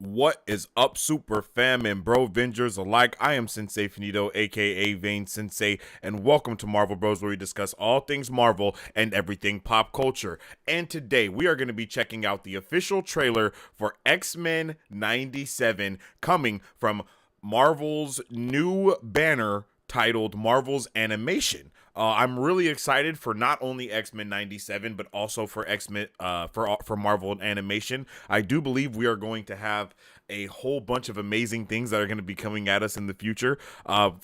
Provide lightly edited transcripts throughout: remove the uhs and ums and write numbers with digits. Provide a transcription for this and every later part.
What is up, super fam and bro Vengers alike? I am Sensei Finito, aka Vane Sensei, and welcome to Marvel Bros, where we discuss all things Marvel and everything pop culture. And today we are going to be checking out the official trailer for X-Men 97, coming from Marvel's new banner titled Marvel's Animation. I'm really excited for not only X-Men 97, but also for X-Men for Marvel Animation. I do believe we are going to have a whole bunch of amazing things that are going to be coming at us in the future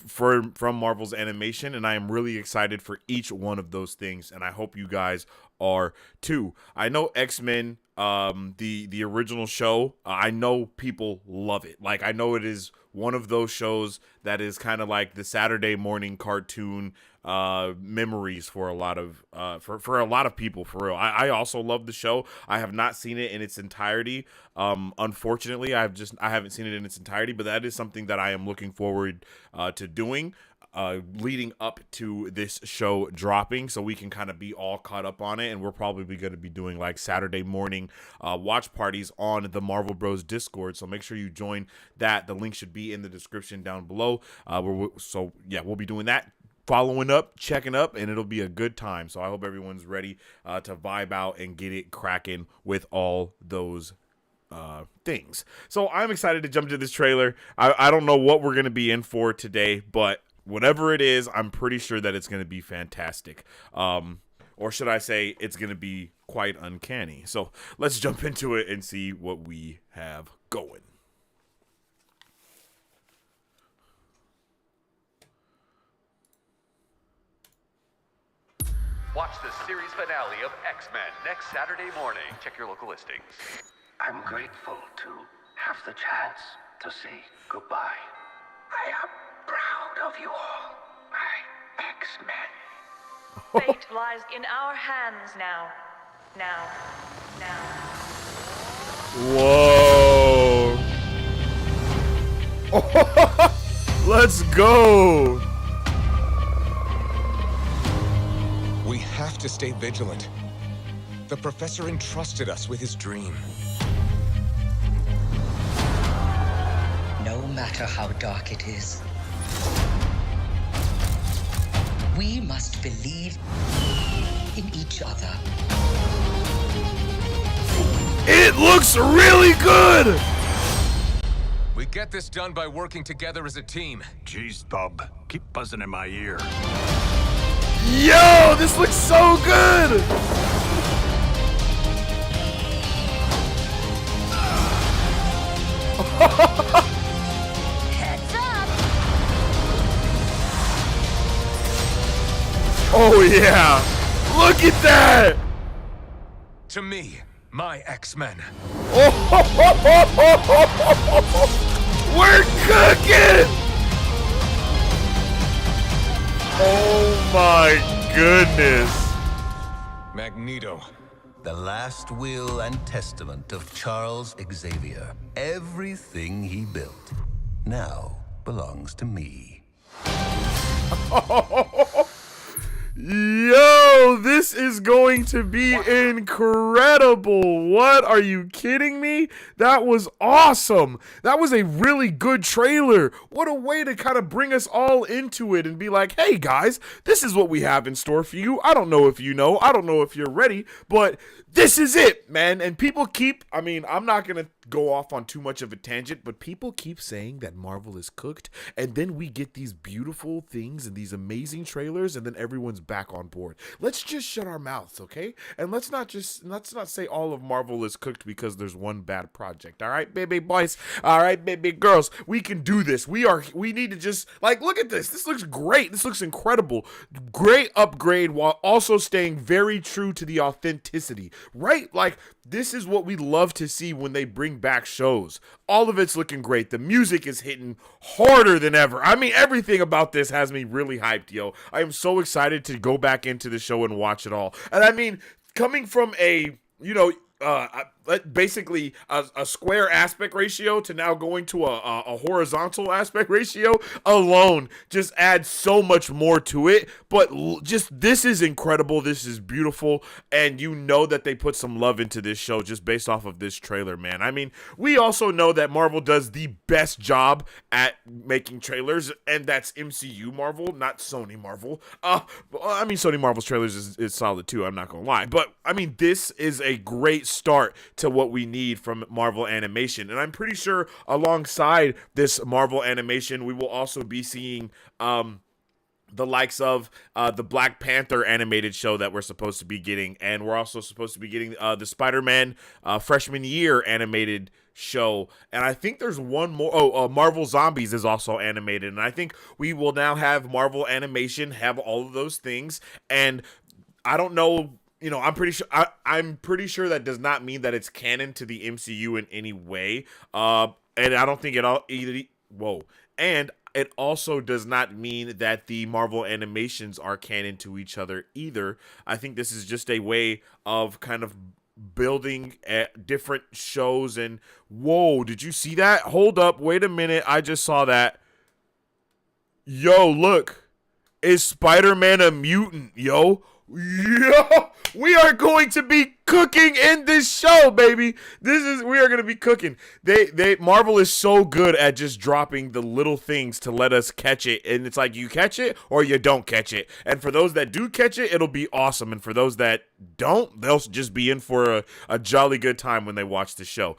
from Marvel's Animation, and I am really excited for each one of those things, and I hope you guys are too. I know X-Men, the original show, I know people love it. Like, I know it is one of those shows that is kind of like the Saturday morning cartoon memories for a lot of for a lot of people, for real. I also love the show. I have not seen it in its entirety. Unfortunately, I haven't seen it in its entirety, but that is something that I am looking forward to doing. Leading up to this show dropping, so we can kind of be all caught up on it, and we're probably going to be doing like Saturday morning watch parties on the Marvel Bros Discord, so make sure you join that. The link should be in the description down below. We'll be doing that, following up, checking up, and it'll be a good time. So I hope everyone's ready to vibe out and get it cracking with all those things. So I'm excited to jump into this trailer. I don't know what we're going to be in for today, but whatever it is, I'm pretty sure that it's going to be fantastic. Or should I say, it's going to be quite uncanny. So let's jump into it and see what we have going. Watch the series finale of X-Men next Saturday morning. Check your local listings. I'm grateful to have the chance to say goodbye. I am proud of you all, my X-Men. Fate lies in our hands now. Now. Whoa. Let's go. We have to stay vigilant. The professor entrusted us with his dream. No matter how dark it is, we must believe in each other. It looks really good. We get this done by working together as a team. Jeez, bub. Keep buzzing in my ear. Yo, this looks so good. Heads up! Oh yeah, look at that. To me, my X-Men. We're cooking. Oh my goodness. Magneto. The last will and testament of Charles Xavier. Everything he built now belongs to me. Yo, this is going to be incredible. What? Are you kidding me? That was awesome. That was a really good trailer. What a way to kind of bring us all into it and be like, hey guys, this is what we have in store for you. I don't know if you know, I don't know if you're ready, but this is it, man. And people keep, I'm not going to go off on too much of a tangent, but people keep saying that Marvel is cooked, and then we get these beautiful things and these amazing trailers, and then everyone's back on board. Let's just shut our mouths, okay? And let's not say all of Marvel is cooked because there's one bad project. All right, baby boys, all right, baby girls, we can do this. We need to just, like, look at this. This looks great. This looks incredible. Great upgrade while also staying very true to the authenticity, right? Like, this is what we love to see when they bring back shows. All of it's looking great. The music is hitting harder than ever. Everything about this has me really hyped, yo. I am so excited to go back into the show and watch it all. And coming from a, basically a square aspect ratio to now going to a horizontal aspect ratio alone just adds so much more to it. But just this is incredible. This is beautiful, and you know that they put some love into this show just based off of this trailer, man. I mean, we also know that Marvel does the best job at making trailers, and that's MCU Marvel, not Sony Marvel. I mean, Sony Marvel's trailers is solid too, I'm not gonna lie, but I mean, this is a great start to what we need from Marvel animation. And I'm pretty sure alongside this Marvel animation, we will also be seeing the likes of the Black Panther animated show that we're supposed to be getting. And we're also supposed to be getting the Spider-Man freshman year animated show. And I think there's one more. Marvel Zombies is also animated. And I think we will now have Marvel animation have all of those things. And I don't know, I'm pretty sure I'm pretty sure that does not mean that it's canon to the MCU in any way. And I don't think it all either. Whoa. And it also does not mean that the Marvel animations are canon to each other either. I think this is just a way of kind of building different shows. And whoa, did you see that? Hold up, wait a minute. I just saw that. Yo, look. Is Spider-Man a mutant, yo? Yo, we are going to be cooking in this show, baby. We are going to be cooking. Marvel is so good at just dropping the little things to let us catch it. And it's like you catch it or you don't catch it. And for those that do catch it, it'll be awesome. And for those that don't, they'll just be in for a jolly good time when they watch the show.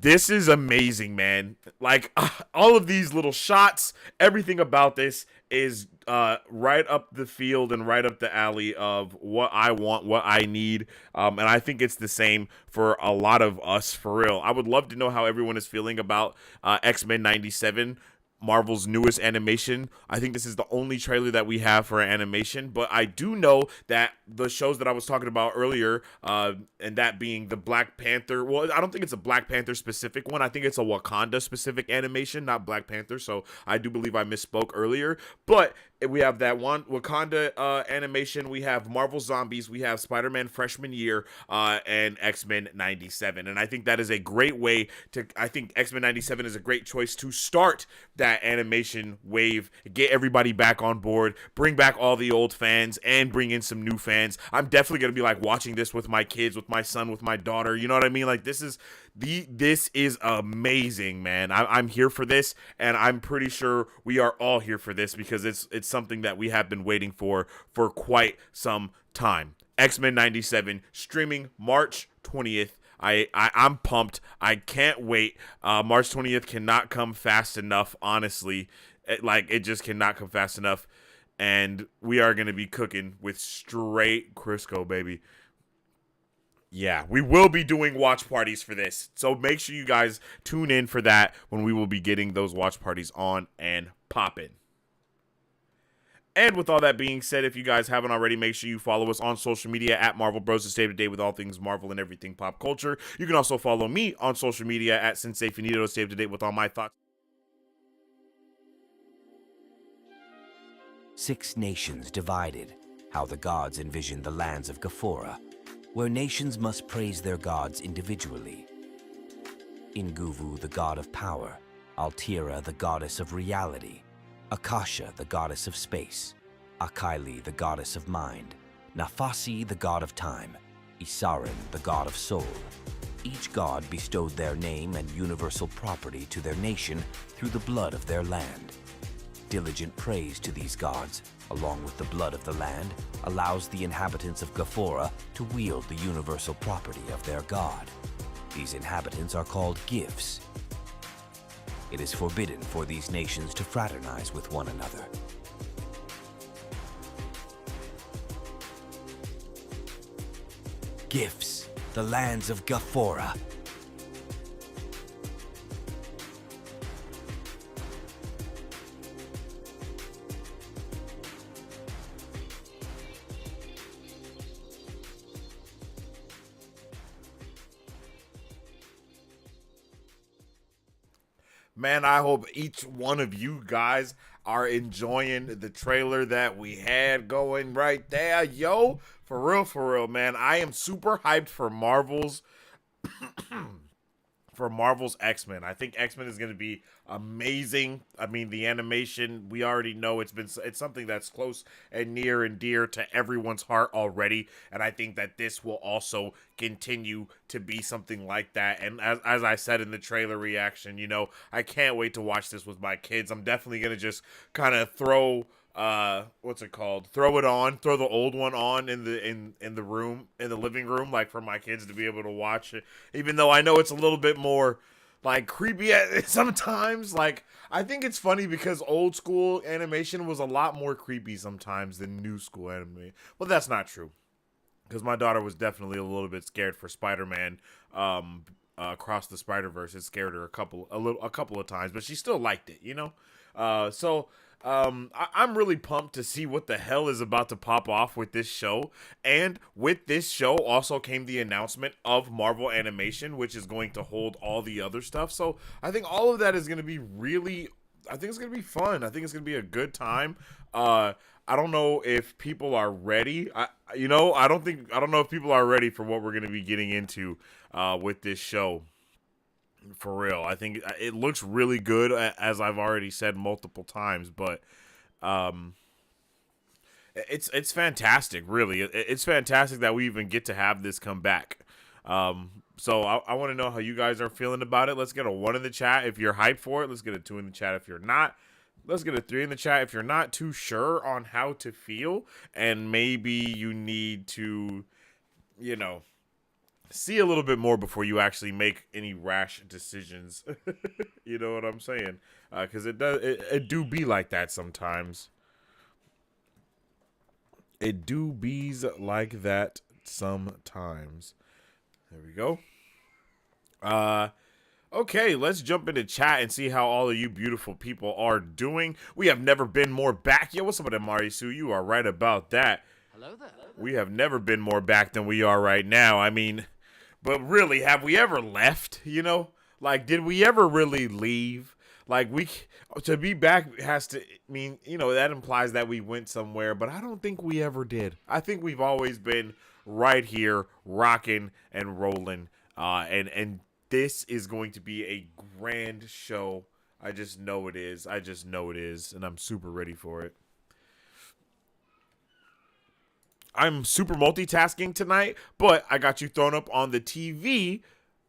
This is amazing, man. Like all of these little shots, everything about this is right up the field and right up the alley of what I want, what I need. And I think it's the same for a lot of us, for real. I would love to know how everyone is feeling about X-Men 97. Marvel's newest animation. I think this is the only trailer that we have for animation, but I do know that the shows that I was talking about earlier, and that being the Black Panther, well, I don't think it's a Black Panther specific one. I think it's a Wakanda specific animation, not Black Panther, so I do believe I misspoke earlier, but we have that one Wakanda animation, we have Marvel Zombies, we have Spider-Man freshman year, and X-Men 97, and I think that is a great way to, I think X-Men 97 is a great choice to start that animation wave, get everybody back on board, bring back all the old fans, and bring in some new fans. I'm definitely going to be like watching this with my kids, with my son, with my daughter, you know what I mean? Like this is amazing, man. I'm here for this, and I'm pretty sure we are all here for this because it's something that we have been waiting for quite some time. X-Men 97 streaming March 20th. I'm pumped. I can't wait. March 20th cannot come fast enough, honestly. It just cannot come fast enough. And we are going to be cooking with straight Crisco, baby. Yeah, we will be doing watch parties for this. So make sure you guys tune in for that when we will be getting those watch parties on and popping. And with all that being said, if you guys haven't already, make sure you follow us on social media at Marvel Bros to stay up to date with all things Marvel and everything pop culture. You can also follow me on social media at Sensei Finito to stay up to date with all my thoughts. 6 nations divided, how the gods envisioned the lands of Gafora, where nations must praise their gods individually. Inguvu, the god of power, Altira, the goddess of reality, Akasha, the goddess of space, Akaili, the goddess of mind, Nafasi, the god of time, Isarin, the god of soul. Each god bestowed their name and universal property to their nation through the blood of their land. Diligent praise to these gods, along with the blood of the land, allows the inhabitants of Gafora to wield the universal property of their god. These inhabitants are called gifts. It is forbidden for these nations to fraternize with one another. Gifts, the lands of Gafora. Man, I hope each one of you guys are enjoying the trailer that we had going right there. Yo, for real, man. I am super hyped for Marvel's for Marvel's X-Men. I think X-Men is going to be amazing. I mean, the animation, we already know it's something that's close and near and dear to everyone's heart already, and I think that this will also continue to be something like that. And as I said in the trailer reaction, you know, I can't wait to watch this with my kids. I'm definitely going to just kind of throw what's it called, throw the old one on in the room, in the living room, like for my kids to be able to watch it, even though I know it's a little bit more like creepy at sometimes. Like, I think it's funny because old school animation was a lot more creepy sometimes than new school anime. Well, that's not true, because my daughter was definitely a little bit scared for Spider-Man across the Spider-Verse. It scared her a couple of times, but she still liked it, you know. I'm really pumped to see what the hell is about to pop off with this show. And with this show also came the announcement of Marvel Animation, which is going to hold all the other stuff. So I think all of that is going to be I think it's going to be fun. I think it's going to be a good time. I don't know if people are ready. I don't know if people are ready for what we're going to be getting into with this show. For real, I think it looks really good, as I've already said multiple times. But it's fantastic, really. It's fantastic that we even get to have this come back. So I want to know how you guys are feeling about it. Let's get a 1 in the chat if you're hyped for it. Let's get a 2 in the chat if you're not. Let's get a 3 in the chat if you're not too sure on how to feel, and maybe you need to, you know, see a little bit more before you actually make any rash decisions. You know what I'm saying? Because it do be like that sometimes. It do bees like that sometimes. There we go. Okay, let's jump into chat and see how all of you beautiful people are doing. We have never been more back. Yo, what's up with Marisu? You are right about that. Hello there. We have never been more back than we are right now. I mean, but really, have we ever left? You know, like, did we ever really leave? Like, to be back has to mean, you know, that implies that we went somewhere, but I don't think we ever did. I think we've always been right here, rocking and rolling. And this is going to be a grand show. I just know it is. And I'm super ready for it. I'm super multitasking tonight, but I got you thrown up on the TV.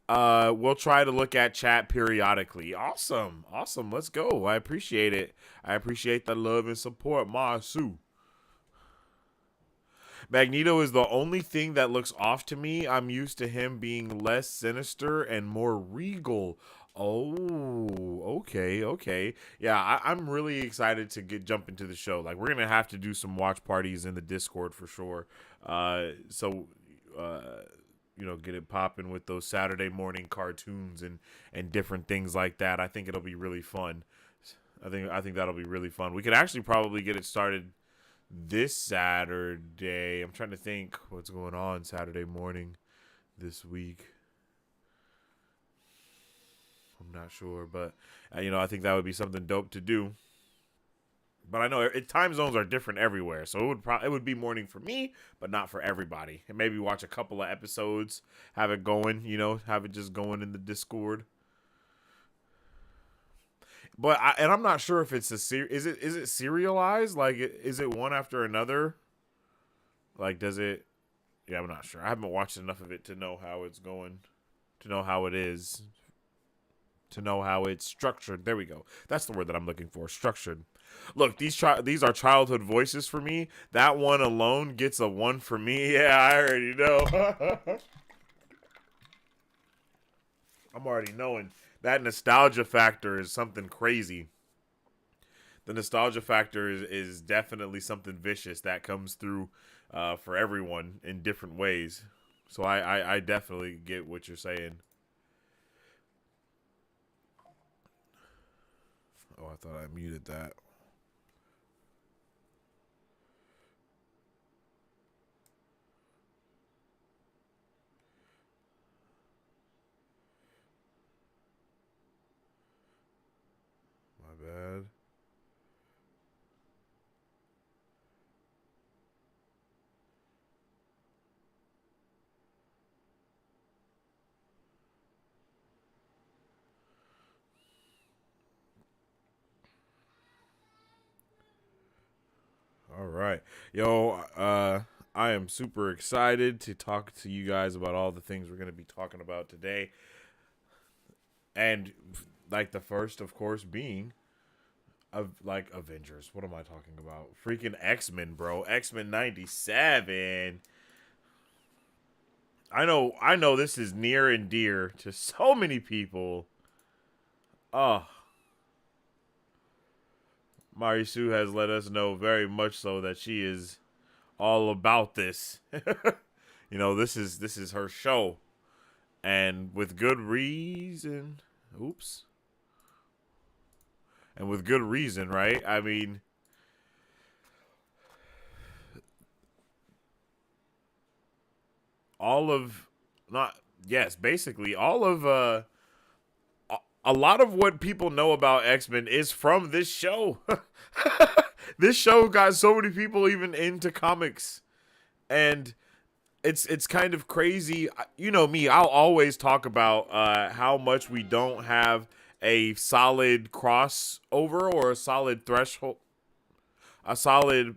We'll try to look at chat periodically. Awesome. Let's go. I appreciate it. I appreciate the love and support, Masu. Magneto is the only thing that looks off to me. I'm used to him being less sinister and more regal. Oh, okay. Yeah, I'm really excited to jump into the show. Like, we're gonna have to do some watch parties in the Discord for sure. You know, get it popping with those Saturday morning cartoons and different things like that. I think it'll be really fun. I think that'll be really fun. We could actually probably get it started this Saturday. I'm trying to think what's going on Saturday morning this week. I'm not sure, but you know, I think that would be something dope to do. But I know time zones are different everywhere, so it would be morning for me, but not for everybody. And maybe watch a couple of episodes, have it going, you know, have it just going in the Discord. But I'm not sure if it's is it serialized? Like, is it one after another? Like, does it? Yeah, I'm not sure. I haven't watched enough of it to know how it's going, to know how it is, to know how it's structured. There we go. That's the word that I'm looking for. Structured. Look, these are childhood voices for me. That one alone gets a 1 for me. Yeah, I already know. I'm already knowing. That nostalgia factor is something crazy. The nostalgia factor is definitely something vicious that comes through for everyone in different ways. So I definitely get what you're saying. Oh, I thought I muted that. My bad. All right. Yo, I am super excited to talk to you guys about all the things we're going to be talking about today. And like the first, of course, being of like Avengers. What am I talking about? Freaking X-Men, bro. X-Men 97. I know this is near and dear to so many people. Oh, Marisu has let us know very much so that she is all about this. This is her show, and with good reason. Oops. And with good reason, right? I mean, all of not yes, basically all of a lot of what people know about X-Men is from this show. This show got so many people even into comics, and it's kind of crazy. You know me, I'll always talk about how much we don't have a solid crossover or a solid threshold, a solid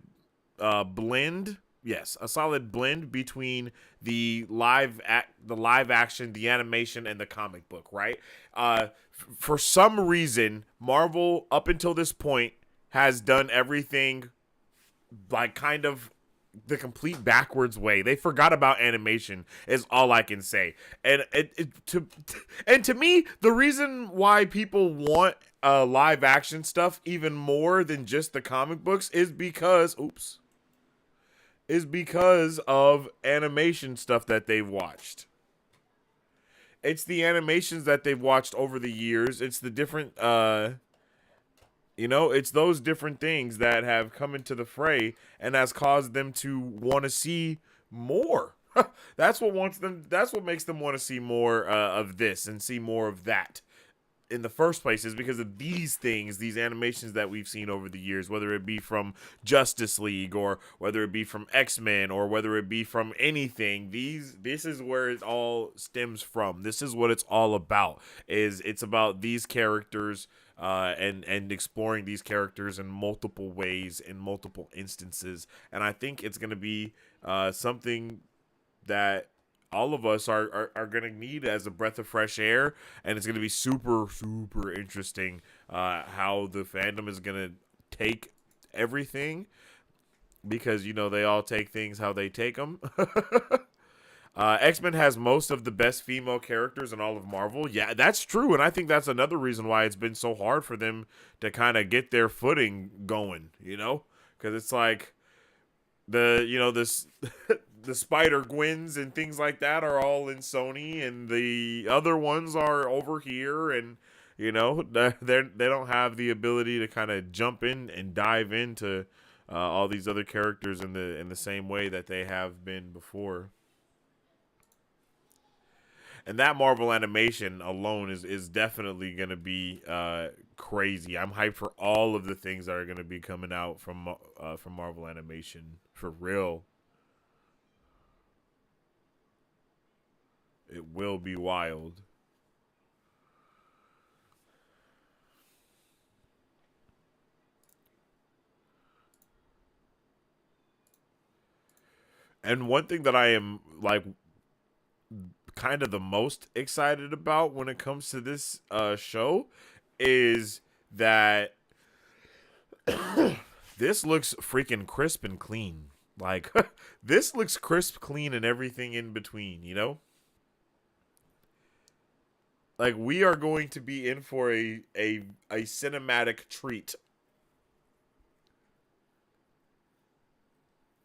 blend. Yes, a solid blend between the live action, the animation, and the comic book. Right. For some reason, Marvel up until this point has done everything like kind of the complete backwards way. They forgot about animation is all I can say. And to me, the reason why people want live action stuff even more than just the comic books is because of animation stuff that they've watched. It's the animations that they've watched over the years. It's the different it's those different things that have come into the fray and has caused them to want to see more. That's what makes them want to see more of this and see more of that in the first place, is because of these things, these animations that we've seen over the years, whether it be from Justice League or whether it be from X-Men or whether it be from anything. This is where it all stems from. This is what it's all about. It's about these characters and exploring these characters in multiple ways, in multiple instances. And I think it's going to be something that all of us are going to need as a breath of fresh air, and it's going to be super, super interesting how the fandom is going to take everything, because, they all take things how they take them. X-Men has most of the best female characters in all of Marvel. Yeah, that's true, and I think that's another reason why it's been so hard for them to kind of get their footing going, because it's like this the Spider-Gwens and things like that are all in Sony, and the other ones are over here, and they don't have the ability to kind of jump in and dive into all these other characters in the same way that they have been before. And that Marvel animation alone is definitely going to be crazy. I'm hyped for all of the things that are going to be coming out from Marvel animation, for real. It will be wild. And one thing that I am like kind of the most excited about when it comes to this show is that this looks freaking crisp and clean. Like, this looks crisp, clean, and everything in between, Like, we are going to be in for a cinematic treat.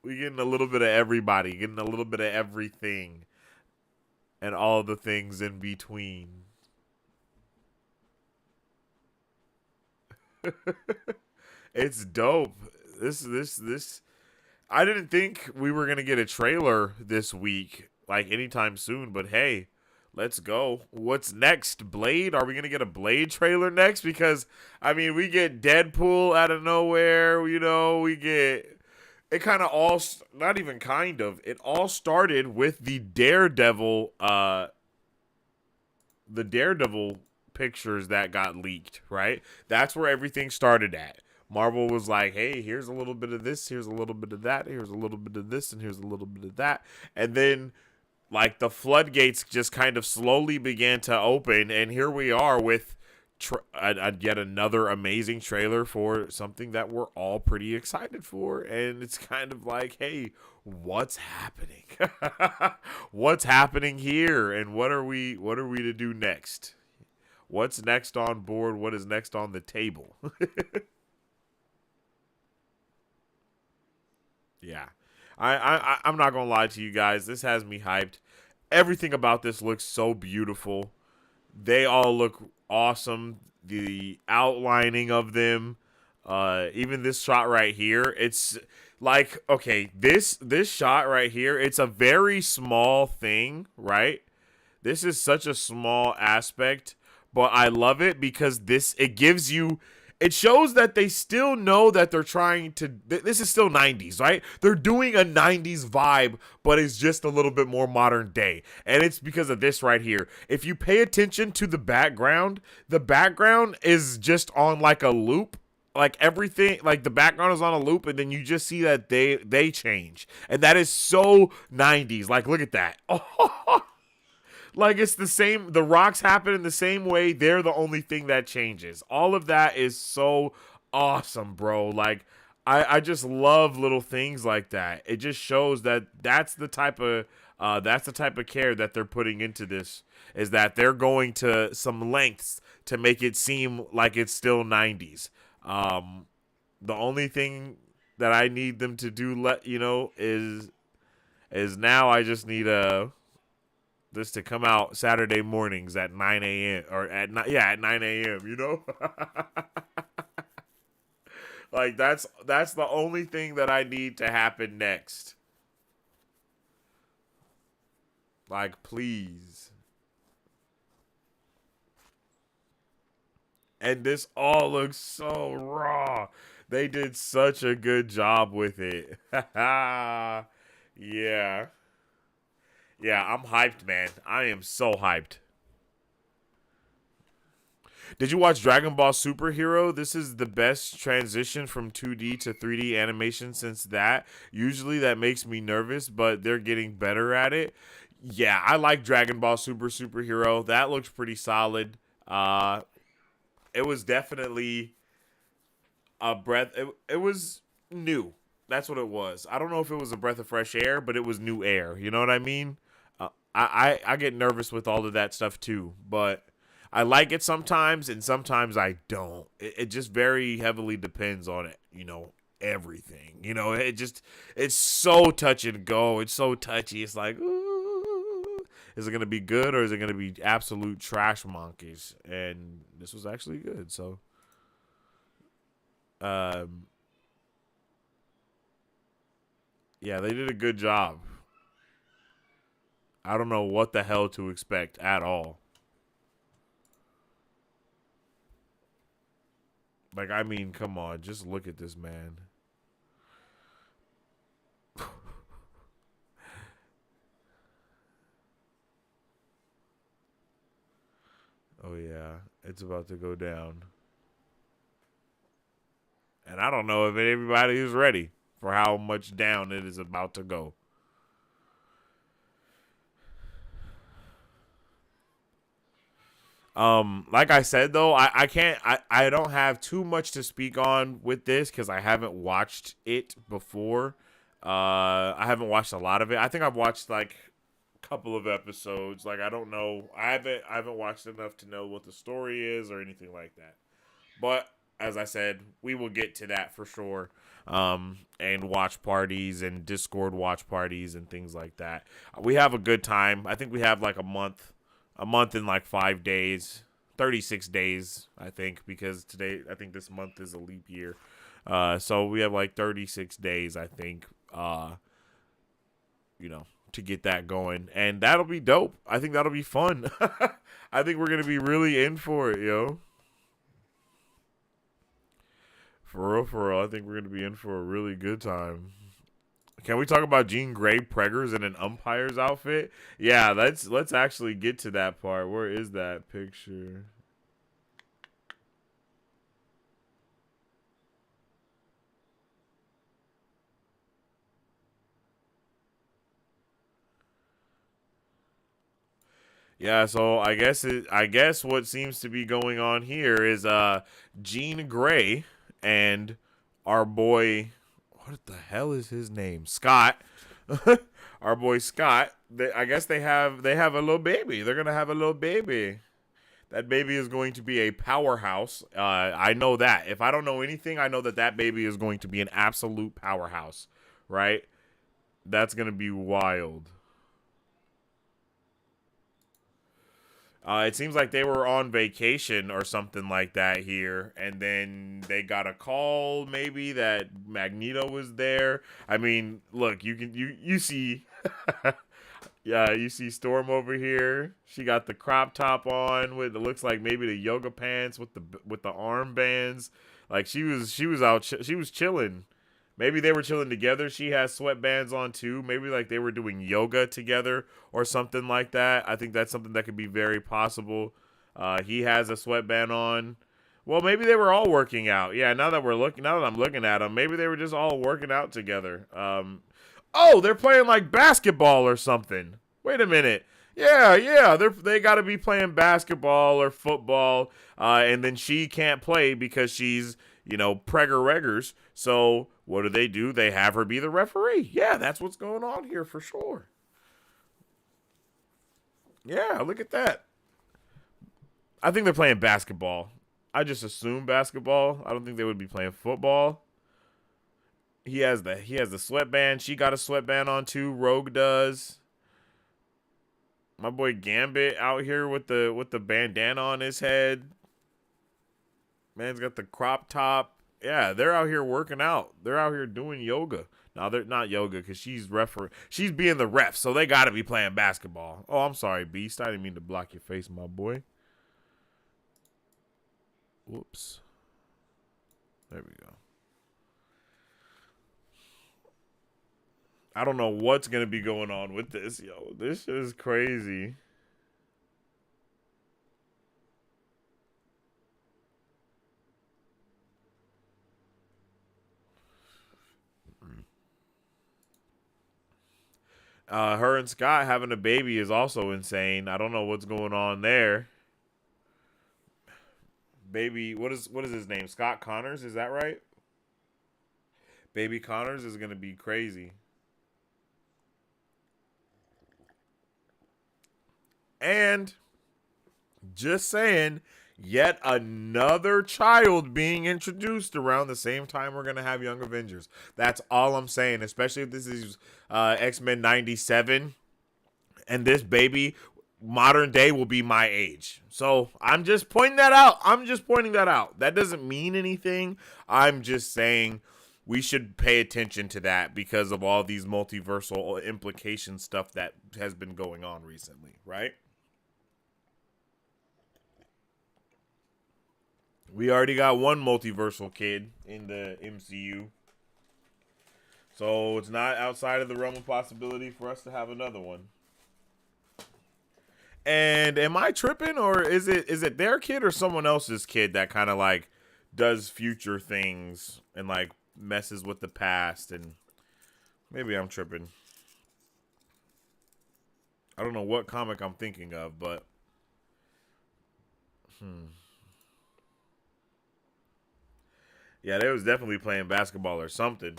We're getting a little bit of everybody, getting a little bit of everything, and all the things in between. It's dope. This. I didn't think we were gonna get a trailer this week, like anytime soon. But hey, let's go. What's next? Blade? Are we gonna get a Blade trailer next? Because we get Deadpool out of nowhere. We get. It kind of all, not even kind of, it all started with the Daredevil pictures that got leaked, right? That's where everything started at. Marvel was like, hey, here's a little bit of this, here's a little bit of that, here's a little bit of this, and here's a little bit of that. And then, like, the floodgates just kind of slowly began to open, and here we are with yet another amazing trailer for something that we're all pretty excited for. And it's kind of like, hey, what's happening? What's happening here? And what are we to do next? What's next on board? What is next on the table? Yeah. I'm not gonna lie to you guys. This has me hyped. Everything about this looks so beautiful. They all look awesome. The outlining of them, even this shot right here. It's like, okay, this shot right here. It's a very small thing, right? This is such a small aspect, but I love it because it gives you. It shows that they still know that they're trying to. This is still 90s, right? They're doing a 90s vibe, but it's just a little bit more modern day. And it's because of this right here. If you pay attention to the background is just on like a loop. Like everything, like the background is on a loop, and then you just see that they change. And that is so 90s. Like, look at that. Like, it's the same. The rocks happen in the same way. They're the only thing that changes. All of that is so awesome, bro. Like, I just love little things like that. It just shows that that's the type of care that they're putting into this, is that they're going to some lengths to make it seem like it's still 90s. The only thing that I need them to do, is now I just need this to come out Saturday mornings at 9 a.m. or at 9 a.m., you know? Like, that's the only thing that I need to happen next. Like, please. And this all looks so raw. They did such a good job with it. Yeah. Yeah, I'm hyped, man. I am so hyped. Did you watch Dragon Ball Superhero? This is the best transition from 2D to 3D animation since that. Usually that makes me nervous, but they're getting better at it. Yeah, I like Dragon Ball Superhero. That looks pretty solid. It was definitely a breath. It was new. That's what it was. I don't know if it was a breath of fresh air, but it was new air. You know what I mean? I get nervous with all of that stuff too, but I like it sometimes, and sometimes I don't. It just very heavily depends on it, everything. It's so touch and go. It's so touchy. It's like, ooh, is it going to be good, or is it going to be absolute trash monkeys? And this was actually good, so. Yeah, they did a good job. I don't know what the hell to expect at all. Like, I mean, come on. Just look at this, man. Oh, yeah. It's about to go down. And I don't know if everybody is ready for how much down it is about to go. Like I said, though, I don't have too much to speak on with this because I haven't watched it before. I haven't watched a lot of it. I think I've watched like a couple of episodes. Like, I don't know. I haven't watched enough to know what the story is or anything like that. But as I said, we will get to that for sure. And watch parties and Discord watch parties and things like that. We have a good time. I think we have like a month in like 5 days, 36 days, I think, because today, I think this month is a leap year. So we have like 36 days, I think, to get that going. And that'll be dope. I think that'll be fun. I think we're going to be really in for it, yo. For real, I think we're going to be in for a really good time. Can we talk about Jean Grey preggers in an umpire's outfit? Yeah, let's actually get to that part. Where is that picture? Yeah, so I guess what seems to be going on here is Jean Grey and our boy, what the hell is his name? Scott. Our boy Scott. I guess they have a little baby. They're gonna have a little baby. That baby is going to be a powerhouse. I know that. If I don't know anything, I know that that baby is going to be an absolute powerhouse, right? That's gonna be wild. It seems like they were on vacation or something like that here, and then they got a call maybe that Magneto was there. I mean, look, you see, yeah, you see Storm over here. She got the crop top on with it looks like maybe the yoga pants with the armbands. Like she was chilling. Maybe they were chilling together. She has sweatbands on too. Maybe like they were doing yoga together or something like that. I think that's something that could be very possible. He has a sweatband on. Well, maybe they were all working out. Yeah, now that I'm looking at them, maybe they were just all working out together. Oh, they're playing like basketball or something. Wait a minute. Yeah, they got to be playing basketball or football, and then she can't play because she's pregger reggers. So what do? They have her be the referee. Yeah, that's what's going on here for sure. Yeah, look at that. I think they're playing basketball. I just assume basketball. I don't think they would be playing football. He has the sweatband. She got a sweatband on too. Rogue does. My boy Gambit out here with the bandana on his head. Man's got the crop top. Yeah, they're out here working out. They're out here doing yoga. Now they're not yoga because she's being the ref, so they got to be playing basketball. Oh, I'm sorry, Beast. I didn't mean to block your face, my boy. Whoops. There we go. I don't know what's gonna be going on with this, yo. This shit is crazy. Her and Scott having a baby is also insane. I don't know what's going on there. Baby, what is his name? Scott Connors, is that right? Baby Connors is gonna be crazy. And just saying, yet another child being introduced around the same time we're gonna have Young Avengers. That's all I'm saying. Especially if this is X-Men '97, and this baby modern day will be my age. So I'm just pointing that out. That doesn't mean anything. I'm just saying we should pay attention to that because of all these multiversal implication stuff that has been going on recently, right? We already got one multiversal kid in the MCU. So it's not outside of the realm of possibility for us to have another one. And am I tripping, or is it their kid or someone else's kid that kind of like does future things and like messes with the past? And maybe I'm tripping. I don't know what comic I'm thinking of, but yeah, they was definitely playing basketball or something.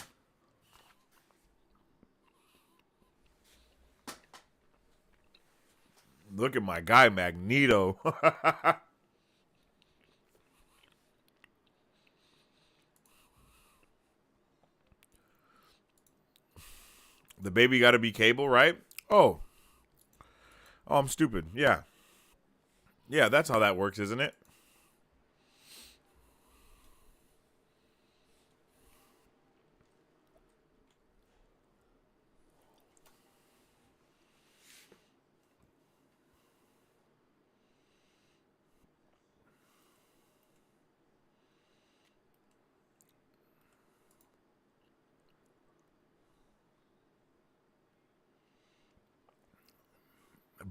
Look at my guy, Magneto. The baby got to be Cable, right? Oh, I'm stupid. Yeah. Yeah, that's how that works, isn't it?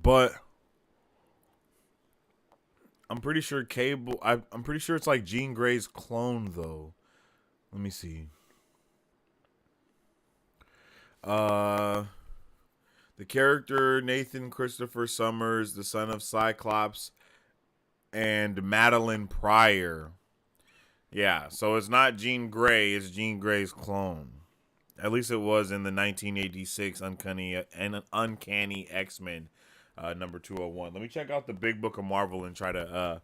But I'm pretty sure Cable. I'm pretty sure it's like Jean Grey's clone, though. Let me see. Uh, The character Nathan Christopher Summers, the son of Cyclops and Madeline Pryor. Yeah, so it's not Jean Grey, it's Jean Grey's clone. At least it was in the 1986 Uncanny X-Men number 201. Let me check out the Big Book of Marvel and try to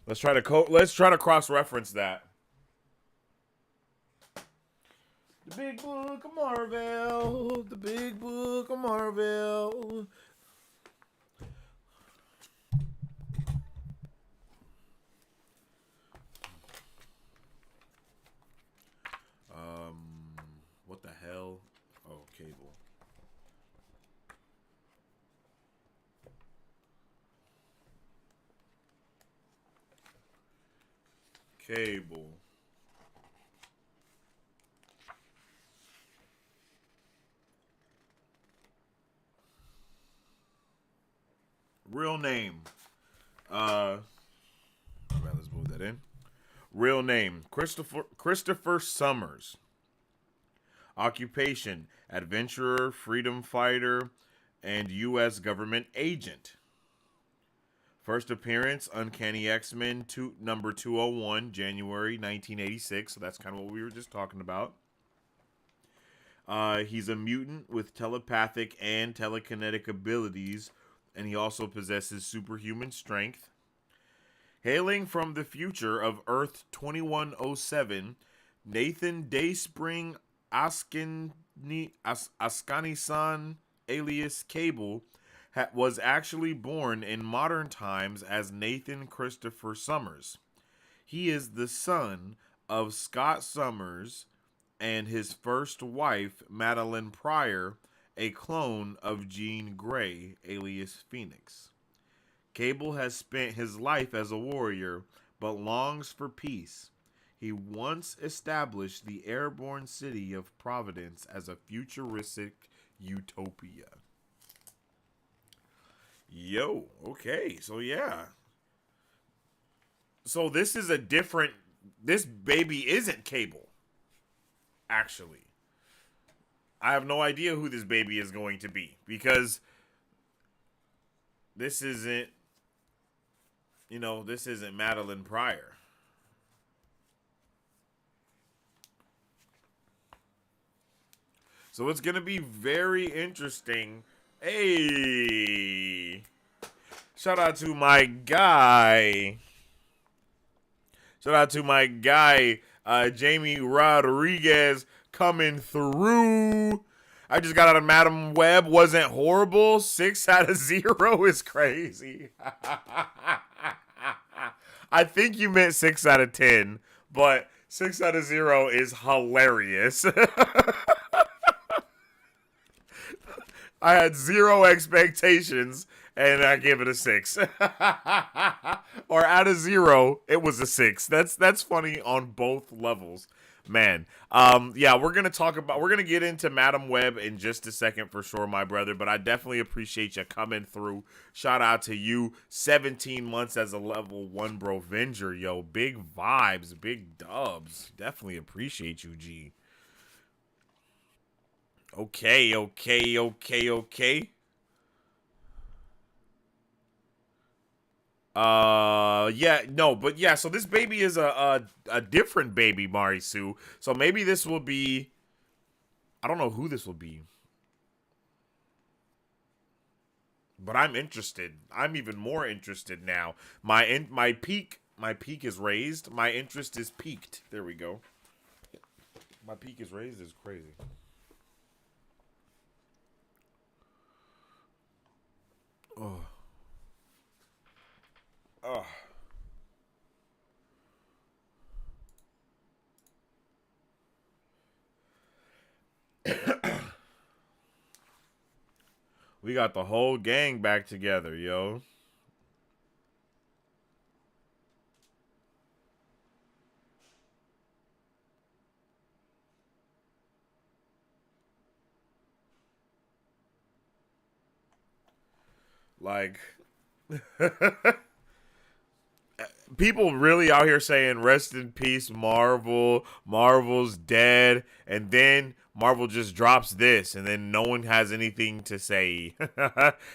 let's try to cross-reference that. The Big Book of Marvel, the Big Book of Marvel. What the hell? Oh, cable. Cable. Real name. Let's move that in. Real name: Christopher Summers. Occupation: adventurer, freedom fighter, and U.S. government agent. First appearance: Uncanny X-Men number 201, January 1986. So that's kind of what we were just talking about. He's a mutant with telepathic and telekinetic abilities, and he also possesses superhuman strength. Hailing from the future of Earth 2107, Nathan Dayspring Askani-san, alias Cable, was actually born in modern times as Nathan Christopher Summers. He is the son of Scott Summers and his first wife, Madeline Pryor, a clone of Jean Grey, alias Phoenix. Cable has spent his life as a warrior, but longs for peace. He once established the airborne city of Providence as a futuristic utopia. Yo, okay, so yeah. So this is a different. This baby isn't Cable, actually. I have no idea who this baby is going to be because this isn't. This isn't Madeline Pryor. So it's going to be very interesting. Hey. Shout out to my guy. Jamie Rodriguez coming through. I just got out of Madam Web. Wasn't horrible. 6 out of 0 is crazy. I think you meant 6 out of 10, but 6 out of 0 is hilarious. I had 0 expectations, and I give it a 6. Or out of 0, it was a 6. That's funny on both levels. Man, yeah, we're gonna get into Madam Web in just a second for sure, my brother. But I definitely appreciate you coming through. Shout out to you, 17 months as a level 1 Brovenger, yo. Big vibes, big dubs. Definitely appreciate you, G. Okay. Yeah, no, but yeah, so this baby is a different baby, Marisu. So maybe this will be, I don't know who this will be. But I'm interested. I'm even more interested now. My peak is raised. My interest is peaked. There we go. My peak is raised is crazy. Oh. Oh. We got the whole gang back together, yo. Like people really out here saying rest in peace Marvel, Marvel's dead, and then Marvel just drops this and then no one has anything to say.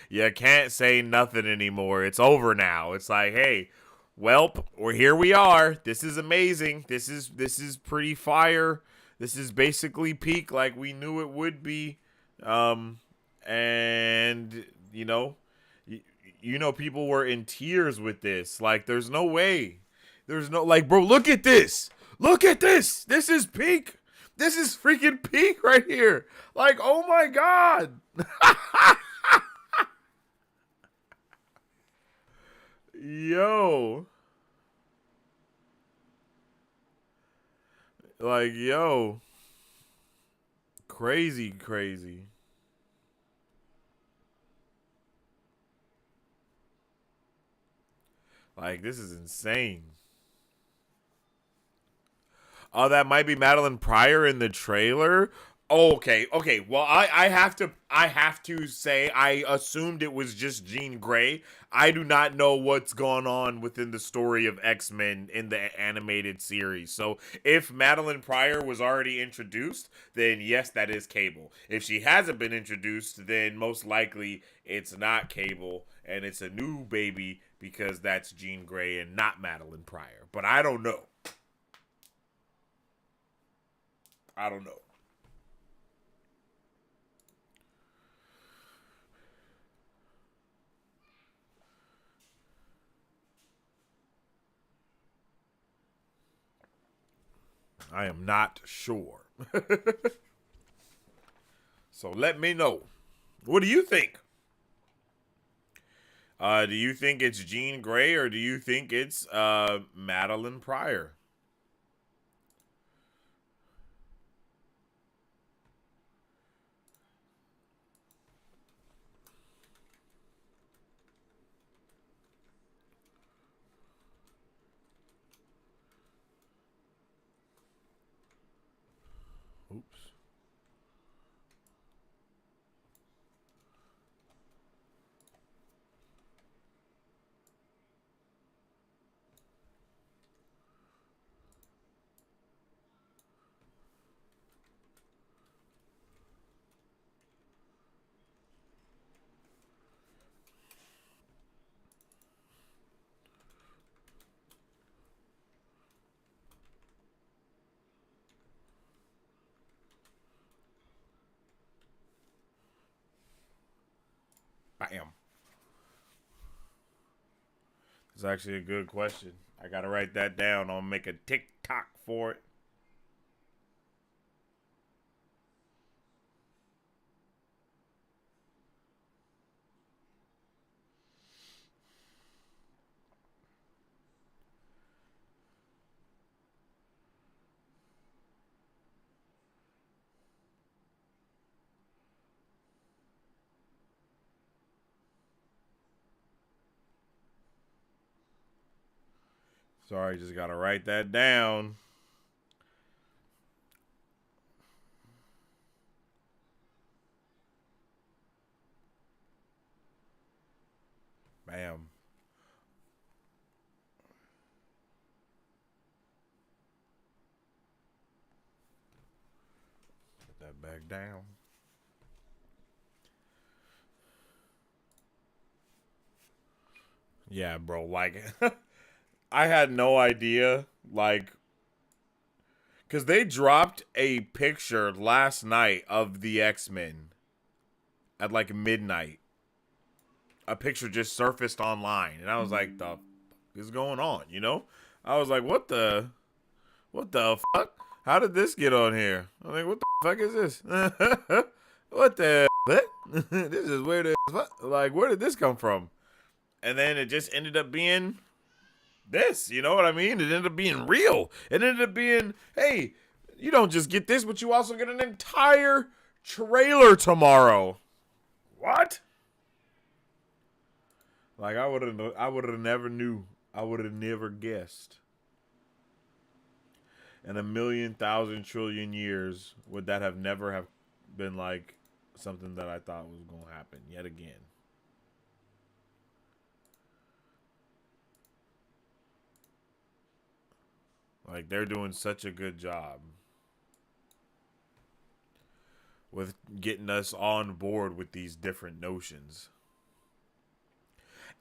You can't say nothing anymore. It's over now. It's like, hey, welp, or here we are. This is amazing. This is pretty fire. This is basically peak like we knew it would be. And people were in tears with this. Like, there's no way. There's no, like, bro, look at this. Look at this. This is peak. This is freaking peak right here. Like, oh my God. Yo. Like, yo. Crazy, crazy. Like, this is insane. Oh, that might be Madeline Pryor in the trailer. Oh, okay. Well, I have to say I assumed it was just Jean Grey. I do not know what's going on within the story of X-Men in the animated series. So if Madeline Pryor was already introduced, then yes, that is Cable. If she hasn't been introduced, then most likely it's not Cable and it's a new baby because that's Jean Grey and not Madeline Pryor. But I don't know. I don't know. I am not sure. So let me know. What do you think? Do you think it's Jean Grey or do you think it's Madeline Pryor? Oops. Bam. It's actually a good question. I gotta write that down. I'll make a TikTok for it. Sorry, just gotta write that down. Bam. Put that back down. Yeah, bro. Like, I had no idea. Like, because they dropped a picture last night of the X-Men at like midnight. A picture just surfaced online. And I was like, the fuck is going on? You know? I was like, what the fuck? How did this get on here? I'm like, what the fuck is this? What the fuck? This is weird as fuck. Like, where did this come from? And then it just ended up being this, you know what I mean? It ended up being real. It ended up being, hey, you don't just get this, but you also get an entire trailer tomorrow. What? Like, I would have never knew. I would have never guessed. In a million, thousand, trillion years, would that have never have been like something that I thought was going to happen yet again. Like, they're doing such a good job with getting us on board with these different notions.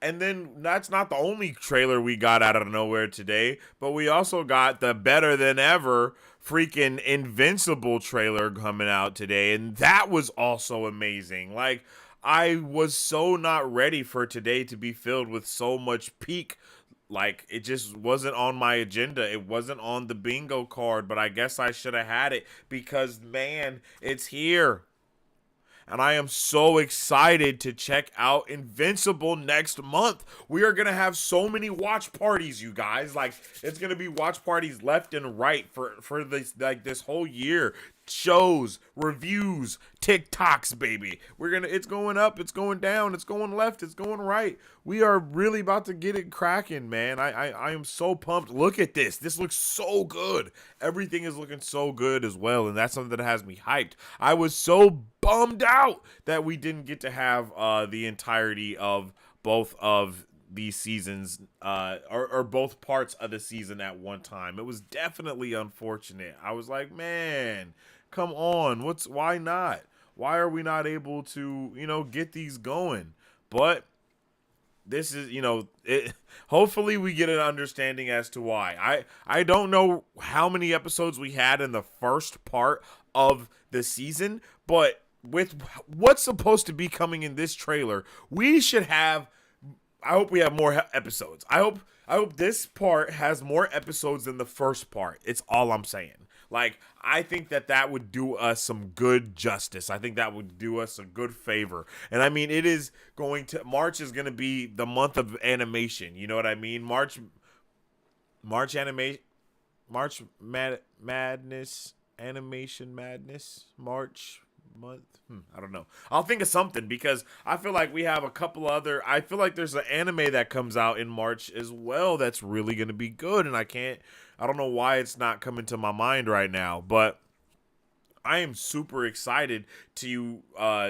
And then that's not the only trailer we got out of nowhere today, but we also got the better than ever freaking Invincible trailer coming out today, and that was also amazing. Like, I was so not ready for today to be filled with so much peak. Like, it just wasn't on my agenda. It wasn't on the bingo card, but I guess I should have had it because, man, it's here. And I am so excited to check out Invincible next month. We are going to have so many watch parties, you guys. Like, it's going to be watch parties left and right for this, like, this whole year. Shows, reviews, TikToks, baby. It's going up, it's going down, it's going left, it's going right. We are really about to get it cracking, man. I am so pumped. Look at this. This looks so good. Everything is looking so good as well, and that's something that has me hyped. I was so bummed out that we didn't get to have the entirety of both of these seasons or both parts of the season at one time. It was definitely unfortunate. I was like, man, come on. Why not? Why are we not able to, get these going? But this is, hopefully we get an understanding as to why. I don't know how many episodes we had in the first part of the season, but with what's supposed to be coming in this trailer, we should have, I hope we have more episodes. I hope this part has more episodes than the first part. It's all I'm saying. Like, I think that would do us some good justice. I think that would do us a good favor. And I mean, March is going to be the month of animation. You know what I mean? March Madness, Animation Madness, March month. I don't know. I'll think of something because I feel like we have a couple other. I feel like there's an anime that comes out in March as well that's really going to be good, and I don't know why it's not coming to my mind right now, but I am super excited to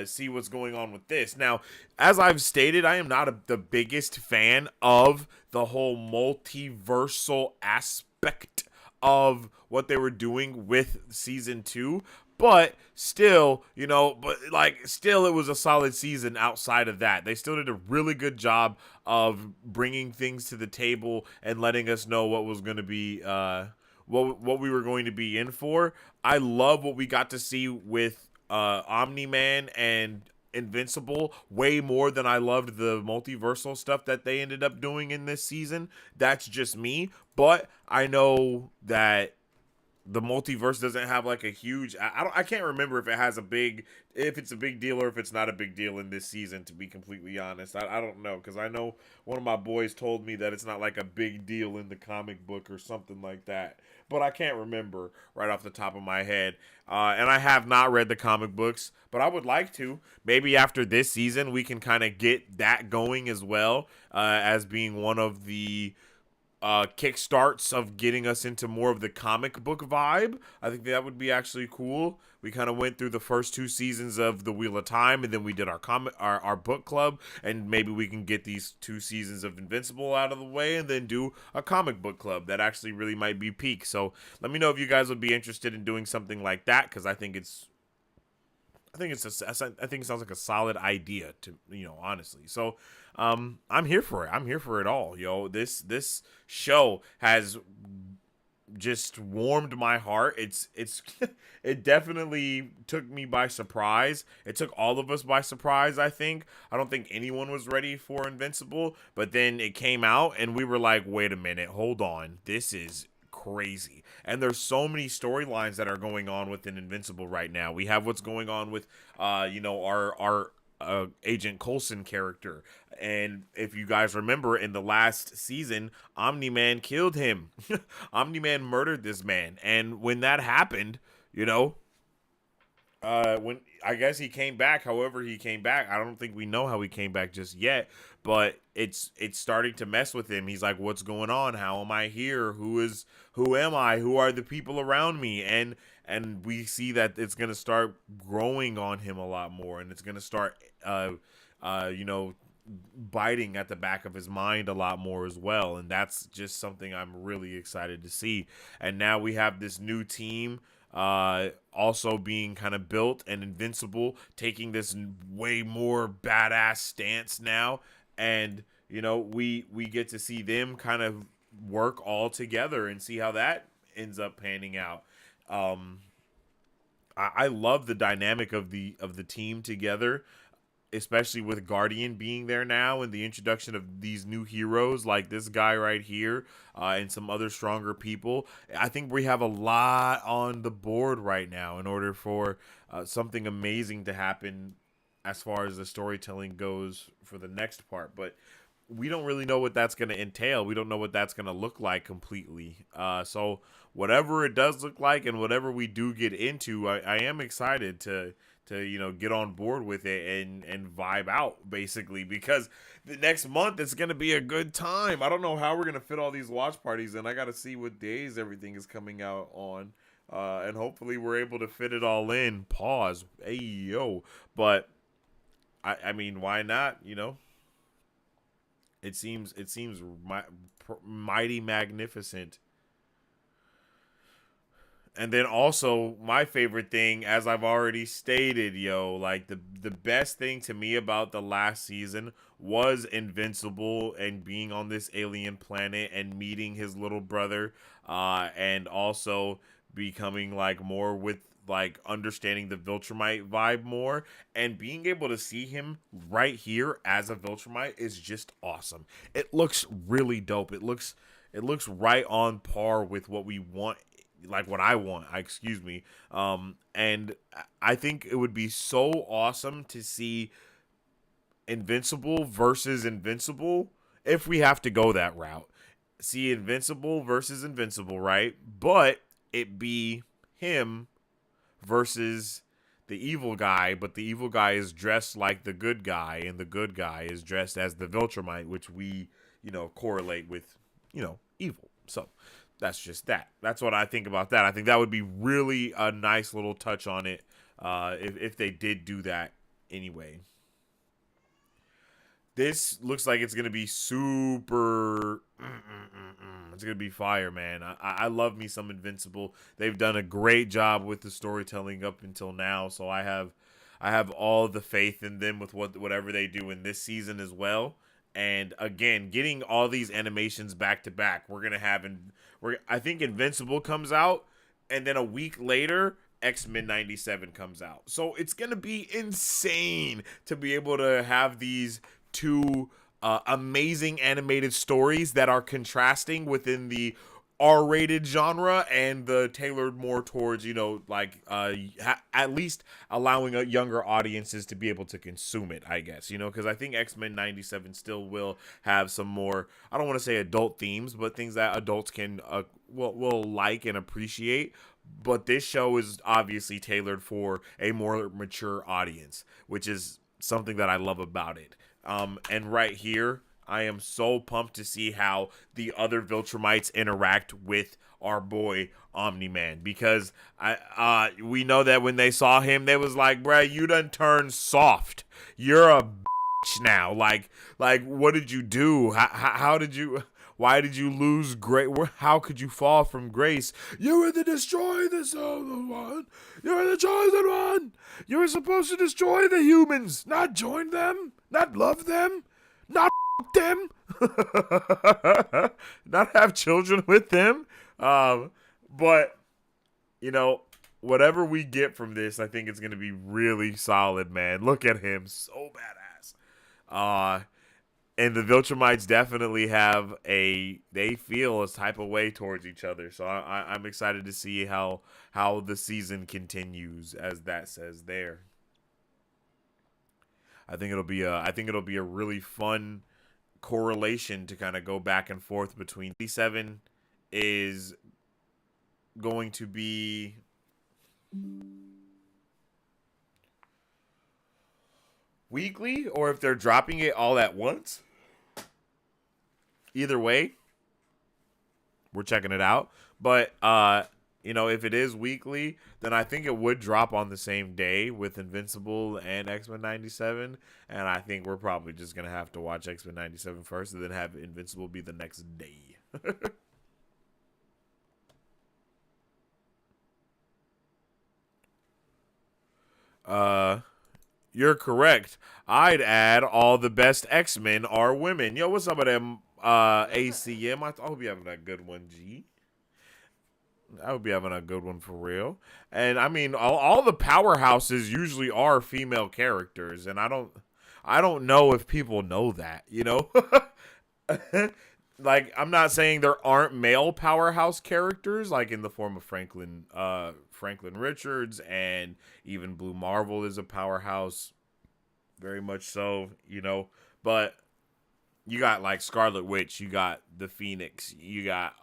see what's going on with this. Now, as I've stated, I am not the biggest fan of the whole multiversal aspect of what they were doing with season 2. But still, it was a solid season outside of that. They still did a really good job of bringing things to the table and letting us know what was going to be, what we were going to be in for. I love what we got to see with Omni-Man and Invincible way more than I loved the multiversal stuff that they ended up doing in this season. That's just me. But I know that the multiverse doesn't have like a huge, I can't remember if it's a big deal or if it's not a big deal in this season, to be completely honest. I don't know, because I know one of my boys told me that it's not like a big deal in the comic book or something like that, but I can't remember right off the top of my head. And I have not read the comic books, but I would like to. Maybe after this season we can kind of get that going as well, as being one of the kickstarts of getting us into more of the comic book vibe. I think that would be actually cool. We kind of went through the first 2 seasons of the Wheel of Time, and then we did our book club, and maybe we can get these 2 seasons of Invincible out of the way and then do a comic book club. That actually really might be peak. So let me know if you guys would be interested in doing something like that, because I think it sounds like a solid idea, to honestly. So I'm here for it. I'm here for it all, yo. This show has just warmed my heart. It's it definitely took me by surprise. It took all of us by surprise, I think. I don't think anyone was ready for Invincible, but then it came out and we were like, wait a minute, hold on. This is crazy. And there's so many storylines that are going on within Invincible right now. We have what's going on with our Agent Coulson character. And if you guys remember, in the last season, Omni-Man killed him. Omni-Man murdered this man. And when that happened, when I guess he came back, however he came back, I don't think we know how he came back just yet, but it's starting to mess with him. He's like, what's going on? How am I here? Who am I? Who are the people around me? And we see that it's going to start growing on him a lot more, and it's going to start biting at the back of his mind a lot more as well, and that's just something I'm really excited to see. And now we have this new team also being kind of built, and Invincible taking this way more badass stance now, and we get to see them kind of work all together and see how that ends up panning out. I love the dynamic of the team together, especially with Guardian being there now and the introduction of these new heroes like this guy right here, and some other stronger people. I think we have a lot on the board right now in order for something amazing to happen as far as the storytelling goes for the next part. But we don't really know what that's going to entail. We don't know what that's going to look like completely. So whatever it does look like and whatever we do get into, I am excited to get on board with it and vibe out, basically, because the next month it's going to be a good time. I don't know how we're going to fit all these watch parties in. I got to see what days everything is coming out on. And hopefully we're able to fit it all in. Pause. Hey, yo. But I mean, why not? It seems mighty magnificent. And then also my favorite thing, as I've already stated, like the best thing to me about the last season was Invincible and being on this alien planet and meeting his little brother, and also becoming like more with like understanding the Viltrumite vibe more, and being able to see him right here as a Viltrumite is just awesome. It looks really dope. It looks right on par with what we want, like what I want, excuse me. And I think it would be so awesome to see Invincible versus Invincible if we have to go that route. See Invincible versus Invincible, right? But it be him versus the evil guy, but the evil guy is dressed like the good guy, and the good guy is dressed as the Viltrumite, which we, correlate with, evil. So that's just that. That's what I think about that. I think that would be really a nice little touch on it, if they did do that anyway. This looks like it's going to be super... It's going to be fire, man. I love me some Invincible. They've done a great job with the storytelling up until now, so I have all the faith in them with whatever they do in this season as well. And again, getting all these animations back to back, we're going to have... I think Invincible comes out, and then a week later... X-Men 97 comes out. So it's going to be insane to be able to have these two amazing animated stories that are contrasting within the R-rated genre and the tailored more towards, at least allowing younger audiences to be able to consume it, I guess, because I think X-Men 97 still will have some more, I don't want to say adult themes, but things that adults can will like and appreciate. But this show is obviously tailored for a more mature audience, which is something that I love about it. And right here, I am so pumped to see how the other Viltrumites interact with our boy Omni-Man, because we know that when they saw him, they was like, bruh, you done turned soft. You're a bitch now. Like, what did you do? How did you... Why did you lose grace? How could you fall from grace? You were to destroy the Chosen One. You were the Chosen One. You were supposed to destroy the humans, not join them, not love them, not them, not have children with them. But, whatever we get from this, I think it's going to be really solid, man. Look at him. So badass. And the Viltrumites definitely have they feel a type of way towards each other. So I'm excited to see how the season continues, as that says there. I think it'll be a really fun correlation to kind of go back and forth between. 87 is going to be weekly, or if they're dropping it all at once. Either way, we're checking it out. But if it is weekly, then I think it would drop on the same day with Invincible and X-Men 97. And I think we're probably just going to have to watch X-Men 97 first and then have Invincible be the next day. You're correct. I'd add all the best X-Men are women. Yo, what's up with them, ACM? I hope you're having a good one, G. I would be having a good one for real. And I mean, all the powerhouses usually are female characters, and I don't know if people know that, Like, I'm not saying there aren't male powerhouse characters, like in the form of Franklin Richards, and even Blue Marvel is a powerhouse, very much so, But you got like Scarlet Witch, you got the Phoenix, you got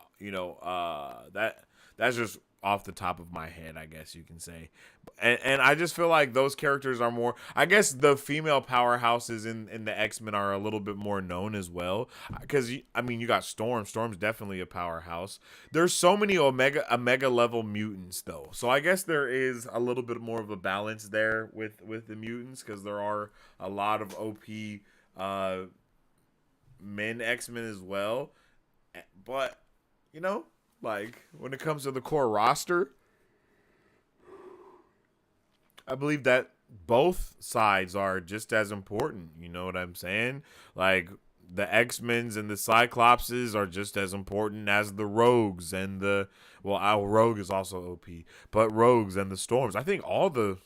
that's just off the top of my head, I guess you can say. And I just feel like those characters are more, I guess the female powerhouses in the X-Men are a little bit more known as well. Because, I mean, you got Storm. Storm's definitely a powerhouse. There's so many Omega level mutants, though. So I guess there is a little bit more of a balance there with the mutants. Because there are a lot of OP men X-Men as well. But, like, when it comes to the core roster, I believe that both sides are just as important. You know what I'm saying? Like, the X-Men's and the Cyclopses are just as important as the Rogues and our Rogue is also OP, but Rogues and the Storms. I think all the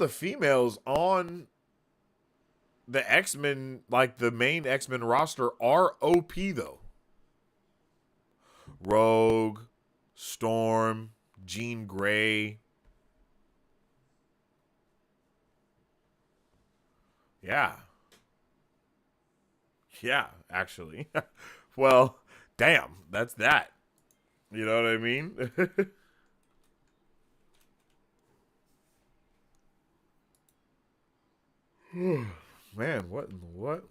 females on the X-Men, like the main X-Men roster, are OP though. Rogue, Storm, Jean Grey. Yeah. Yeah, actually. Well, damn, that's that. You know what I mean? Man, what in the what?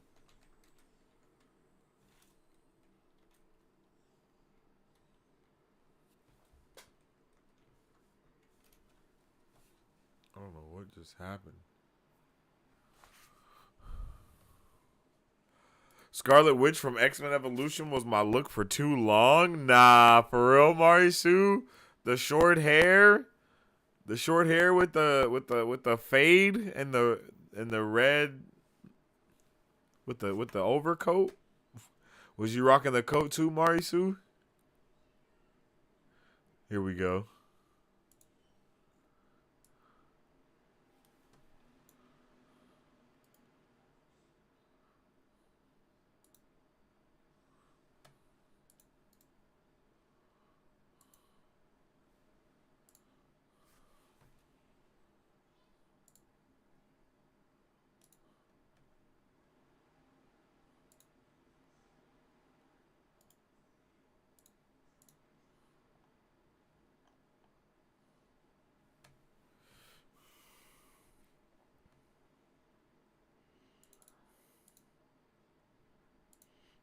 I don't know what just happened. Scarlet Witch from X-Men Evolution was my look for too long. Nah, for real, Marisu? The short hair? The short hair with the fade and the red with the overcoat? Was you rocking the coat too, Marisu? Here we go.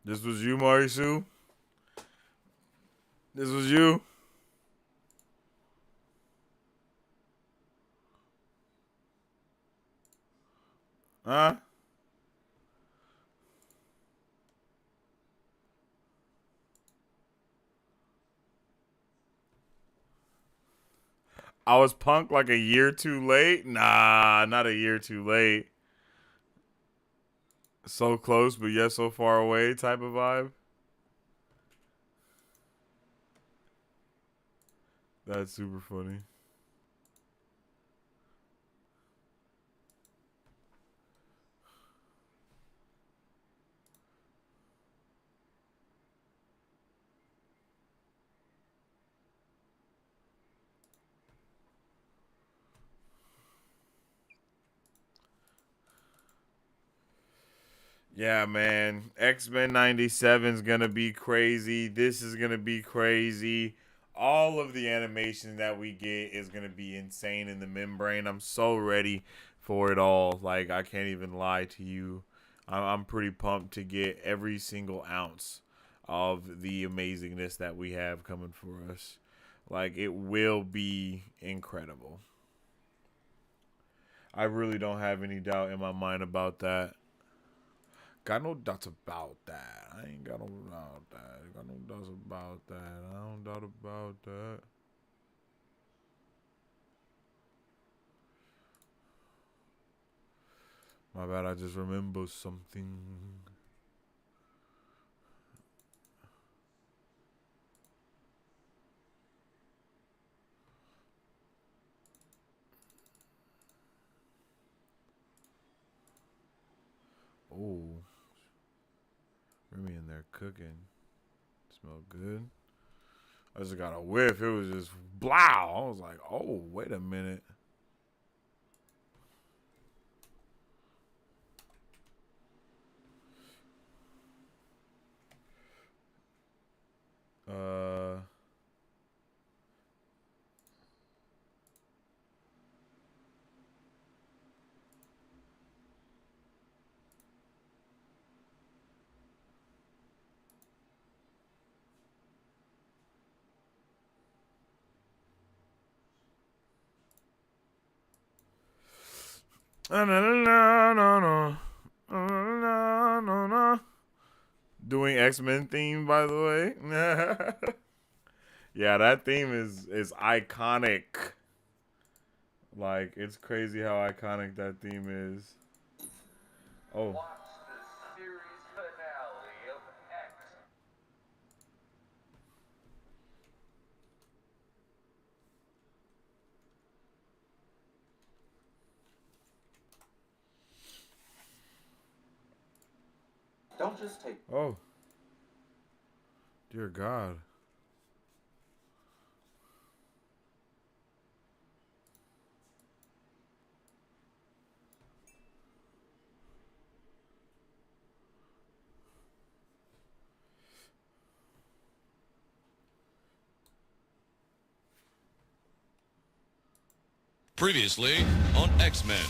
This was you, Marisu? This was you? Huh? I was punked like a year too late? Nah, not a year too late. So close, but yet so far away type of vibe. That's super funny. Yeah, man. X-Men 97 is going to be crazy. This is going to be crazy. All of the animation that we get is going to be insane in the membrane. I'm so ready for it all. Like, I can't even lie to you. I'm pretty pumped to get every single ounce of the amazingness that we have coming for us. Like, it will be incredible. I really don't have any doubt in my mind about that. Got no doubts about that. I ain't got no doubt about that. Got no doubts about that. I don't doubt about that. My bad, I just remember something. Oh, Remy in there cooking. Smell good. I just got a whiff. It was just blow. I was like, oh, wait a minute. Uh, no, no, no, no. Doing X-Men theme, by the way. Yeah, that theme is iconic. Like, it's crazy how iconic that theme is. Oh. Watch the series finale of X. Don't just take. Oh. Dear God. Previously on X-Men.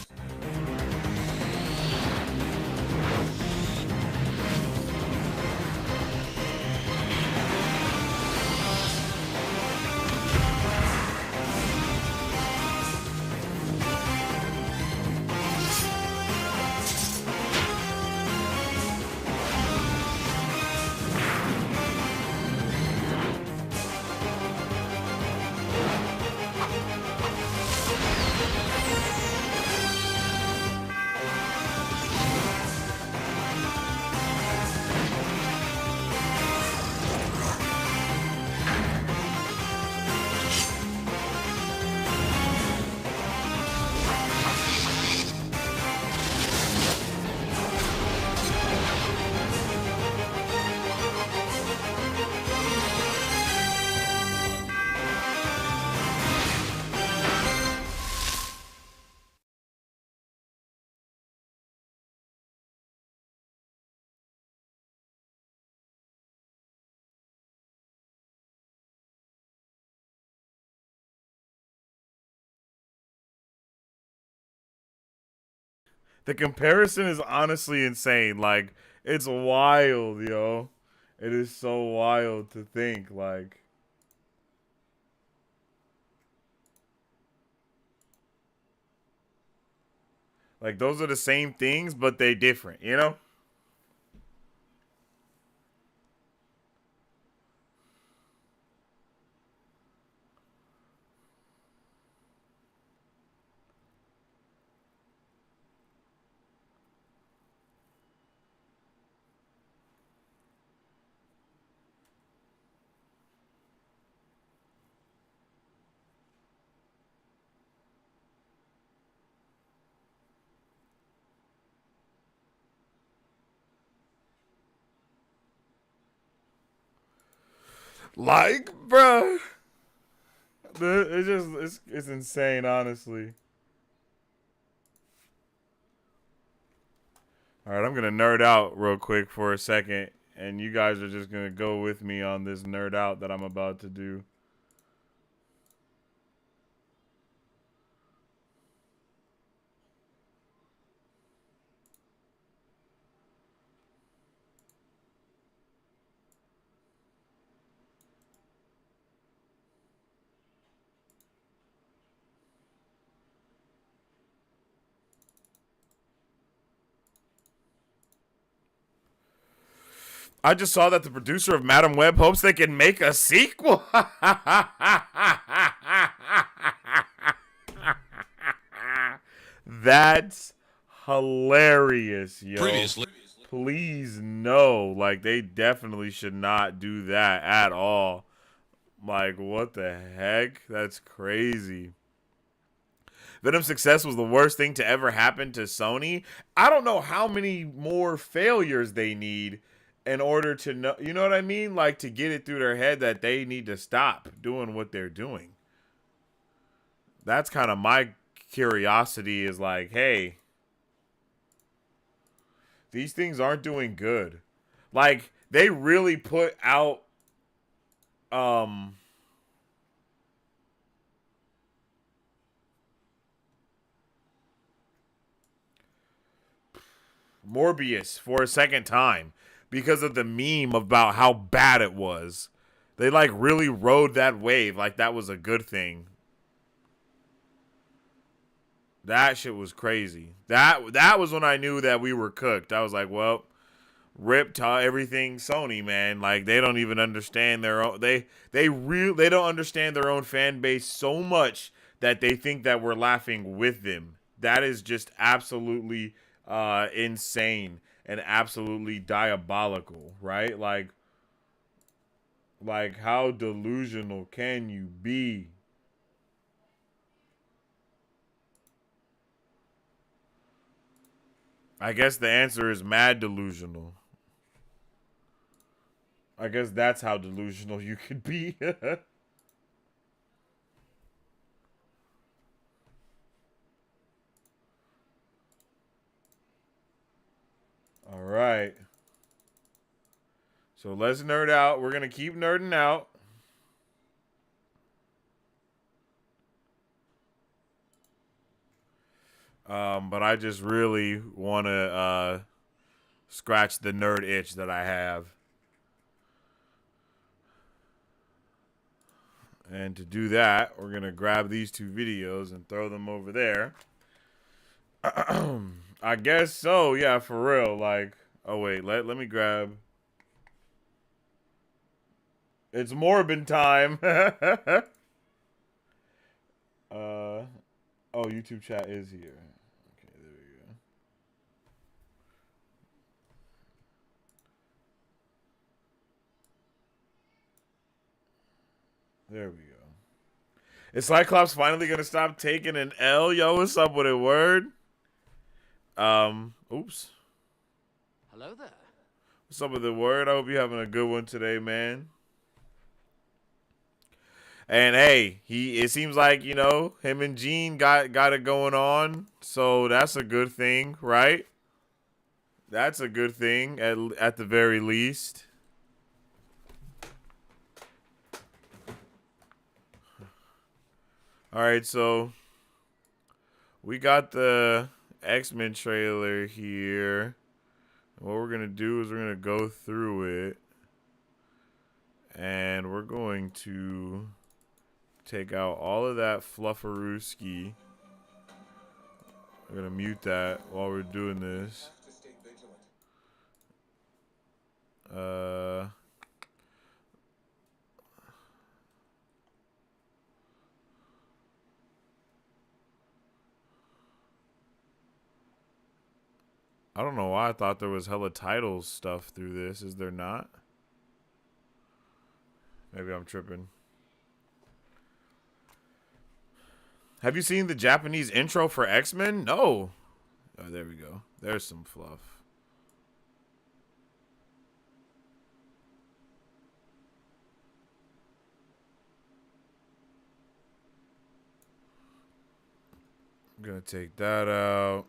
The comparison is honestly insane. Like, it's wild, yo. It is so wild to think, like those are the same things, but they different, you know? Like, bruh. It's just, it's insane, honestly. Alright, I'm gonna nerd out real quick for a second, and you guys are just gonna go with me on this nerd out that I'm about to do. I just saw that the producer of Madam Web hopes they can make a sequel. That's hilarious, yo. Previously. Please no. Like, they definitely should not do that at all. Like, what the heck? That's crazy. Venom's success was the worst thing to ever happen to Sony. I don't know how many more failures they need in order to know, you know what I mean? Like, to get it through their head that they need to stop doing what they're doing. That's kind of my curiosity, is like, hey, these things aren't doing good. Like, they really put out Morbius for a second time because of the meme about how bad it was. They like really rode that wave like that was a good thing. That shit was crazy. That was when I knew that we were cooked. I was like, well, rip to everything Sony, man. Like, they don't even understand their own they don't understand their own fan base so much that they think that we're laughing with them. That is just absolutely insane and absolutely diabolical, right? Like how delusional can you be? I guess the answer is mad delusional. I guess that's how delusional you could be. All right. So let's nerd out. We're going to keep nerding out. But I just really want to scratch the nerd itch that I have. And to do that, we're going to grab these two videos and throw them over there. I guess so. Yeah, for real. Like, oh, wait. Let me grab. It's Morbin time. Oh, YouTube chat is here. Okay, there we go. There we go. Is Cyclops finally gonna stop taking an L? Yo, what's up with it? Word? Oops. Hello there. What's up with the word? I hope you're having a good one today, man. And hey, it seems like, you know, him and Jean got it going on. So that's a good thing, right? That's a good thing at the very least. All right, so we got the X-Men trailer here. What we're going to do is we're going to go through it. And we're going to take out all of that flufferooski. I'm going to mute that while we're doing this. I don't know why I thought there was hella titles stuff through this. Is there not? Maybe I'm tripping. Have you seen the Japanese intro for X-Men? No. Oh, there we go. There's some fluff. I'm gonna take that out.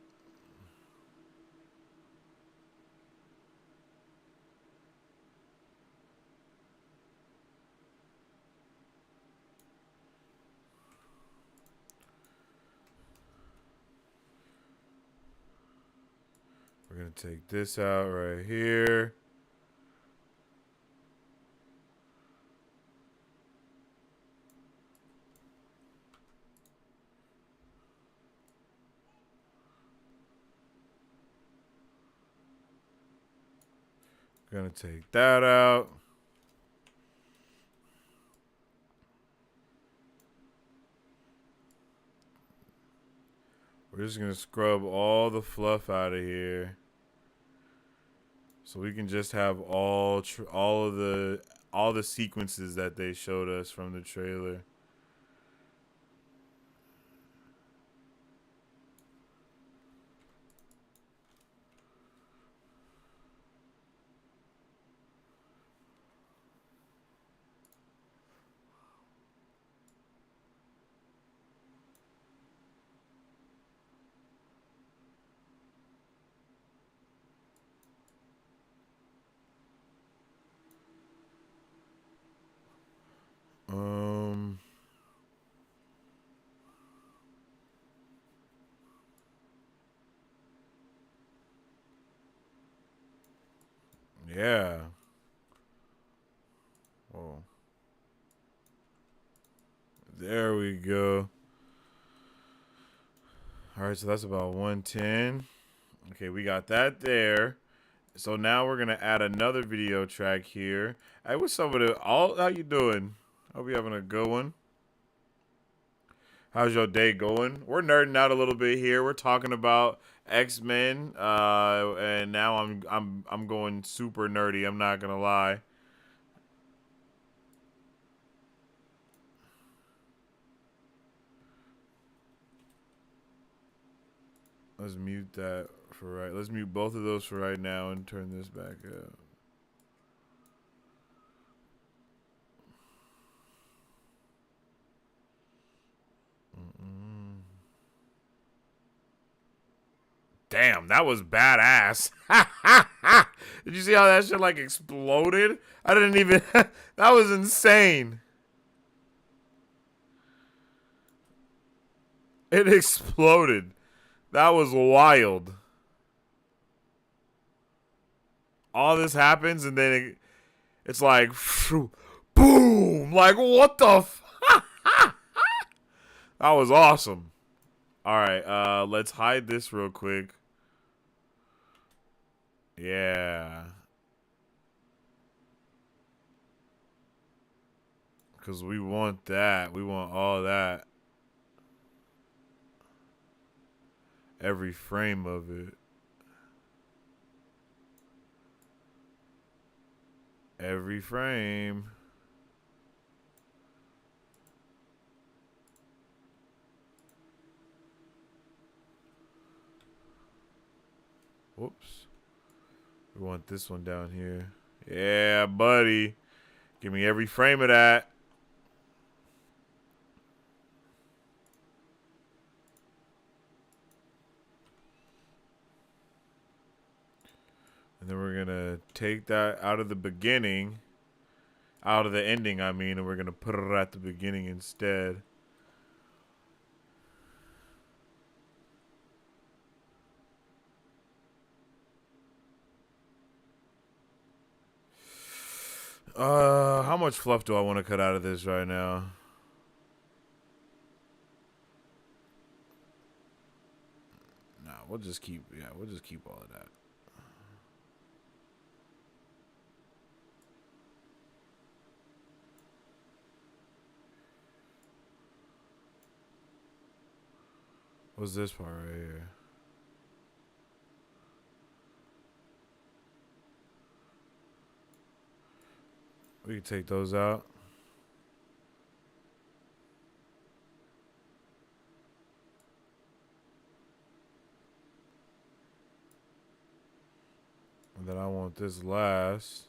We're going to take this out right here. Gonna take that out. We're just gonna scrub all the fluff out of here, so we can just have all the sequences that they showed us from the trailer. Yeah. Whoa. There we go. All right, so that's about 110. Okay, we got that there. So now we're gonna add another video track here. Hey, what's up with it? How you doing? Hope you having a good one. How's your day going? We're nerding out a little bit here. We're talking about X-Men, and now I'm going super nerdy. I'm not gonna lie. Let's mute that for right. Let's mute both of those for right now and turn this back up. Damn, that was badass. Did you see how that shit like exploded? I didn't even. That was insane. It exploded. That was wild. All this happens and then it's like, boom! Like, what the f? That was awesome. All right, let's hide this real quick. Yeah. Because we want that. We want all that. Every frame of it. Every frame. Whoops. We want this one down here. Yeah, buddy. Give me every frame of that. And then we're going to take that out of the beginning. Out of the ending, I mean. And we're going to put it at the beginning instead. How much fluff do I want to cut out of this right now? Nah, we'll just keep all of that. What's this part right here? We can take those out. And then I want this last.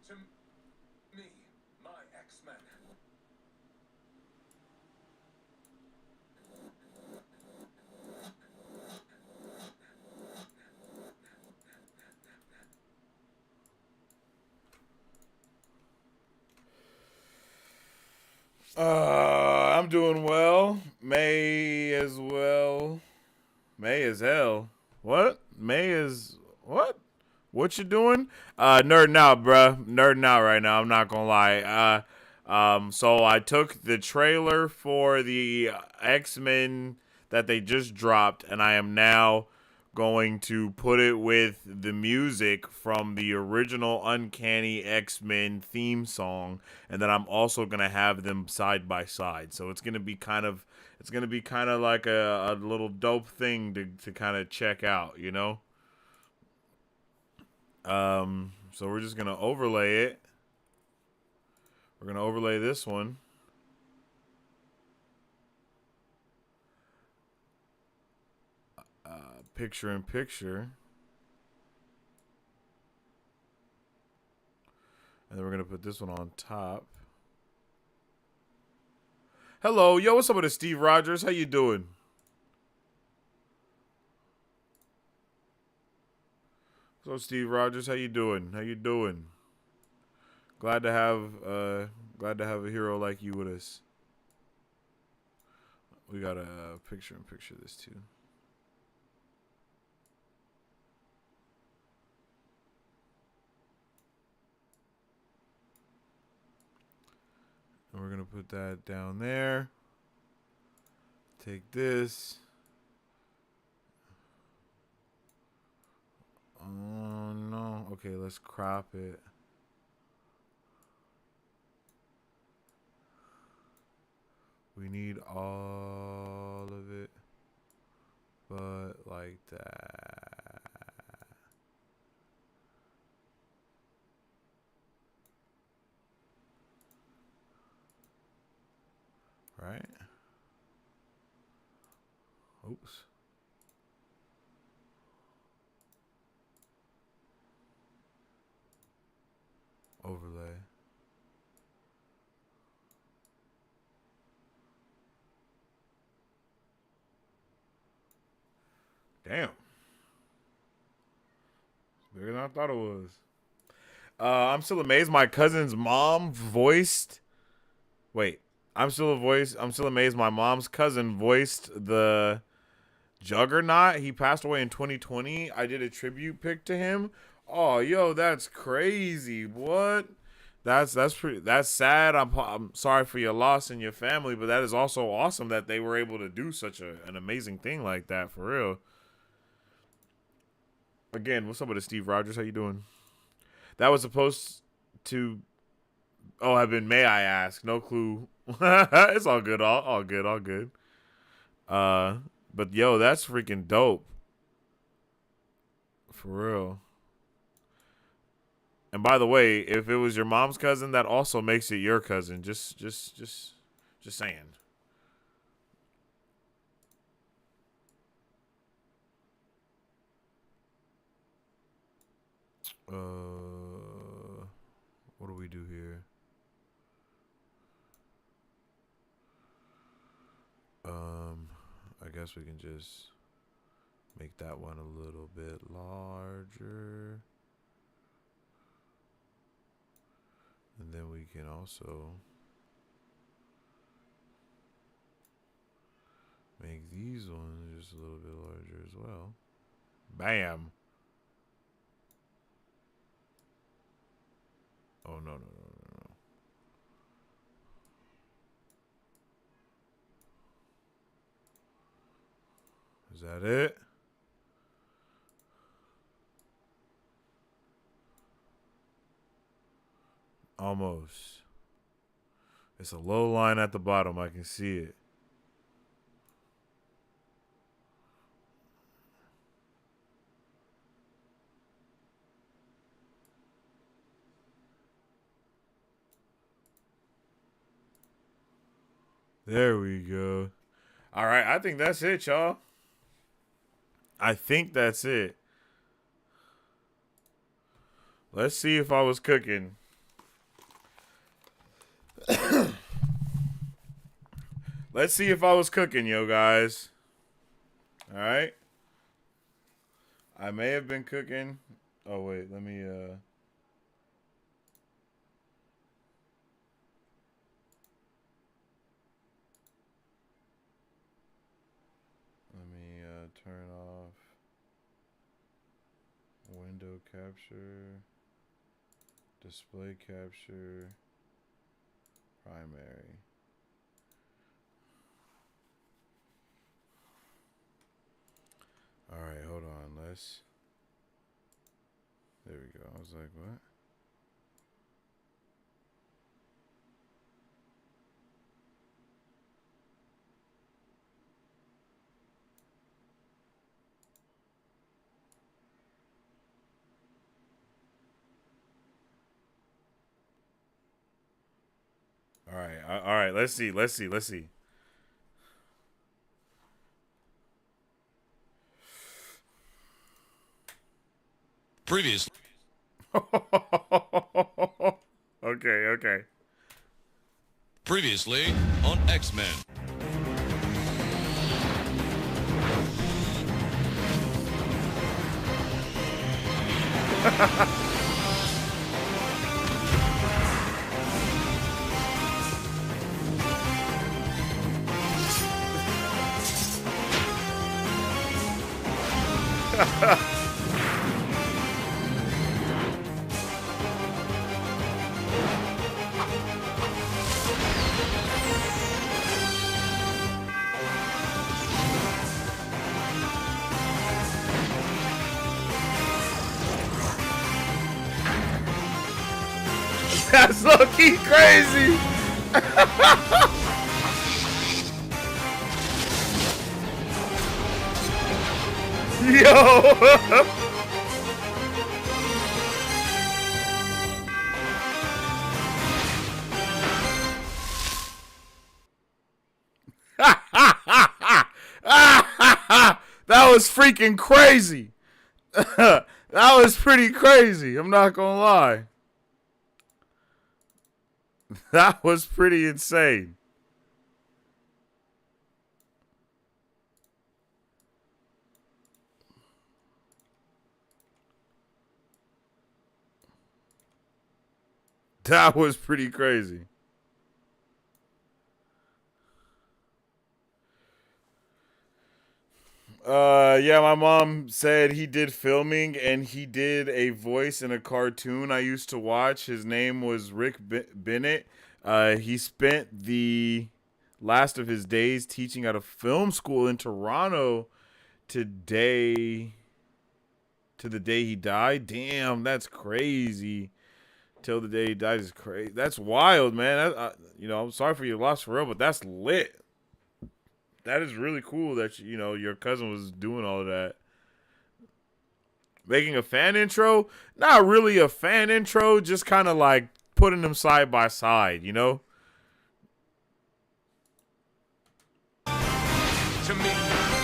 To me, my X-Men. I'm doing well. May as well. May as hell. What? May is what? What you doing? Nerding out, bruh. Nerding out right now. I'm not gonna lie. So I took the trailer for the X-Men that they just dropped, and I am now going to put it with the music from the original Uncanny X-Men theme song, and then I'm also gonna have them side by side. So it's gonna be kind of like a little dope thing to kind of check out, you know. So we're just gonna overlay it. We're gonna overlay this one. Picture in picture. And then we're gonna put this one on top. Hello, yo, what's up with it, Steve Rogers? How you doing? So Steve Rogers, how you doing? How you doing? Glad to have a hero like you with us. We got a picture in picture this too. And we're gonna put that down there. Take this. Oh no. Okay, let's crop it. We need all of it, but like that. Right? Oops. Overlay. Damn. Bigger than I thought it was. I'm still amazed my cousin's mom voiced. Wait. I'm still amazed my mom's cousin voiced the Juggernaut. He passed away in 2020. I did a tribute pic to him. Oh, yo, that's crazy. What? That's sad. I'm sorry for your loss and your family, but that is also awesome that they were able to do such an amazing thing like that, for real. Again, what's up with it, Steve Rogers? How you doing? That was supposed to have been May I ask. No clue. It's all good. All good. All good. But yo, that's freaking dope. For real. And by the way, if it was your mom's cousin, that also makes it your cousin. Just saying. What do we do here? I guess we can just make that one a little bit larger. And then we can also make these ones just a little bit larger as well. Bam. Oh, no. Is that it? Almost. It's a low line at the bottom. I can see it. There we go. All right. I think that's it, y'all. I think that's it. Let's see if I was cooking. Let's see if I was cooking, yo, guys. All right. I may have been cooking. Oh, wait. Let me, window capture, display capture, primary. All right, hold on. There we go. I was like, what? All right, all right. Let's see. Previously. Okay. Previously on X-Men. That's low-key crazy. Yo. That was freaking crazy. That was pretty crazy. I'm not gonna lie. That was pretty insane. That was pretty crazy. Yeah, my mom said he did filming and he did a voice in a cartoon I used to watch. His name was Rick Bennett. He spent the last of his days teaching at a film school in Toronto today to the day he died. Damn, that's crazy. Till the day he died is crazy. That's wild, man. I'm sorry for your loss for real, but that's lit. That is really cool that your cousin was doing all of that. Making a fan intro? Not really a fan intro, just kind of like putting them side by side, To meet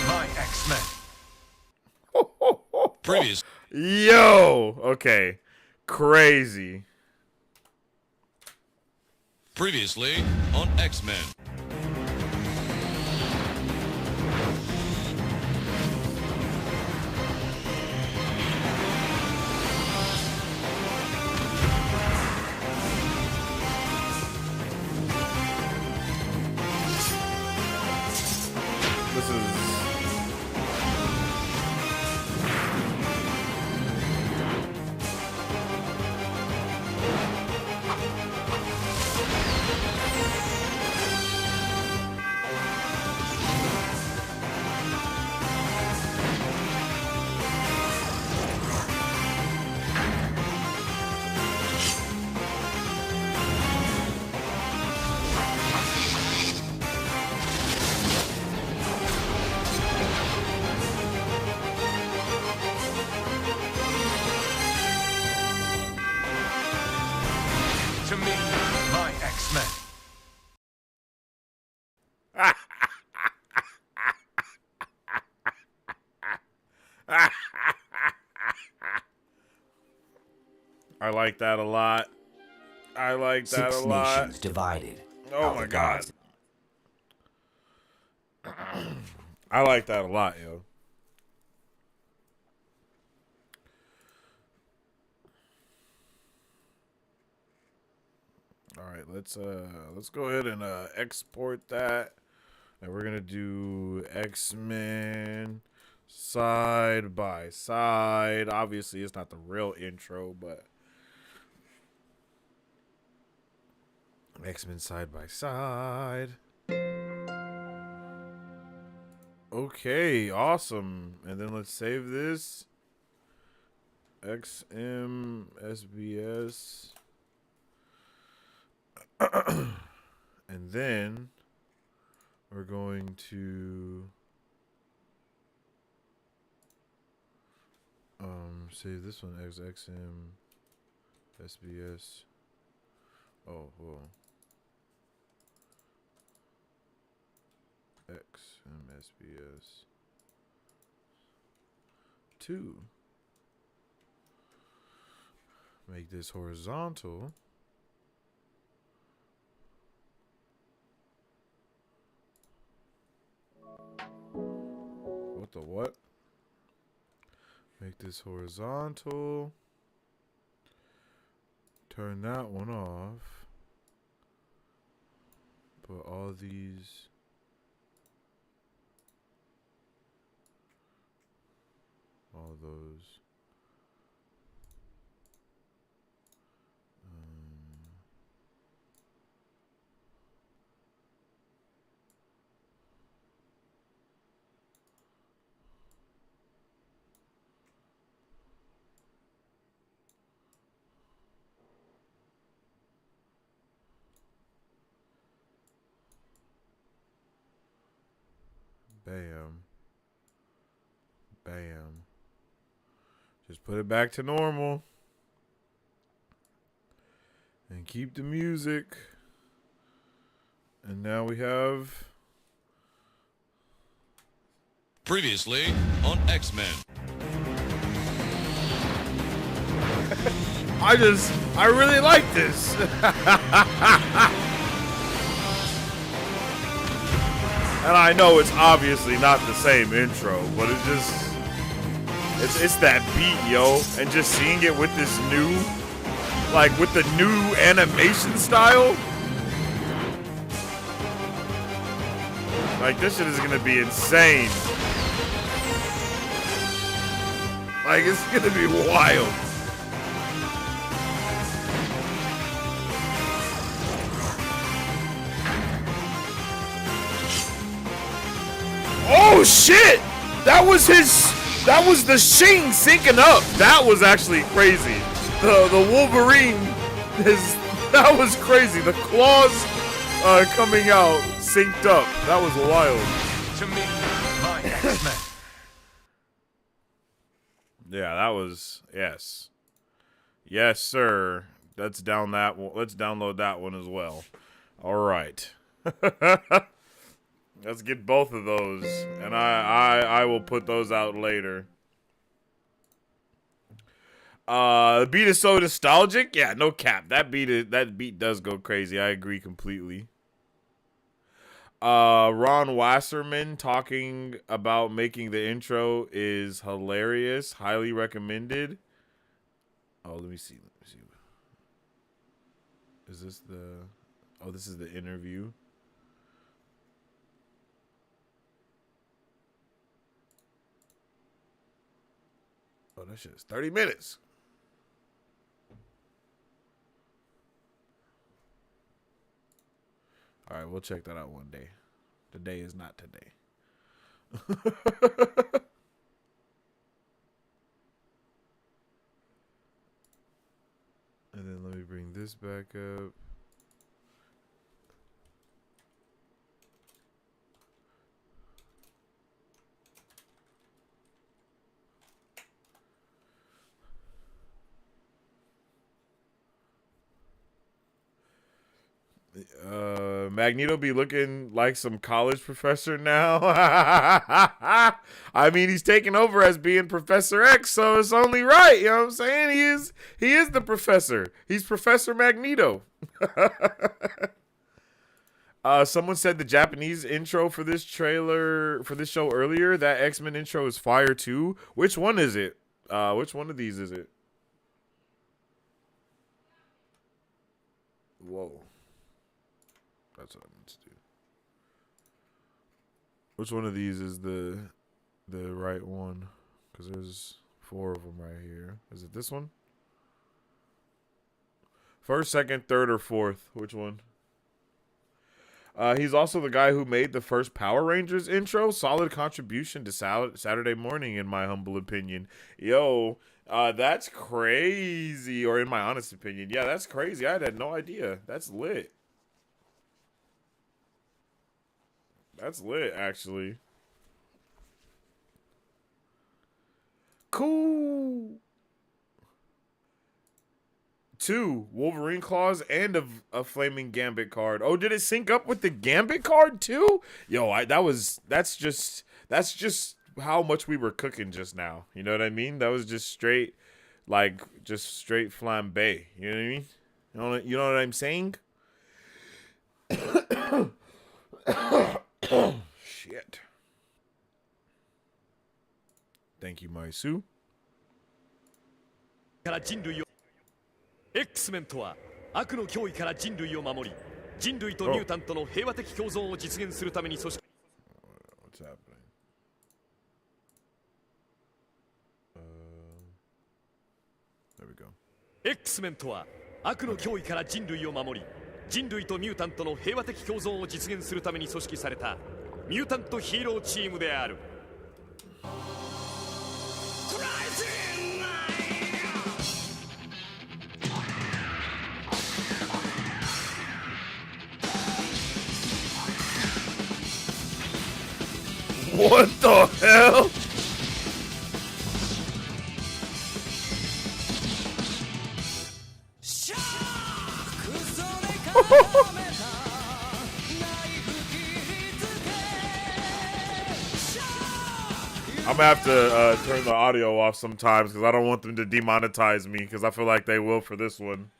my X-Men. Previous. Yo, okay. Crazy. Previously on X-Men. This is To meet my X-Men. I like that a lot. I like that a lot. Nations divided. Oh my god. I like that a lot, yo. All right, let's go ahead and export that. And we're gonna do X-Men. Side by side. Obviously, it's not the real intro, but X-Men side by side. Okay, awesome. And then let's save this. XM SBS. And then we're going to save this one as XM SBS. Oh, whoa. XM SBS 2. Make this horizontal. What the what? Make this horizontal. Turn that one off. Put all these. All those. Bam. Bam. Just put it back to normal. And keep the music. And now we have... Previously on X-Men. I really like this. And I know it's obviously not the same intro, but it's that beat, yo. And just seeing it with this new, like with the new animation style. Like this shit is gonna be insane. Like it's gonna be wild. Oh shit! That was the Shing syncing up. That was actually crazy. The Wolverine that was crazy. The claws coming out synced up. That was wild. To meet my X-Men. Yeah, that was yes. Yes, sir. Let's download that one as well. All right. Let's get both of those, and I will put those out later. The beat is so nostalgic. Yeah, no cap. That beat does go crazy. I agree completely. Ron Wasserman talking about making the intro is hilarious. Highly recommended. Oh, let me see. Is this the... Oh, this is the interview. Oh, that shit is 30 minutes. All right, we'll check that out one day. Today is not today. And then let me bring this back up. Magneto be looking like some college professor now. I mean, he's taking over as being Professor X, so it's only right. You know what I'm saying? He is the professor. He's Professor Magneto. Someone said the Japanese intro for this show earlier. That X-Men intro is fire too. Which one is it? Which one of these is it? Whoa. That's what I meant to do. Which one of these is the the right one, because there's 4 of them right here. Is it this one? First, second, third, or fourth? Which one? He's also the guy who made the first Power Rangers intro. Solid contribution to Saturday morning, in my humble opinion. Yo, that's crazy. Or in my honest opinion. Yeah, that's crazy. I had no idea. That's lit. That's lit, actually. Cool. 2 Wolverine claws and a flaming Gambit card. Oh, did it sync up with the Gambit card too? Yo, that's just how much we were cooking just now. You know what I mean? That was just straight, like, just straight flambe. You know what I mean? You know what I'm saying? Shit. Thank you, Maisu. X-Men とは悪の脅威から人類を守り、人類とミュータントの平和的共存を実現するために組織。What's happening? There we go. X-Men とは悪の脅威から人類を守り、人類とミュータントの平和的共存を実現するために組織されたミュータントヒーローチームである。What the hell? I'm gonna have to turn the audio off sometimes because I don't want them to demonetize me, because I feel like they will for this one.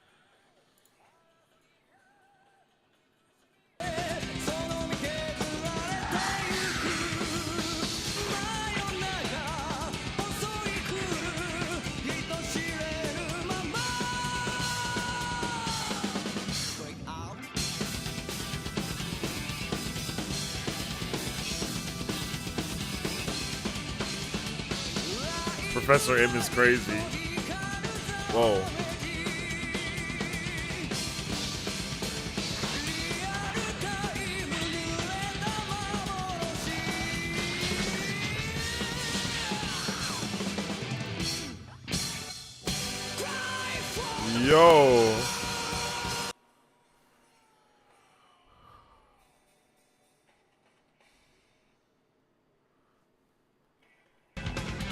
Professor M is crazy. Whoa. Yo.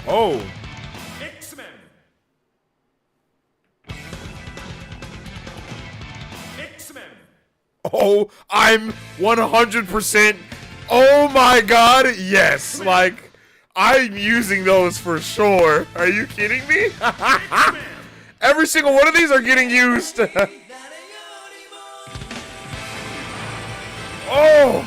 Oh. X-Men. X-Men. Oh, I'm 100%. Oh my god, yes. Like, I'm using those for sure. Are you kidding me? Every single one of these are getting used. Oh.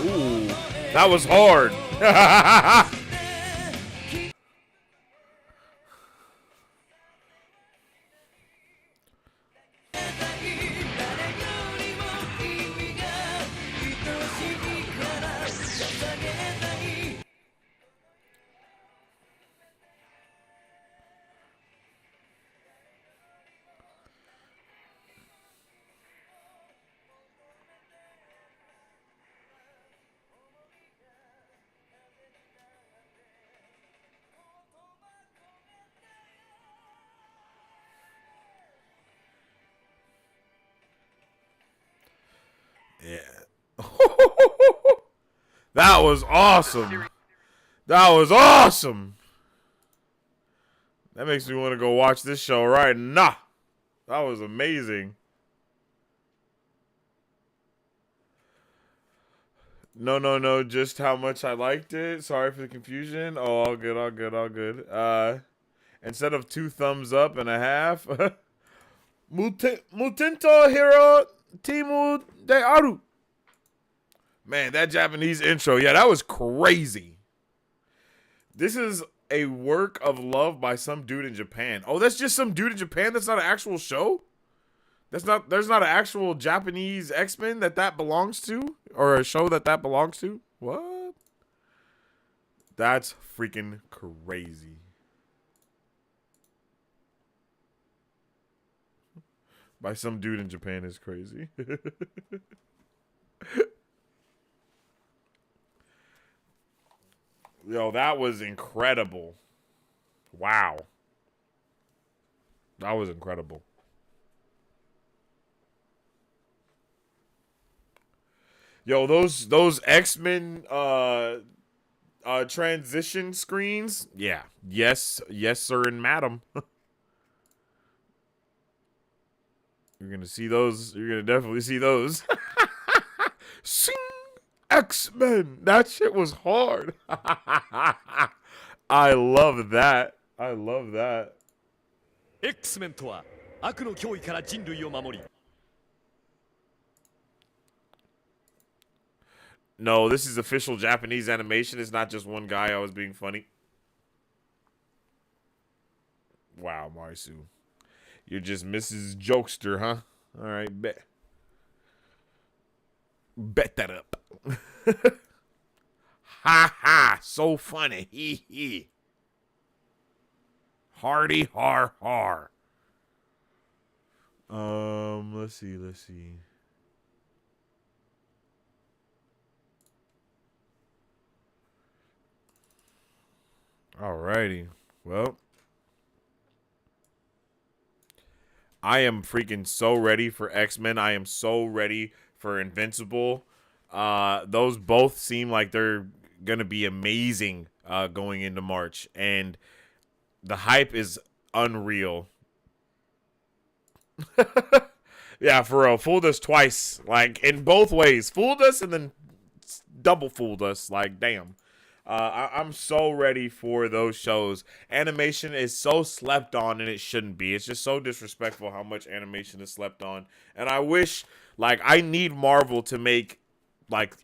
Ooh, that was hard. Yeah. That was awesome. That was awesome. That makes me want to go watch this show right now. That was amazing. No, just how much I liked it. Sorry for the confusion. Oh, all good, all good, all good. Instead of 2 thumbs up and a half, Mutinto Hiro Timu de Aru. Man, that Japanese intro, yeah, that was crazy. This is a work of love by some dude in Japan. Oh, that's just some dude in Japan? That's not an actual show? There's not an actual Japanese X-Men that belongs to? Or a show that belongs to? What? That's freaking crazy. By some dude in Japan is crazy. Yo, that was incredible. Wow. That was incredible. Yo, those X-Men transition screens, yeah. Yes, sir and madam. You're gonna see those. You're gonna definitely see those. Sing X-Men. That shit was hard. I love that. I love that. X-Men とは悪の脅威から人類を守り No, this is official Japanese animation. It's not just one guy. I was being funny. Wow, Marisu. You're just Mrs. Jokester, huh? All right, bet. Bet that up. Ha ha. So funny. Hee hee. Hardy har har. Let's see. Alrighty. Well, I am freaking so ready for X-Men. I am so ready for Invincible. Those both seem like they're gonna be amazing going into March, and the hype is unreal. Yeah, for real. Fooled us twice, like in both ways. Fooled us and then double fooled us. Like, damn. I'm so ready for those shows. Animation is so slept on, and it shouldn't be. It's just so disrespectful how much animation is slept on. And I wish, like, I need Marvel to make, like,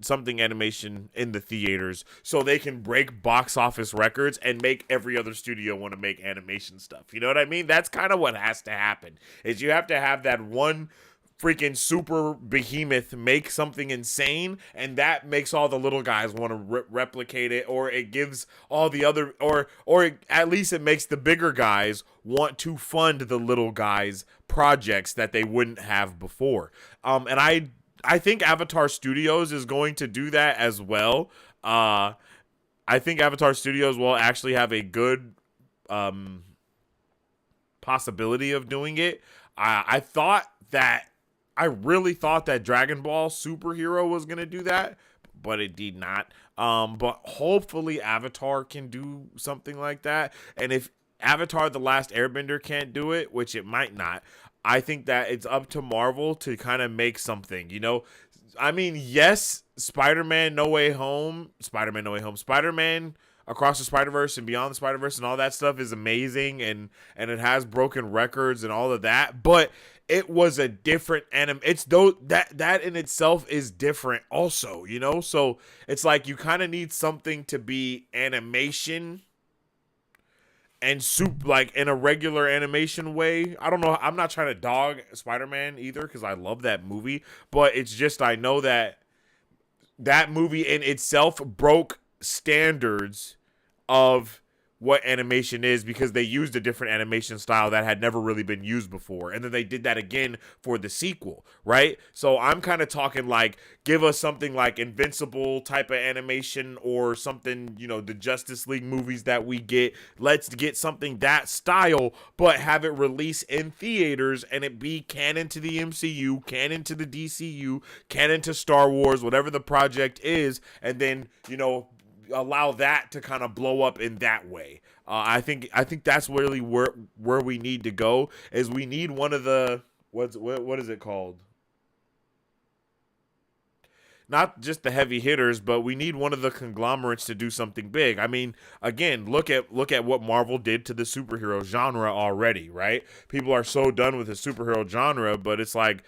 something animation in the theaters so they can break box office records and make every other studio want to make animation stuff. You know what I mean? That's kind of what has to happen, is you have to have that one freaking super behemoth make something insane, and that makes all the little guys want to replicate it, or it gives all the other, or at least it makes the bigger guys want to fund the little guys projects that they wouldn't have before. And I think Avatar Studios is going to do that as well. I think Avatar Studios will actually have a good possibility of doing it. I really thought that Dragon Ball Superhero was going to do that, but it did not. But hopefully Avatar can do something like that. And if Avatar The Last Airbender can't do it, which it might not, I think that it's up to Marvel to kind of make something, you know? I mean, yes, Spider-Man Across the Spider-Verse and Beyond the Spider-Verse and all that stuff is amazing, and it has broken records and all of that, but it was a different that in itself is different also, you know? So it's like you kind of need something to be animation and like in a regular animation way. I don't know. I'm not trying to dog Spider-Man either, because I love that movie, but it's just, I know that movie in itself broke standards of what animation is, because they used a different animation style that had never really been used before, and then they did that again for the sequel, right? So I'm kind of talking like, give us something like Invincible type of animation, or something, you know, the Justice League movies that we get. Let's get something that style, but have it release in theaters, and it be canon to the MCU, canon to the DCU, canon to Star Wars, whatever the project is, and then, you know, allow that to kind of blow up in that way. I think that's really where we need to go. Is we need one of the what is it called? Not just the heavy hitters, but we need one of the conglomerates to do something big. I mean, again, look at what Marvel did to the superhero genre already, right? People are so done with the superhero genre, but it's like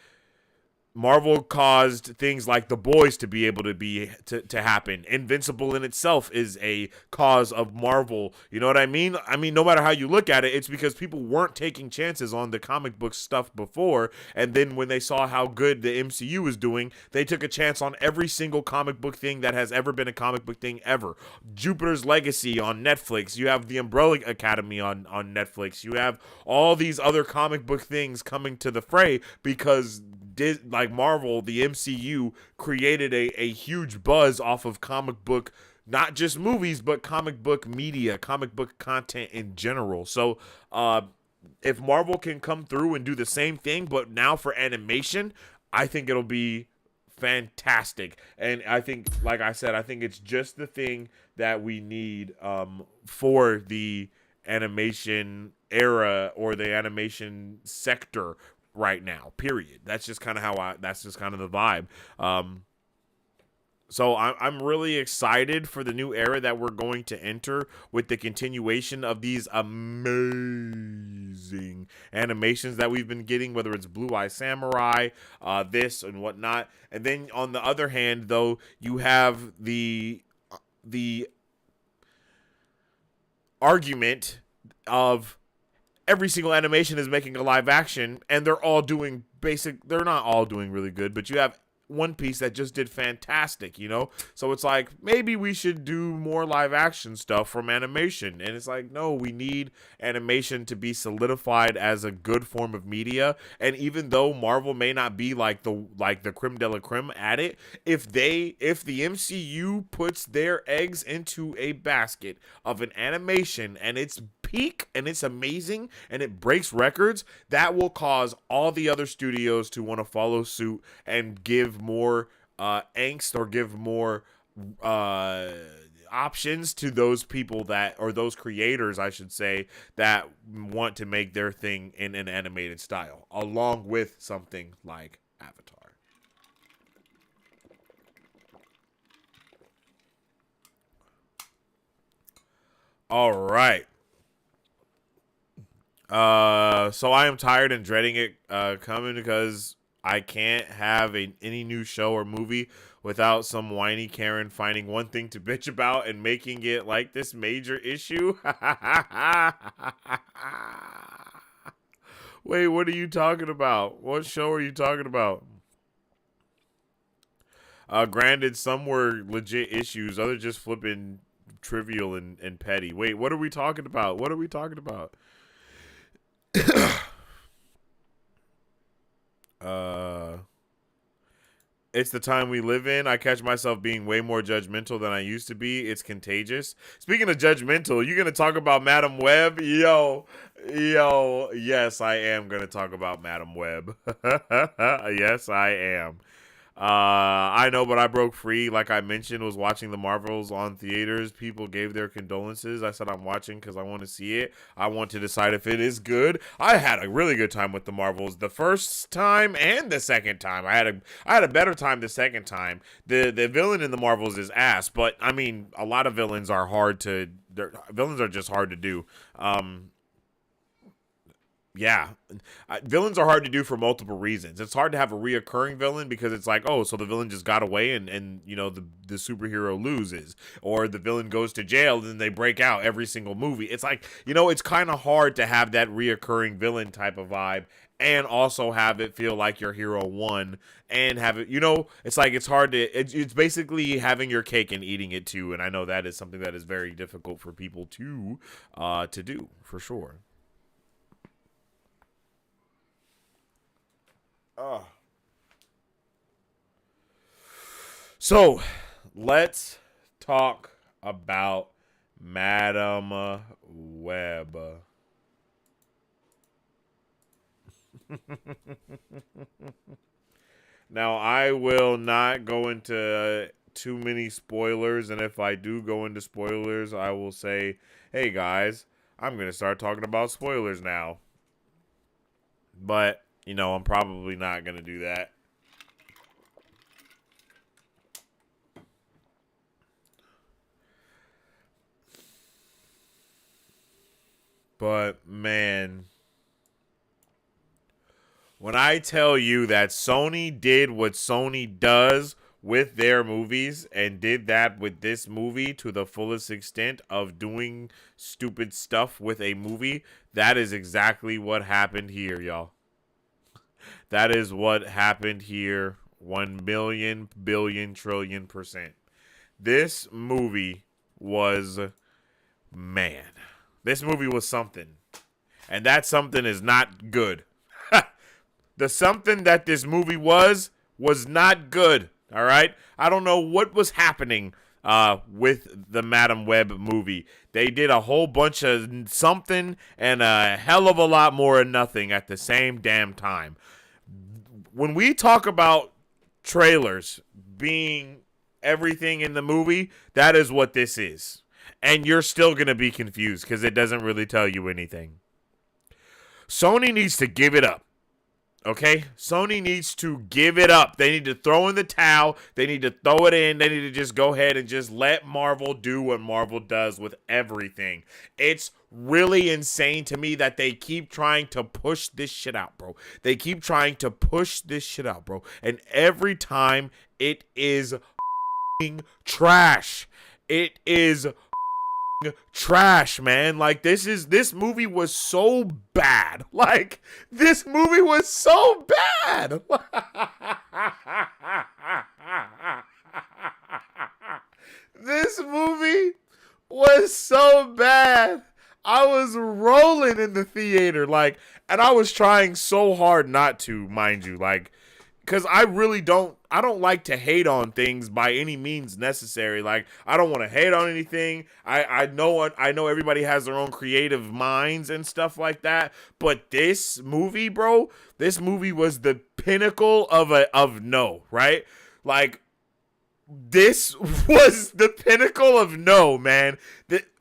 Marvel caused things like The Boys to be able to happen. Invincible in itself is a cause of Marvel. You know what I mean? I mean, no matter how you look at it, it's because people weren't taking chances on the comic book stuff before, and then when they saw how good the MCU was doing, they took a chance on every single comic book thing that has ever been a comic book thing ever. Jupiter's Legacy on Netflix. You have the Umbrella Academy on Netflix. You have all these other comic book things coming to the fray because like Marvel, the MCU created a huge buzz off of comic book, not just movies, but comic book media, comic book content in general. So if Marvel can come through and do the same thing, but now for animation, I think it'll be fantastic. And I think, like I said, I think it's just the thing that we need for the animation era or the animation sector right now, period. That's just kind of that's just kind of the vibe. So I'm really excited for the new era that we're going to enter with the continuation of these amazing animations that we've been getting, whether it's Blue Eye Samurai, this and whatnot. And then on the other hand, though, you have the argument of every single animation is making a live action, and they're not all doing really good, but you have One Piece that just did fantastic, you know? So it's like, maybe we should do more live action stuff from animation. And it's like, no, we need animation to be solidified as a good form of media. And even though Marvel may not be like the creme de la creme at it, if the MCU puts their eggs into a basket of an animation and it's peak and it's amazing and it breaks records, that will cause all the other studios to want to follow suit and give more angst or give more options to those people or those creators, I should say, that want to make their thing in an animated style, along with something like Avatar. All right. So I am tired and dreading it coming because I can't have any new show or movie without some whiny Karen finding one thing to bitch about and making it like this major issue. Wait, what are you talking about? What show are you talking about? Granted, some were legit issues, others just flipping trivial and petty. Wait, what are we talking about? What are we talking about? It's the time we live in. I catch myself being way more judgmental than I used to be. It's contagious. Speaking of judgmental, you gonna talk about Madam Web? Yo, yes, I am gonna talk about Madam Web. Yes, I am. I know, but I broke free. Like I mentioned, was watching the Marvels on theaters. People gave their condolences. I said I'm watching because I want to see it. I want to decide if it is good. I had a really good time with the Marvels the first time and the second time. I had a better time the second time. The villain in the Marvels is ass, but I mean, a lot of villains are villains are just hard to do. Yeah, villains are hard to do for multiple reasons. It's hard to have a reoccurring villain because it's like, oh, so the villain just got away and you know the superhero loses, or the villain goes to jail and then they break out every single movie. It's like, you know, it's kind of hard to have that reoccurring villain type of vibe and also have it feel like your hero won and have it, you know, it's like it's hard to, it's basically having your cake and eating it too. And I know that is something that is very difficult for people to do for sure. So, let's talk about Madam Web. Now, I will not go into too many spoilers, and if I do go into spoilers, I will say, hey guys, I'm going to start talking about spoilers now. But, you know, I'm probably not going to do that. But, man, when I tell you that Sony did what Sony does with their movies and did that with this movie to the fullest extent of doing stupid stuff with a movie, that is exactly what happened here, y'all. That is what happened here 1,000,000,000 billion trillion %. This movie was, man, this movie was something. And that something is not good. The something that this movie was not good. All right? I don't know what was happening with the Madam Web movie. They did a whole bunch of something and a hell of a lot more of nothing at the same damn time. When we talk about trailers being everything in the movie, that is what this is. And you're still going to be confused because it doesn't really tell you anything. Sony needs to give it up. Okay? Sony needs to give it up. They need to throw in the towel. They need to throw it in. They need to just go ahead and just let Marvel do what Marvel does with everything. It's really insane to me that they keep trying to push this shit out, bro. They keep trying to push this shit out, bro. And every time it is trash. It is trash, man. Like, this movie was so bad. Like, this movie was so bad. This movie was so bad. I was rolling in the theater, like, and I was trying so hard not to, mind you, like, because I don't like to hate on things by any means necessary. Like, I don't want to hate on anything. I know everybody has their own creative minds and stuff like that. But this movie, bro, this movie was the pinnacle of no, right? Like, this was the pinnacle of no, man.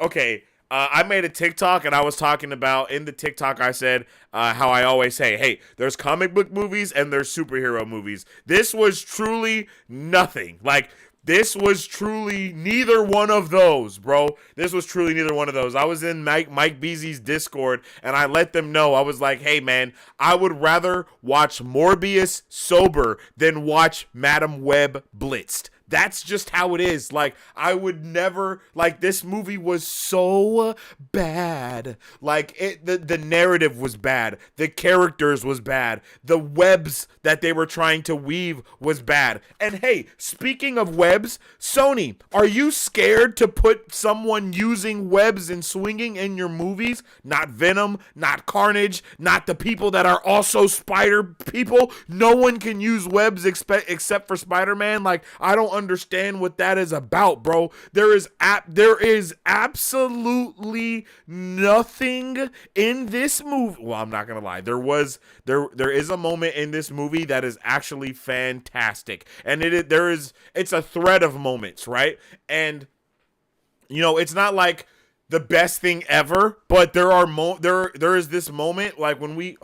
Okay. I made a TikTok and I was talking about, in the TikTok I said how I always say, hey, there's comic book movies and there's superhero movies. This was truly nothing. Like, this was truly neither one of those, bro. This was truly neither one of those. I was in Mike Beasley's Discord and I let them know. I was like, hey, man, I would rather watch Morbius sober than watch Madam Web blitzed. That's just how it is. Like, I would never, like, this movie was so bad. Like, the narrative was bad. The characters was bad. The webs that they were trying to weave was bad. And hey, speaking of webs, Sony, are you scared to put someone using webs and swinging in your movies? Not Venom, not Carnage, not the people that are also spider people. No one can use webs except for Spider-Man. Like, I don't understand what that is about, bro. There is absolutely nothing in this movie. Well, I'm not gonna lie. There is a moment in this movie that is actually fantastic, and it's a thread of moments, right? And you know, it's not like the best thing ever, but there is this moment, like when we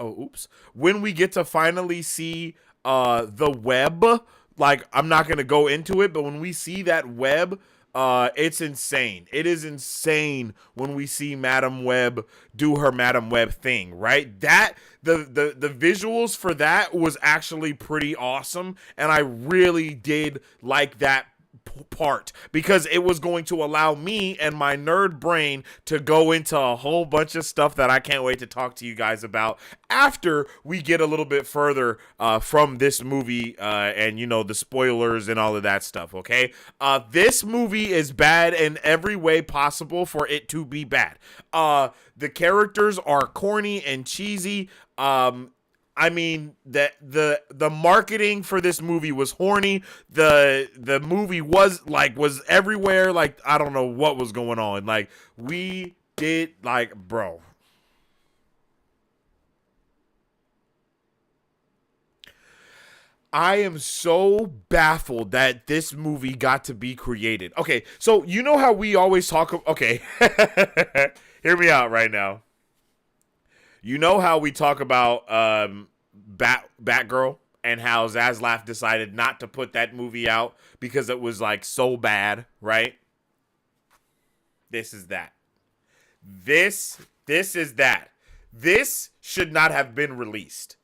get to finally see the web. Like, I'm not going to go into it, but when we see that web, it's insane. It is insane when we see Madam Web do her Madam Web thing, right? That the visuals for that was actually pretty awesome, and I really did like that part because it was going to allow me and my nerd brain to go into a whole bunch of stuff that I can't wait to talk to you guys about after we get a little bit further from this movie and, you know, the spoilers and all of that stuff, okay? This movie is bad in every way possible for it to be bad. The characters are corny and cheesy. I mean, the marketing for this movie was horny. The movie was everywhere. Like, I don't know what was going on. Like, we did, like, bro. I am so baffled that this movie got to be created. Okay, so you know how we always talk. Okay, hear me out right now. You know how we talk about Batgirl and how Zaslav decided not to put that movie out because it was like so bad, right? This is that. This is that. This should not have been released.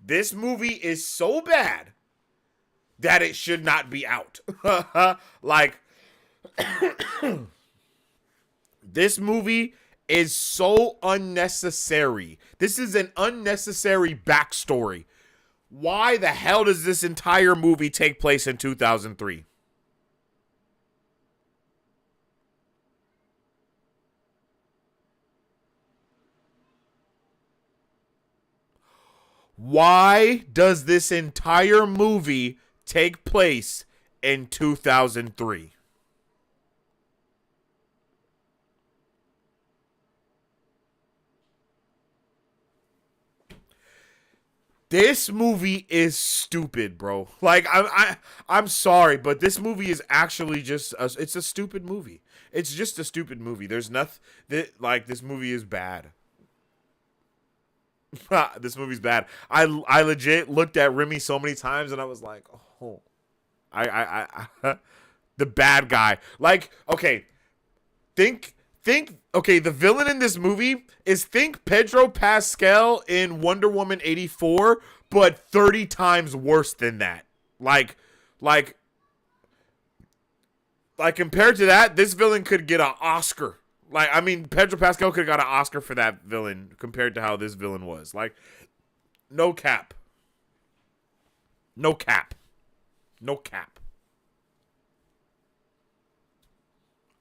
This movie is so bad that it should not be out. Like, this movie is so unnecessary. This is an unnecessary backstory. Why the hell does this entire movie take place in 2003? Why does this entire movie take place in 2003? This movie is stupid, bro. Like, I'm sorry, but this movie is actually just it's a stupid movie. It's just a stupid movie. There's nothing that, like, this movie is bad. This movie's bad. I legit looked at Remy so many times and I was like, oh, the bad guy. Like, okay, think. Okay, the villain in this movie is Pedro Pascal in Wonder Woman 84, but 30 times worse than that. Like compared to that, this villain could get an Oscar. Like, I mean, Pedro Pascal could have got an Oscar for that villain compared to how this villain was. Like, no cap. No cap. No cap.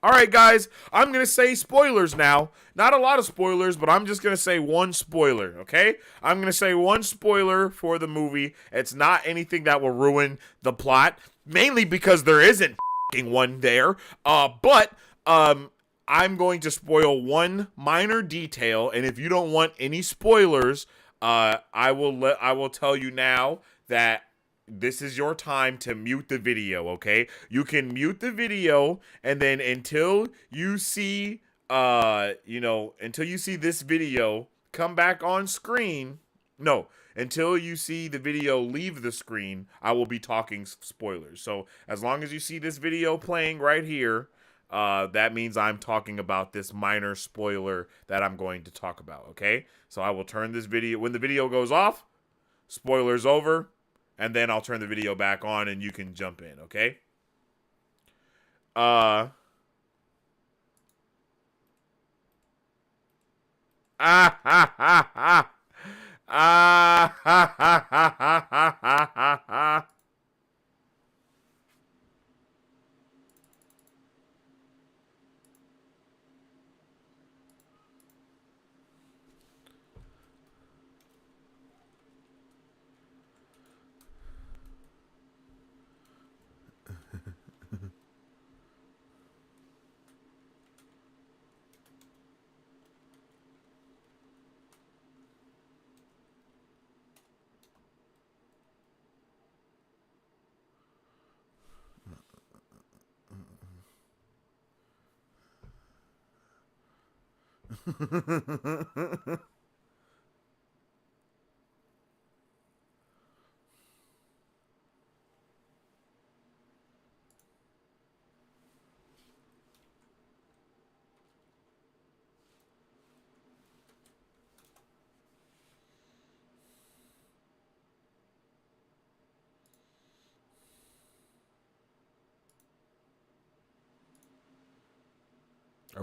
All right, guys, I'm going to say spoilers now. Not a lot of spoilers, but I'm just going to say one spoiler, okay? I'm going to say one spoiler for the movie. It's not anything that will ruin the plot, mainly because there isn't one there. But I'm going to spoil one minor detail, and if you don't want any spoilers, I will tell you now that this is your time to mute the video, okay? You can mute the video, and then until you see until you see this video come back on screen, until you see the video leave the screen, I will be talking spoilers. So as long as you see this video playing right here, that means I'm talking about this minor spoiler that I'm going to talk about, okay? So I will turn this video, when the video goes off, spoilers over, and then I'll turn the video back on and you can jump in, okay? Are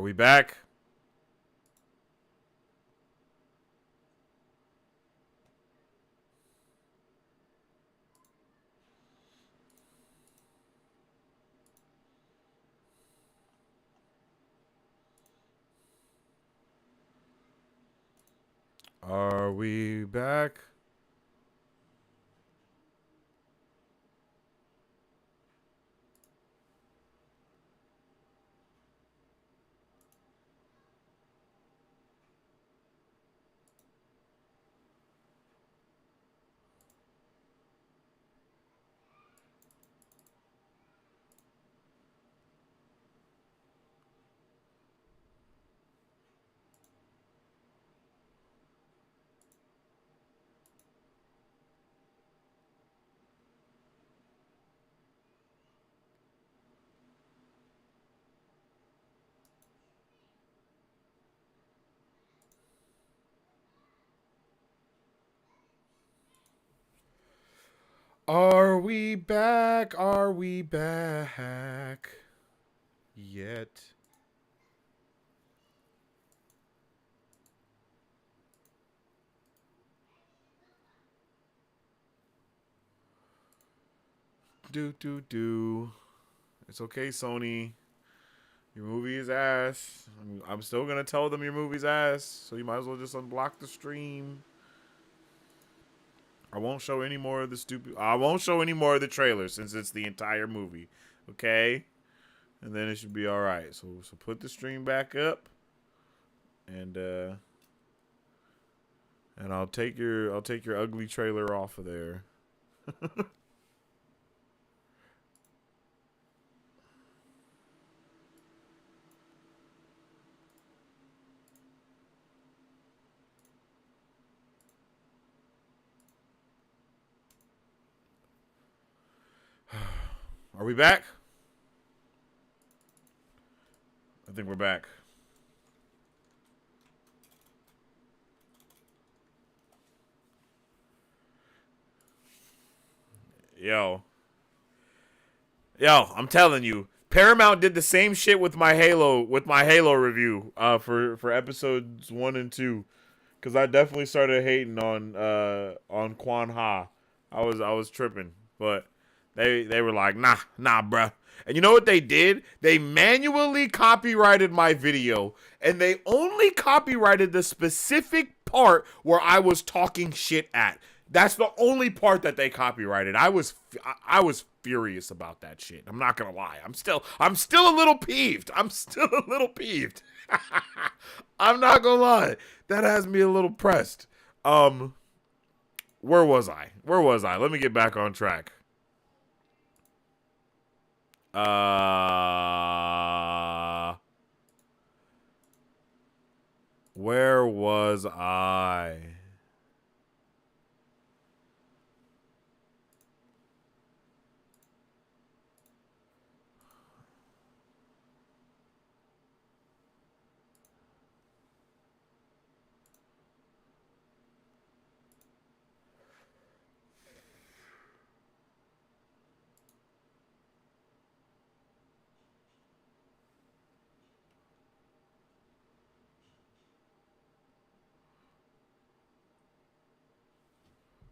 we back? Are we back? Are we back? Are we back yet? Do. It's okay, Sony. Your movie is ass. I'm still gonna tell them your movie's ass, so you might as well just unblock the stream. I won't show any more of the trailer since it's the entire movie. Okay? And then it should be alright. So put the stream back up. And I'll take your ugly trailer off of there. Are we back? I think we're back. Yo, I'm telling you, Paramount did the same shit with my Halo review for episodes 1 and 2, because I definitely started hating on Quan Ha. I was tripping, but they were like, nah, bruh. And you know what they did? They manually copyrighted my video, and they only copyrighted the specific part where I was talking shit at. That's the only part that they copyrighted. I was furious about that shit. I'm not gonna lie. I'm still a little peeved. I'm not gonna lie. That has me a little pressed. Where was I? Let me get back on track. Where was I?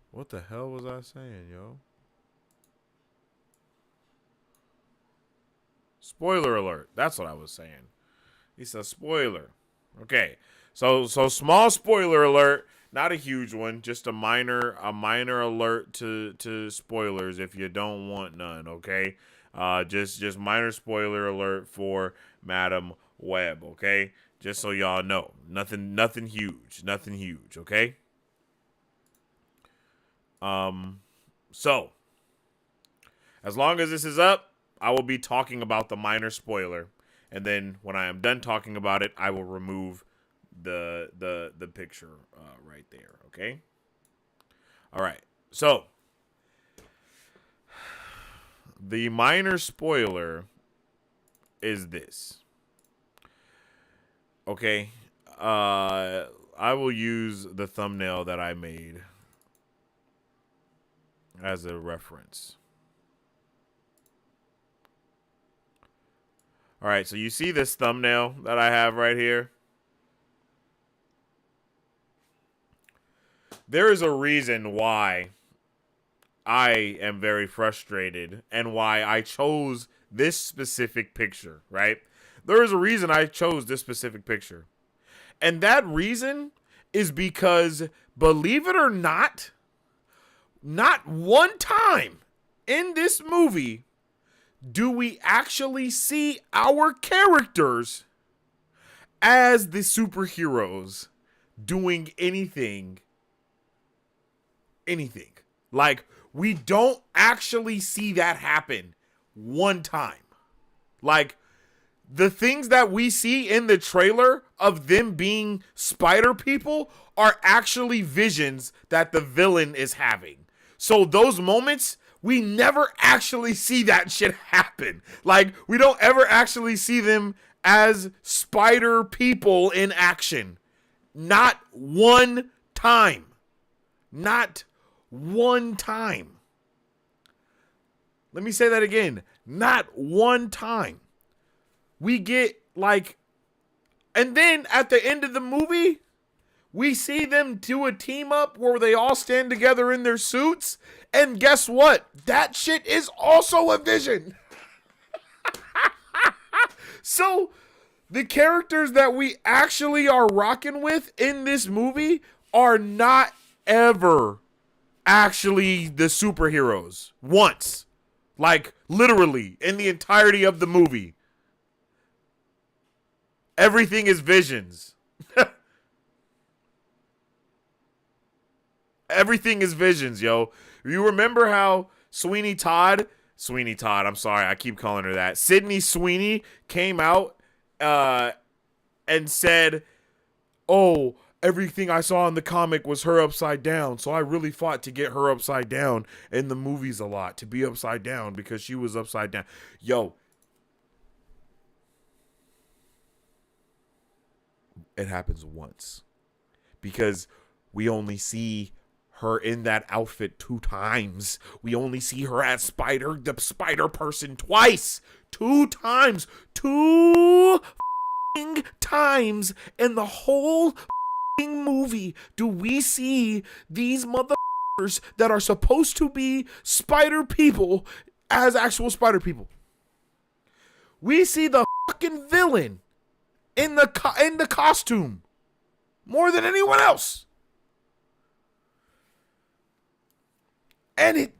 What the hell was I saying, yo? Spoiler alert. That's what I was saying. It's a spoiler. Okay. So small spoiler alert. Not a huge one. Just a minor alert to spoilers if you don't want none, okay? Just minor spoiler alert for Madam Web, okay? Just so y'all know. Nothing huge, okay? So as long as this is up, I will be talking about the minor spoiler, and then when I am done talking about it, I will remove the picture right there, okay? All right. So the minor spoiler is this. Okay? I will use the thumbnail that I made as a reference. All right, so you see this thumbnail that I have right here? There is a reason why I am very frustrated and why I chose this specific picture, right? There is a reason I chose this specific picture. And that reason is because, believe it or not one time in this movie do we actually see our characters as the superheroes doing anything. Like, we don't actually see that happen one time. Like, the things that we see in the trailer of them being spider people are actually visions that the villain is having. So those moments, we never actually see that shit happen. Like, we don't ever actually see them as spider people in action. Not one time. Not one time. Let me say that again. Not one time. We get like, and then at the end of the movie, we see them do a team up where they all stand together in their suits. And guess what? That shit is also a Vision. So the characters that we actually are rocking with in this movie are not ever actually the superheroes. Once. Like, literally, in the entirety of the movie. Everything is Visions. Everything is Visions, yo. You remember how Sweeney Todd, I'm sorry, I keep calling her that. Sydney Sweeney came out and said, oh, everything I saw in the comic was her upside down, so I really fought to get her upside down in the movies a lot, to be upside down because she was upside down. Yo. It happens once. Because we only see her in that outfit 2 times. We only see her as the spider person twice. 2 times. 2 times in the whole movie do we see these motherfuckers that are supposed to be spider people as actual spider people. We see the fucking villain in the costume more than anyone else. And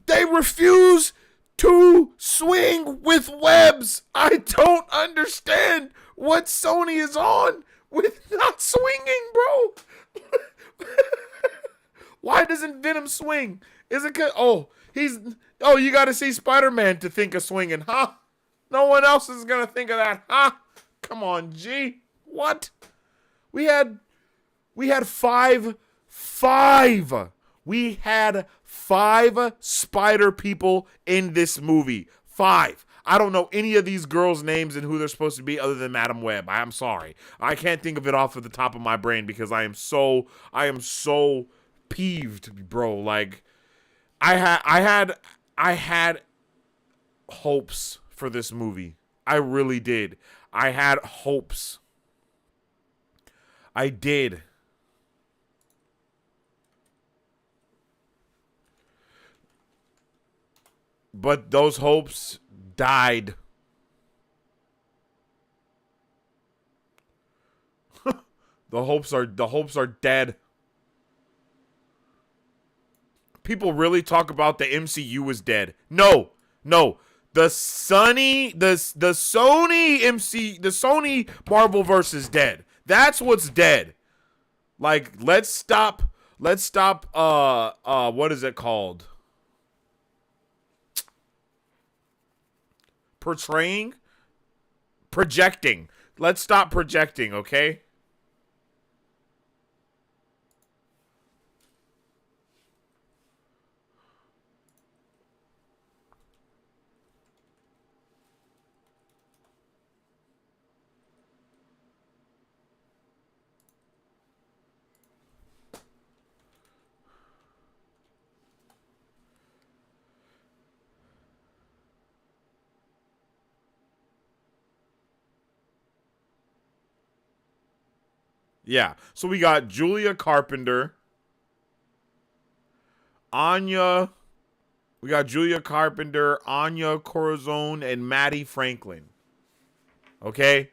they refuse to swing with webs. I don't understand what Sony is on with not swinging, bro. Why doesn't Venom swing? Is it cause, you gotta see Spider-Man to think of swinging, huh? No one else is gonna think of that, huh? Come on, G. What? We had 5. We had 5 spider people in this movie. 5. I don't know any of these girls' names and who they're supposed to be other than Madam Web. I'm sorry. I can't think of it off of the top of my brain because I am so peeved, bro. Like, I had hopes for this movie. I really did. I had hopes. I did. But those hopes died. The hopes are dead. People really talk about the MCU is dead. No. The Sony Marvelverse is dead. That's what's dead. Like, let's stop what is it called? Projecting. Let's stop projecting, okay? Yeah. So we got Julia Carpenter, Anya Corazon, and Maddie Franklin. Okay?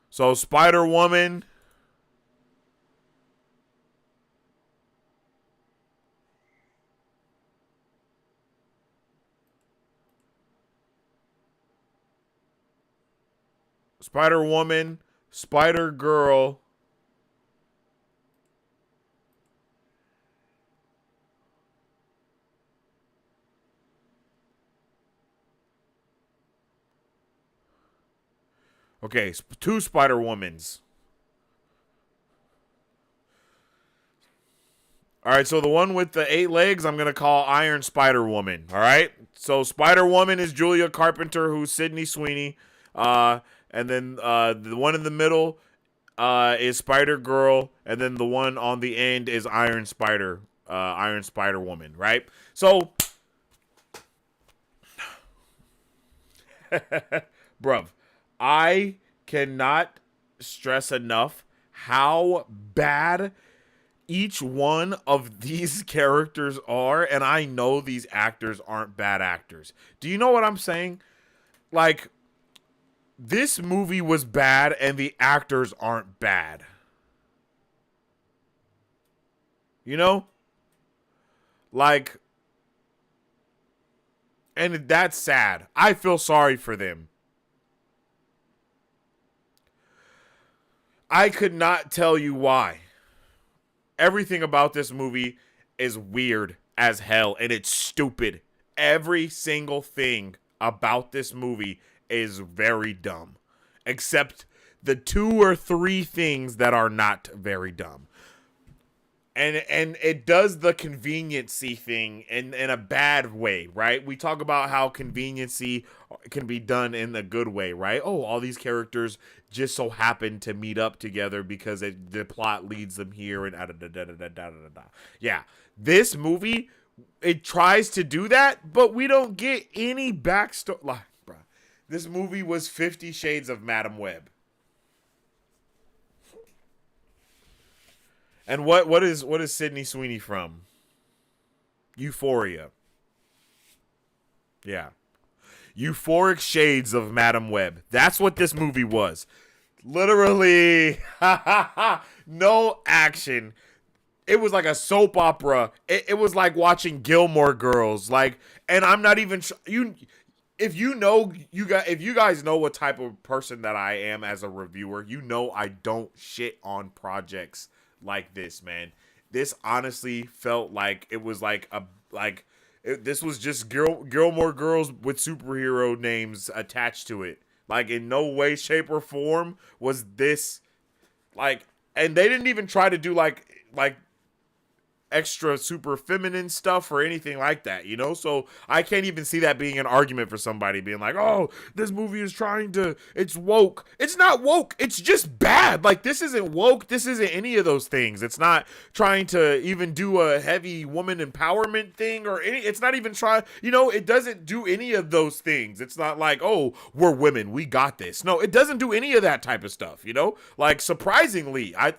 So Spider-Woman. Spider-Woman, Spider-Girl, okay, 2 Spider-Womans. All right, so the one with the 8 legs, I'm going to call Iron Spider-Woman, all right? So Spider-Woman is Julia Carpenter, who's Sydney Sweeney. And then the one in the middle is Spider-Girl, and then the one on the end is Iron Spider. Iron Spider Woman, right? So, bruv, I cannot stress enough how bad each one of these characters are, and I know these actors aren't bad actors. Do you know what I'm saying? Like, this movie was bad, and the actors aren't bad. You know? Like, and that's sad. I feel sorry for them. I could not tell you why. Everything about this movie is weird as hell, and it's stupid. Every single thing about this movie is very dumb, except the 2 or 3 things that are not very dumb. And it does the conveniency thing in a bad way, right? We talk about how conveniency can be done in a good way, right? Oh, all these characters just so happen to meet up together because the plot leads them here and da-da-da-da-da-da-da-da. Yeah, this movie, it tries to do that, but we don't get any backstory. Like, bro, this movie was 50 Shades of Madam Web. And what is Sydney Sweeney from? Euphoria. Yeah. Euphoric shades of Madam Web. That's what this movie was. Literally, no action. It was like a soap opera. It was like watching Gilmore Girls. Like, and I'm not even if you guys know what type of person that I am as a reviewer, you know I don't shit on projects like this, man. This honestly felt like it was like this was just Gilmore Girls with superhero names attached to it. Like, in no way, shape, or form was this like, and they didn't even try to do like extra super feminine stuff or anything like that, you know? So I can't even see that being an argument for somebody being like, oh, this movie is it's woke. It's not woke. It's just bad. Like, this isn't woke. This isn't any of those things. It's not trying to even do a heavy woman empowerment thing or it's not even trying, it doesn't do any of those things. It's not like, oh, we're women, we got this. No, it doesn't do any of that type of stuff, Like, surprisingly, I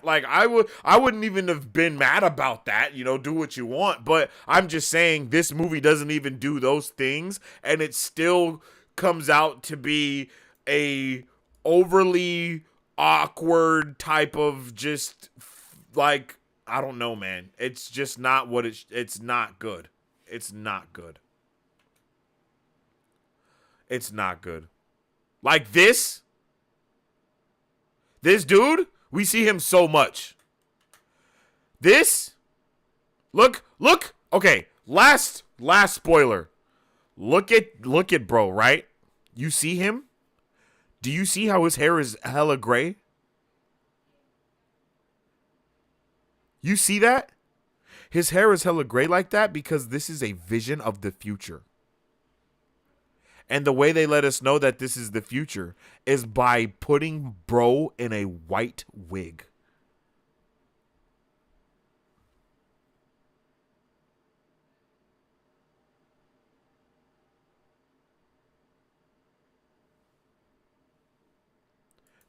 wouldn't even have been mad about that, do what you want, but I'm just saying this movie doesn't even do those things, and it still comes out to be a overly awkward type of just like, I don't know, man. It's just not what it's not good. It's not good. It's not good. Like this dude, we see him so much. Look. Okay, last spoiler. Look at bro, right? You see him? Do you see how his hair is hella gray? You see that? His hair is hella gray like that because this is a vision of the future. And the way they let us know that this is the future is by putting bro in a white wig.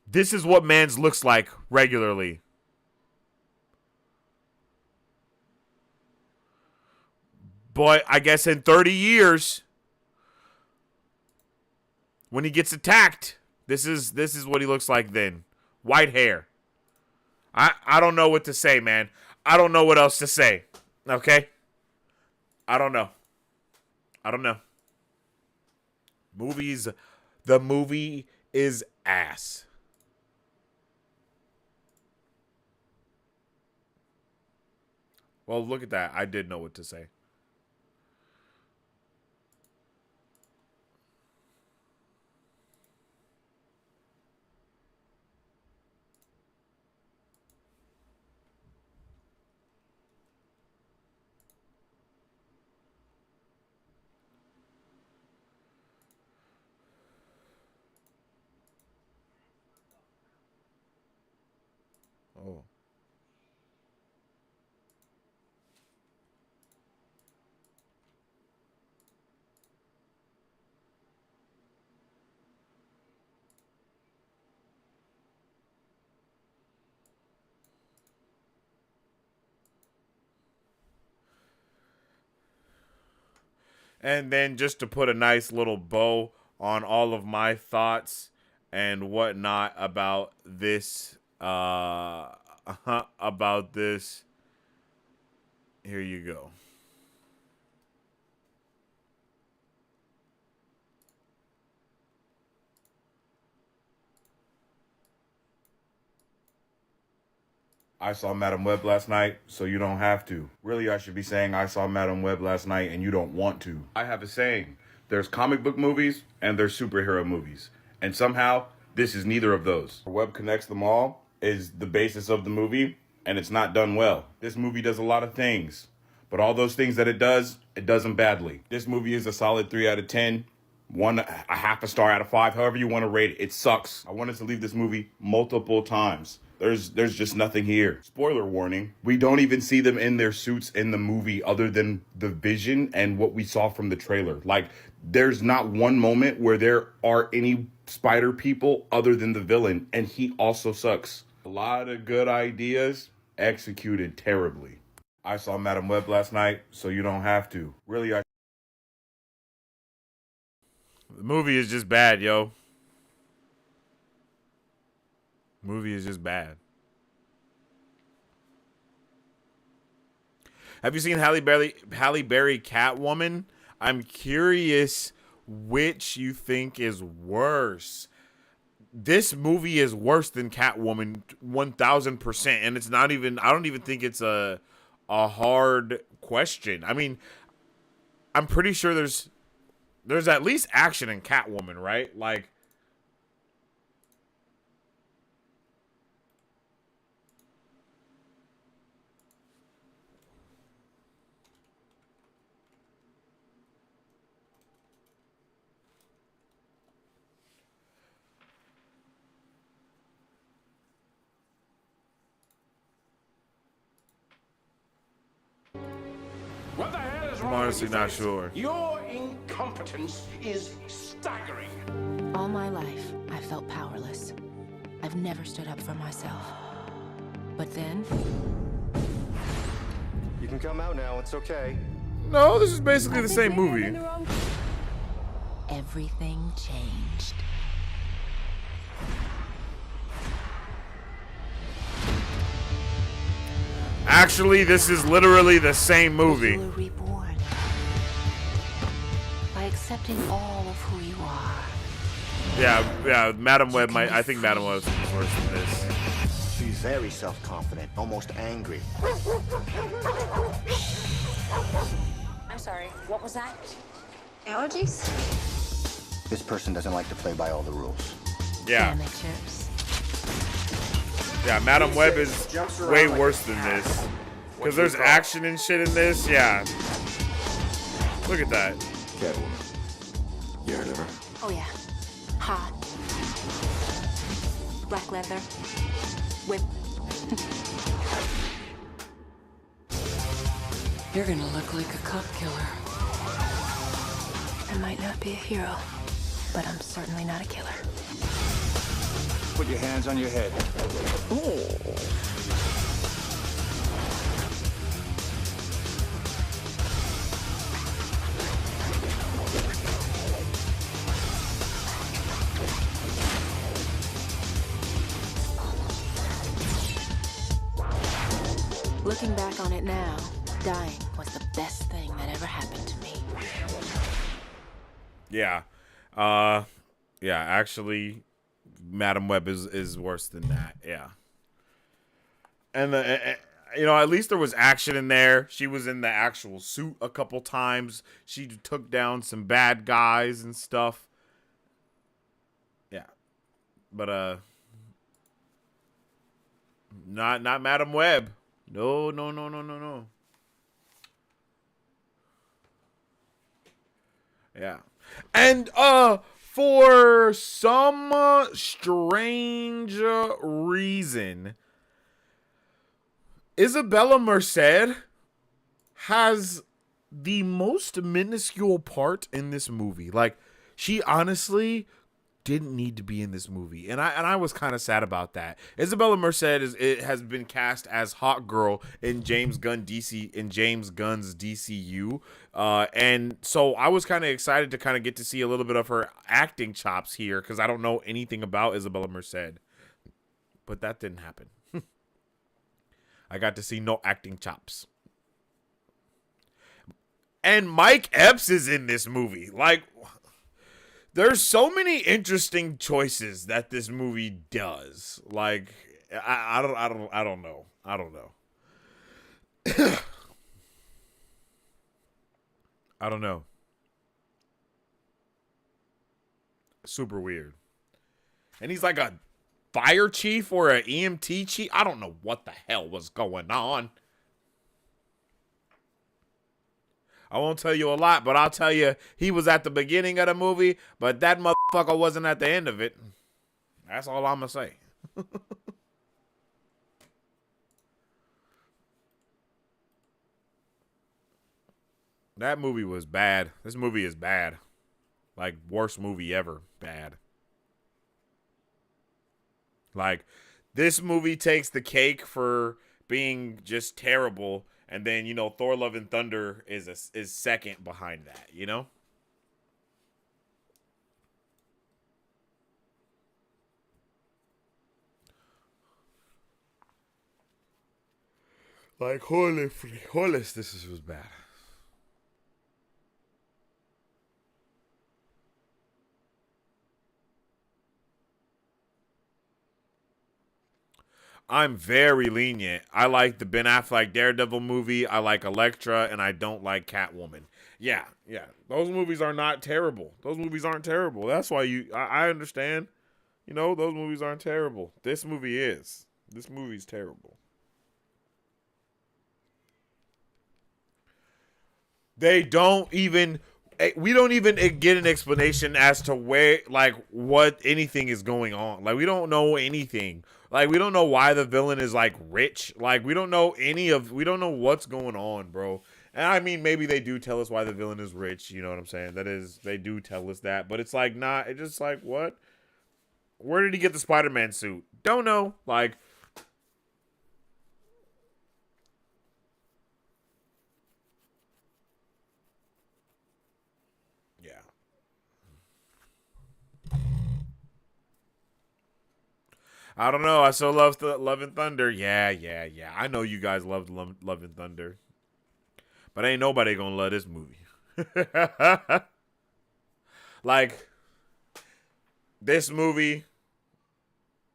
This is what Mans looks like regularly. But I guess in 30 years, when he gets attacked, this is what he looks like then. White hair. I don't know what to say, man. I don't know what else to say. Okay? I don't know. The movie is ass. Well, look at that. I did know what to say. Oh. And then just to put a nice little bow on all of my thoughts and whatnot about this, here you go. I saw Madam Web last night, so you don't have to. Really, I should be saying I saw Madam Web last night and you don't want to. I have a saying. There's comic book movies and there's superhero movies. And somehow, this is neither of those. Web connects them all is the basis of the movie, and it's not done well. This movie does a lot of things, but all those things that it does them badly. This movie is a solid 3 out of 10. A half a star out of 5, however you want to rate it. It sucks. I wanted to leave this movie multiple times. There's just nothing here. Spoiler warning. We don't even see them in their suits in the movie other than the vision and what we saw from the trailer. Like, there's not one moment where there are any spider people other than the villain, and he also sucks. A lot of good ideas executed terribly. I saw Madam Web last night, so you don't have to. Really, The movie is just bad, yo. Movie is just bad. Have you seen Halle Berry Catwoman? I'm curious which you think is worse. This movie is worse than Catwoman 1000%, and it's not even, I don't even think it's a hard question. I mean, I'm pretty sure there's at least action in Catwoman, right? Like, What the hell is I'm wrong honestly with you, not Face? sure. Your incompetence is staggering. All my life, I felt powerless. I've never stood up for myself. But then... You can come out now, it's okay. No, this is basically the same movie. Everything changed. Actually, this is literally the same movie. You were reborn by accepting all of who you are. Yeah, Madam Web I think Madam Web is worse than this. She's very self-confident, almost angry. I'm sorry, what was that? Allergies? This person doesn't like to play by all the rules. Yeah. Amateurs. Yeah, Madam Web is way worse than this. Because there's action and shit in this, yeah. Look at that. Catwoman. You heard of her? Oh yeah. Hot. Black leather. Whip. You're gonna look like a cop killer. I might not be a hero, but I'm certainly not a killer. Put your hands on your head. Looking back on it now, dying was the best thing that ever happened to me. Yeah. Yeah, actually, Madam Web is worse than that. Yeah. And at least there was action in there. She was in the actual suit a couple times. She took down some bad guys and stuff. Yeah. But not Madam Web. No. Yeah. And for some strange reason, Isabella Merced has the most minuscule part in this movie. Like, she honestly didn't need to be in this movie, and I was kind of sad about that. Isabella Merced has been cast as Hawk Girl in James Gunn's DCU, and so I was kind of excited to kind of get to see a little bit of her acting chops here because I don't know anything about Isabella Merced, but that didn't happen. I got to see no acting chops. And Mike Epps is in this movie. Like, there's so many interesting choices that this movie does. Like, I don't know. I don't know. I don't know. Super weird. And he's like a fire chief or an EMT chief. I don't know what the hell was going on. I won't tell you a lot, but I'll tell you he was at the beginning of the movie, but that motherfucker wasn't at the end of it. That's all I'm going to say. That movie was bad. This movie is bad. Like, worst movie ever. Bad. Like, this movie takes the cake for being just terrible. And then, you know, Thor Love and Thunder is second behind that, you know? Like, holy, this was bad. I'm very lenient. I like the Ben Affleck Daredevil movie. I like Elektra, and I don't like Catwoman. Yeah. Those movies are not terrible. Those movies aren't terrible. That's why I understand. You know, those movies aren't terrible. This movie is. This movie's terrible. We don't even get an explanation as to where, like, what anything is going on. Like, we don't know anything. Like, we don't know why the villain is, like, rich. Like, we don't know what's going on, bro. And I mean, maybe they do tell us why the villain is rich. You know what I'm saying? That is, they do tell us that. But it's like, not, it's just like, what? Where did he get the Spider-Man suit? Don't know. Like, yeah. I don't know. I still love Love and Thunder. Yeah. I know you guys loved Love and Thunder. But ain't nobody gonna love this movie. Like, this movie,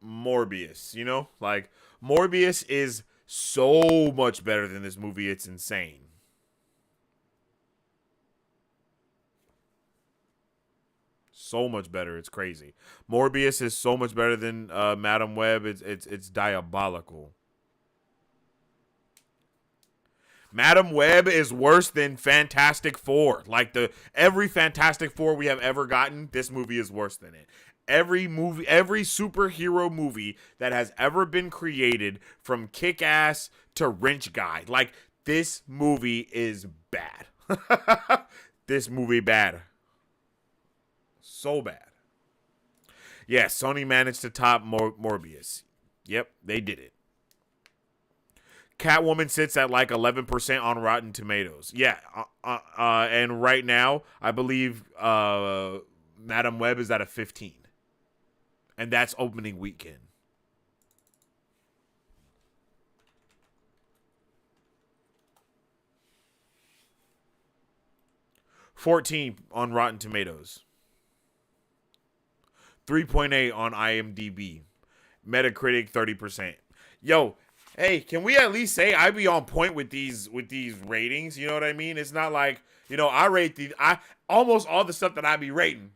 Morbius, you know? Like, Morbius is so much better than this movie. It's insane. So much better. It's crazy. Morbius is so much better than Madam Web. It's diabolical. Madam Web is worse than Fantastic Four. Like, every Fantastic Four we have ever gotten, this movie is worse than it. Every superhero movie that has ever been created, from Kick-Ass to Wrench Guy, like, this movie is bad. This movie bad. So bad. Yes, Sony managed to top Morbius. Yep, they did it. Catwoman sits at like 11% on Rotten Tomatoes. Yeah, and right now, I believe Madam Web is at a 15. And that's opening weekend. $14 on Rotten Tomatoes. 3.8 on IMDb. Metacritic 30%. Yo, hey, can we at least say I be on point with these ratings? You know what I mean? It's not like, you know, I almost all the stuff that I be rating.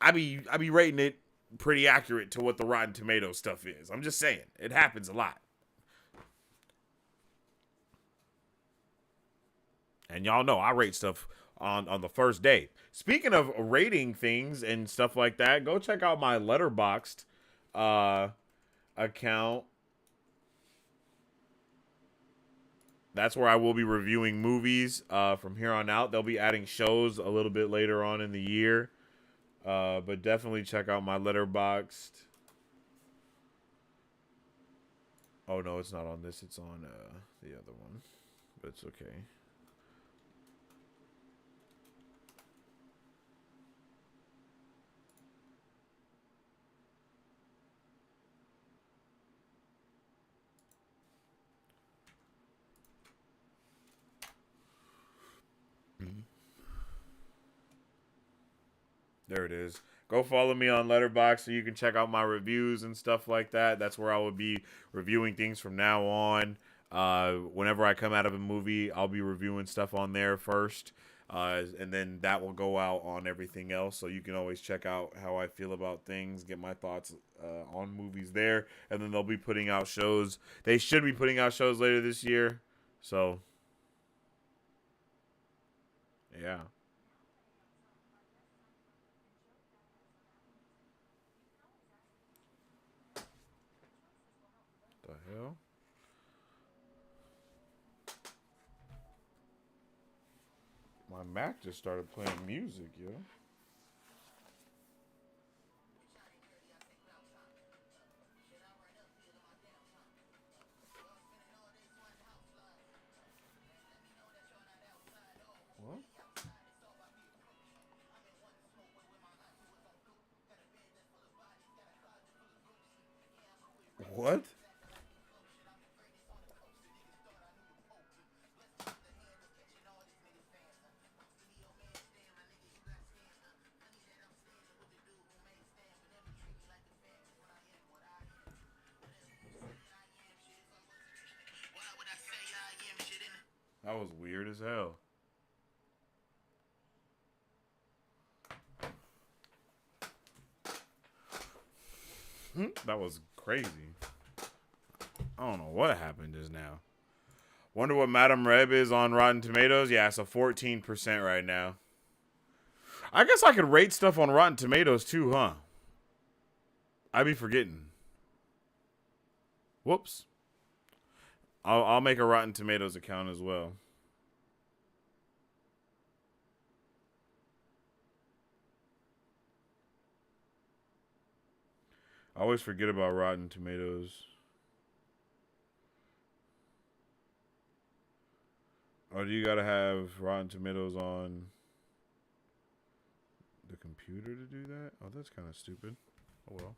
I be rating it pretty accurate to what the Rotten Tomatoes stuff is. I'm just saying, it happens a lot. And y'all know I rate stuff on the first day. Speaking of rating things and stuff like that, go check out my Letterboxd account. That's where I will be reviewing movies from here on out. They'll be adding shows a little bit later on in the year. But definitely check out my Letterboxd. Oh no, it's not on this. It's on the other one. But it's okay. There it is. Go follow me on Letterboxd so you can check out my reviews and stuff like that. That's where I will be reviewing things from now on. Whenever I come out of a movie, I'll be reviewing stuff on there first. And then that will go out on everything else. So you can always check out how I feel about things, get my thoughts on movies there. And then they'll be putting out shows. They should be putting out shows later this year. So, yeah. The hell? My Mac just started playing music, yo. What? What? That was weird as hell. That was crazy. I don't know what happened just now. Wonder what Madam Reb is on Rotten Tomatoes. Yeah, it's a 14% right now. I guess I could rate stuff on Rotten Tomatoes too, huh? I'd be forgetting. Whoops. I'll make a Rotten Tomatoes account as well. I always forget about Rotten Tomatoes. Oh, do you gotta have Rotten Tomatoes on the computer to do that? Oh, that's kind of stupid. Oh well.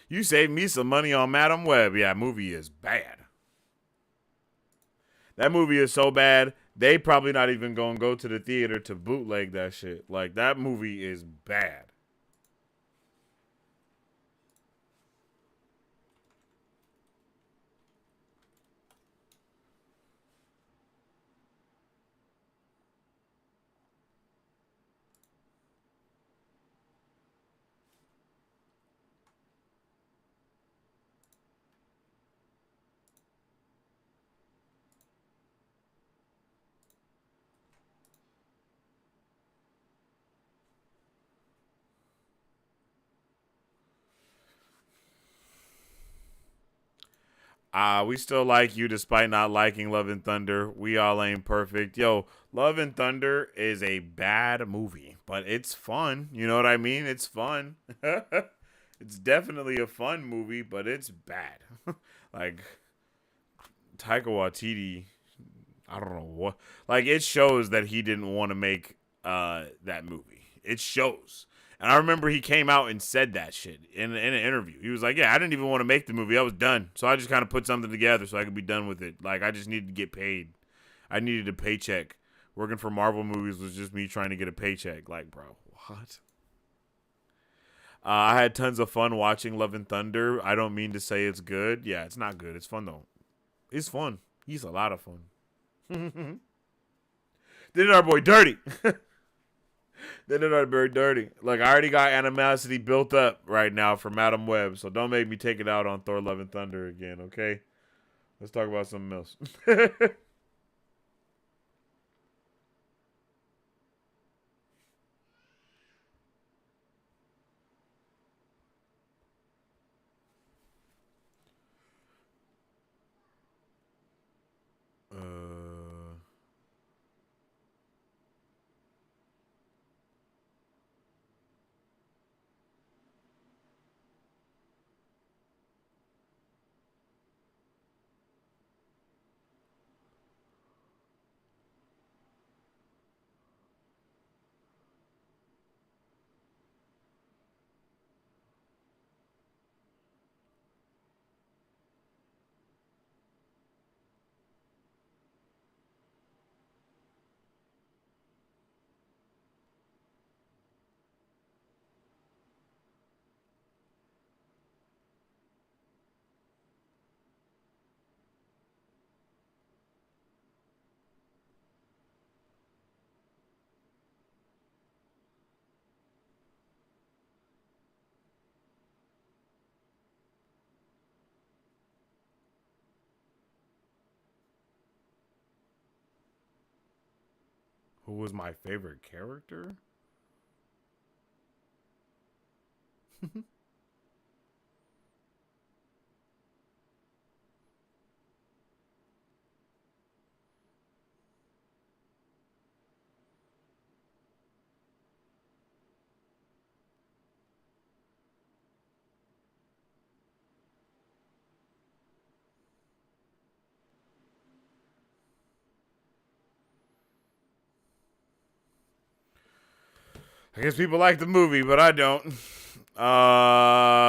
You saved me some money on Madam Web. Yeah, movie is bad. That movie is so bad, they probably not even gonna go to the theater to bootleg that shit. Like, that movie is bad. We still like you despite not liking Love and Thunder. We all ain't perfect. Yo, Love and Thunder is a bad movie, but it's fun. You know what I mean? It's fun. It's definitely a fun movie, but it's bad. Like, Taika Waititi, I don't know what. Like, it shows that he didn't want to make that movie. It shows. And I remember he came out and said that shit in an interview. He was like, yeah, I didn't even want to make the movie. I was done. So I just kind of put something together so I could be done with it. Like, I just needed to get paid. I needed a paycheck. Working for Marvel movies was just me trying to get a paycheck. Like, bro, what? I had tons of fun watching Love and Thunder. I don't mean to say it's good. Yeah, it's not good. It's fun, though. It's fun. He's a lot of fun. Did our boy dirty. They did our very dirty. Like, I already got animosity built up right now for Madam Web, so don't make me take it out on Thor: Love and Thunder again, okay? Let's talk about something else. Who was my favorite character? I guess people like the movie, but I don't.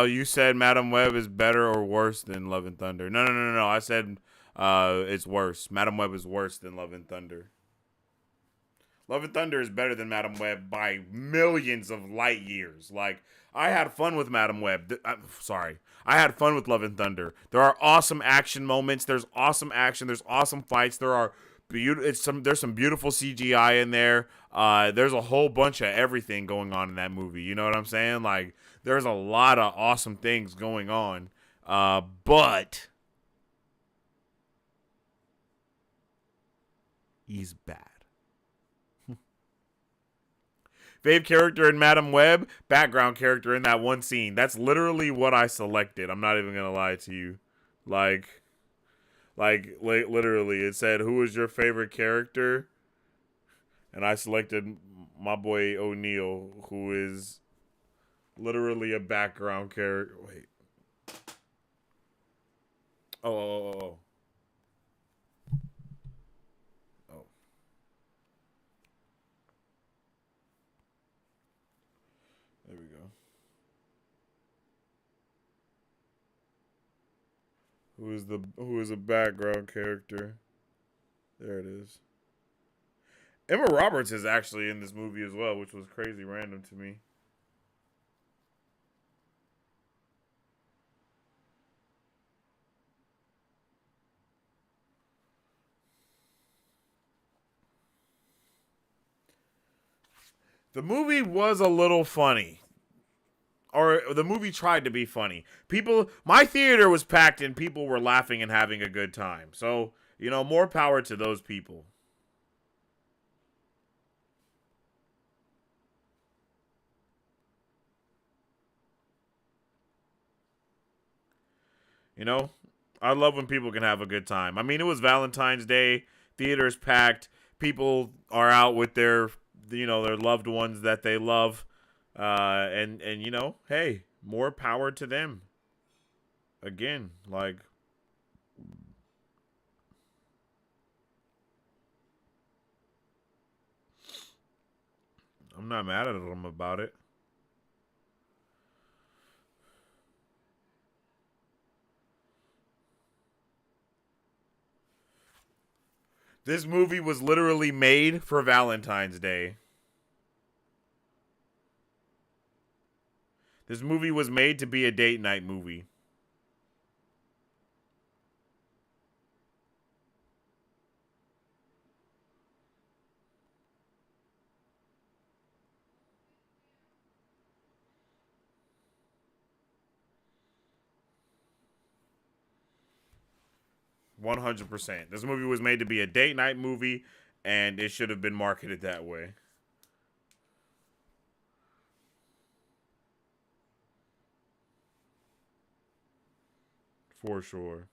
You said Madam Web is better or worse than Love and Thunder. No. I said it's worse. Madam Web is worse than Love and Thunder. Love and Thunder is better than Madam Web by millions of light years. Like, I had fun with Madam Web. I had fun with Love and Thunder. There are awesome action moments. There's awesome action. There's awesome fights. There's some beautiful CGI in there. There's a whole bunch of everything going on in that movie. You know what I'm saying? Like, there's a lot of awesome things going on. But he's bad. Fave character in Madam Web, background character in that one scene. That's literally what I selected. I'm not even gonna lie to you. Like literally, it said, "Who was your favorite character?" And I selected my boy O'Neal, who is literally a background character. Wait. Oh. There we go. Who is a background character? There it is. Emma Roberts is actually in this movie as well, which was crazy random to me. The movie was a little funny. Or the movie tried to be funny. My theater was packed and people were laughing and having a good time. So, more power to those people. I love when people can have a good time. I mean, it was Valentine's Day. Theater's packed. People are out with their loved ones that they love. And hey, more power to them. Again, like, I'm not mad at them about it. This movie was literally made for Valentine's Day. This movie was made to be a date night movie. %. This movie was made to be a date night movie, and it should have been marketed that way. For sure.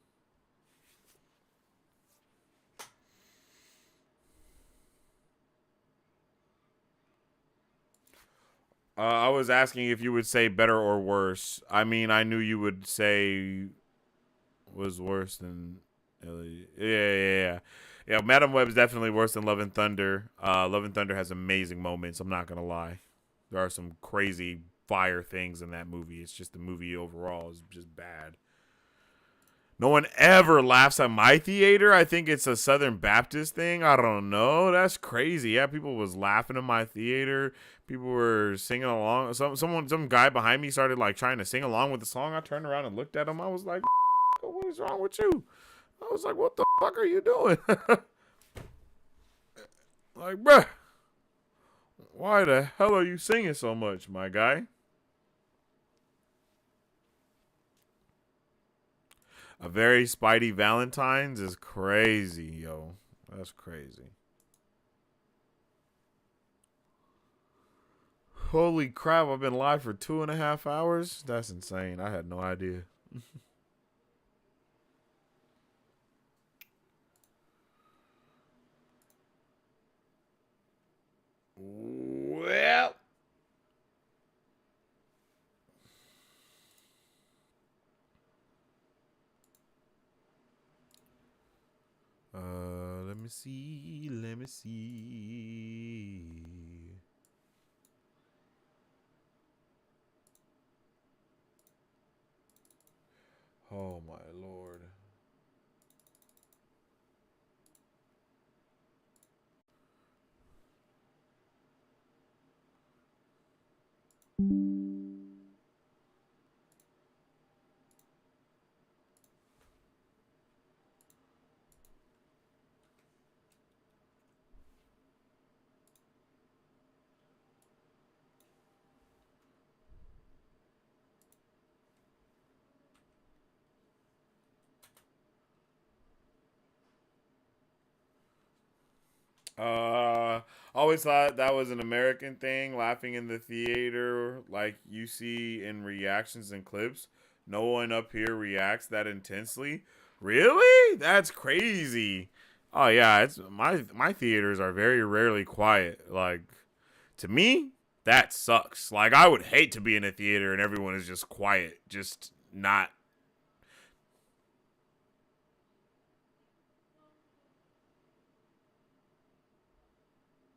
I was asking if you would say better or worse. I mean, I knew you would say was worse than... Yeah. Madam Web is definitely worse than Love and Thunder. Love and Thunder has amazing moments. I'm not going to lie. There are some crazy fire things in that movie. It's just the movie overall is just bad. No one ever laughs at my theater. I think it's a Southern Baptist thing. I don't know. That's crazy. Yeah, people was laughing in my theater. People were singing along. Some guy behind me started like trying to sing along with the song. I turned around and looked at him. I was like, "What is wrong with you?" I was like, "What the fuck are you doing?" Like, bruh, why the hell are you singing so much, my guy? A very Spidey Valentine's is crazy, yo. That's crazy. Holy crap, I've been live for 2.5 hours? That's insane. I had no idea. Well. Let me see. Let me see. Oh my lord. Always thought that was an American thing, laughing in the theater like you see in reactions and clips. No one up here reacts that intensely. Really? That's crazy. Oh yeah, it's my theaters are very rarely quiet. Like, to me, that sucks. Like, I would hate to be in a theater and everyone is just quiet, just not.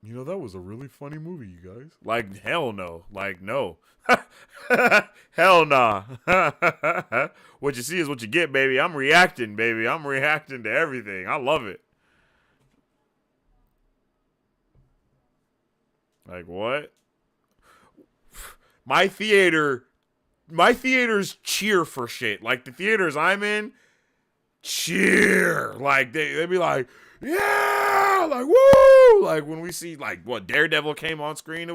You know, that was a really funny movie, you guys. Like, hell no. Like, no. Hell nah. What you see is what you get, baby. I'm reacting, baby. I'm reacting to everything. I love it. Like, what? My theaters cheer for shit. Like, the theaters I'm in cheer. Like, they be like, yeah, like, woo. Like, when we see, like, what, Daredevil came on screen,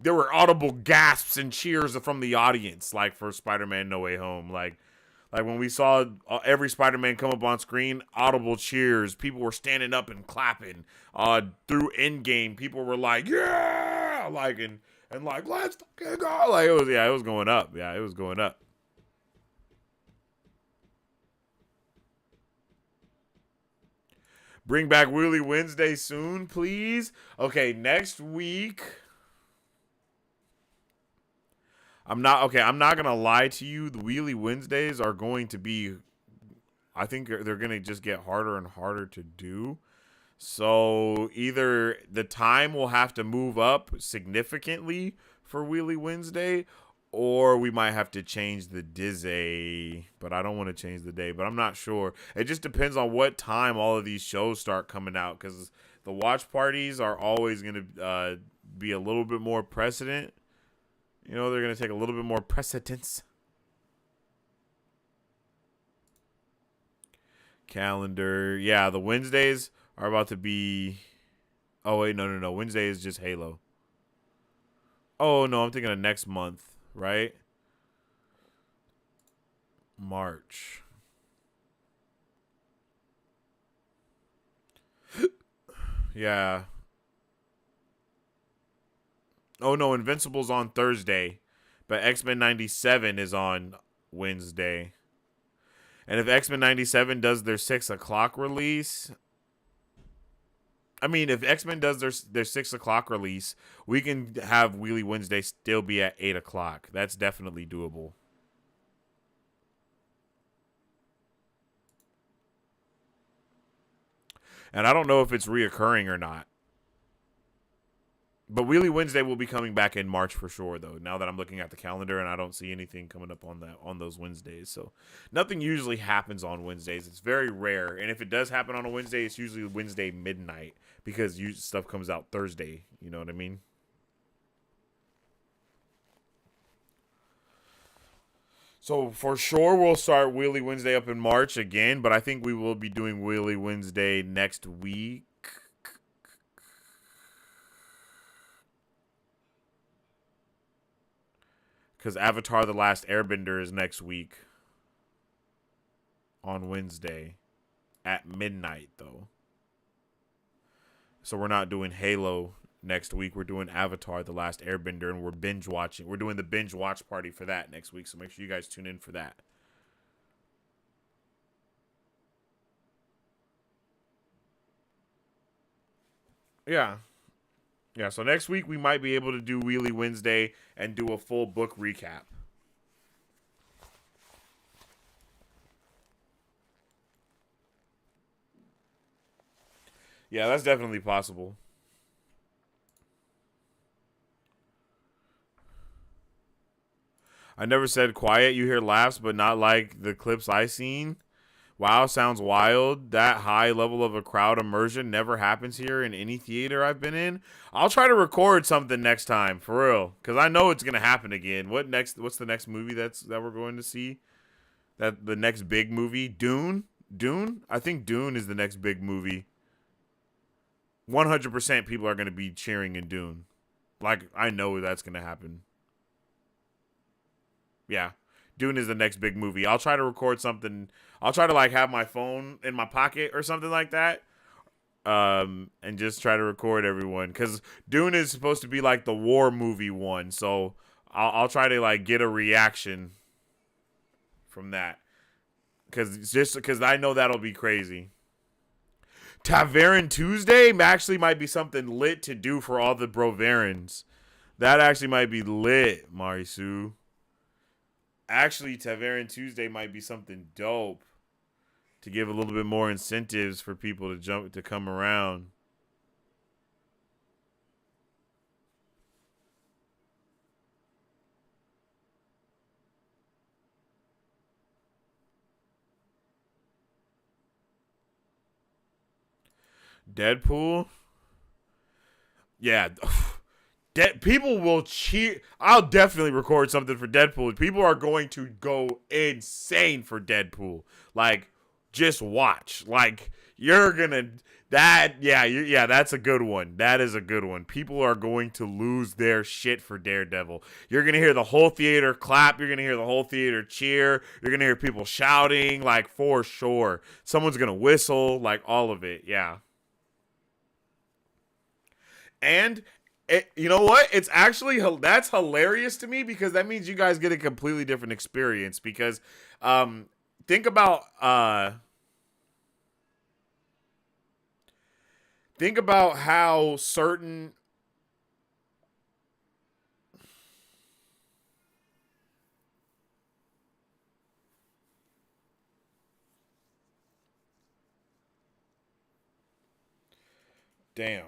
there were audible gasps and cheers from the audience, like, for Spider-Man No Way Home. Like when we saw every Spider-Man come up on screen, audible cheers. People were standing up and clapping. Through Endgame, people were like, yeah, like, and like, let's fucking go. Like, it was going up. Yeah, it was going up. Bring back Wheelie Wednesday soon, please. Okay, next week. I'm not gonna lie to you. The Wheelie Wednesdays are going to be, I think they're gonna just get harder and harder to do. So either the time will have to move up significantly for Wheelie Wednesday, or we might have to change the Dizzy, but I don't want to change the day, but I'm not sure. It just depends on what time all of these shows start coming out, because the watch parties are always going to be a little bit more precedent. You know, they're going to take a little bit more precedence. Calendar. Yeah, the Wednesdays are about to be... Oh, wait, no. Wednesday is just Halo. Oh, no, I'm thinking of next month. Right? March. Yeah. Oh no, Invincible's on Thursday, but X-Men 97 is on Wednesday. And if X-Men 97 does their 6 o'clock release, I mean, if X-Men does their 6 o'clock release, we can have Wheelie Wednesday still be at 8 o'clock. That's definitely doable. And I don't know if it's reoccurring or not. But Wheelie Wednesday will be coming back in March for sure, though. Now that I'm looking at the calendar and I don't see anything coming up on those Wednesdays, so nothing usually happens on Wednesdays. It's very rare, and if it does happen on a Wednesday, it's usually Wednesday midnight because stuff comes out Thursday. You know what I mean? So for sure, we'll start Wheelie Wednesday up in March again, but I think we will be doing Wheelie Wednesday next week. Because Avatar The Last Airbender is next week. On Wednesday. At midnight, though. So we're not doing Halo next week. We're doing Avatar: The Last Airbender, and we're binge watching. We're doing the binge watch party for that next week, so make sure you guys tune in for that. Yeah. Yeah, so next week we might be able to do Wheelie Wednesday and do a full book recap. Yeah, that's definitely possible. I never said quiet. You hear laughs, but not like the clips I seen. Wow, sounds wild. That high level of a crowd immersion never happens here in any theater I've been in. I'll try to record something next time, for real, because I know it's gonna happen again. What's the next movie that we're going to see? That the next big movie? Dune? Dune? I think Dune is the next big movie. 100% people are gonna be cheering in Dune. Like, I know that's gonna happen. Yeah. Dune is the next big movie. I'll try to record something. I'll try to like have my phone in my pocket or something like that. And just try to record everyone. Because Dune is supposed to be like the war movie one. So I'll try to like get a reaction from that. Because I know that'll be crazy. Tavern Tuesday actually might be something lit to do for all the Broverins. That actually might be lit, Marisu. Actually, Tavern Tuesday might be something dope to give a little bit more incentives for people to come around. Deadpool? Yeah. People will cheer. I'll definitely record something for Deadpool. People are going to go insane for Deadpool. Like, just watch. Like, you're gonna that's a good one. That is a good one. People are going to lose their shit for Daredevil. You're gonna hear the whole theater clap. You're gonna hear the whole theater cheer. You're gonna hear people shouting. Like, for sure. Someone's gonna whistle. Like, all of it. Yeah. And you know what? It's actually, that's hilarious to me because that means you guys get a completely different experience because think about how certain damn.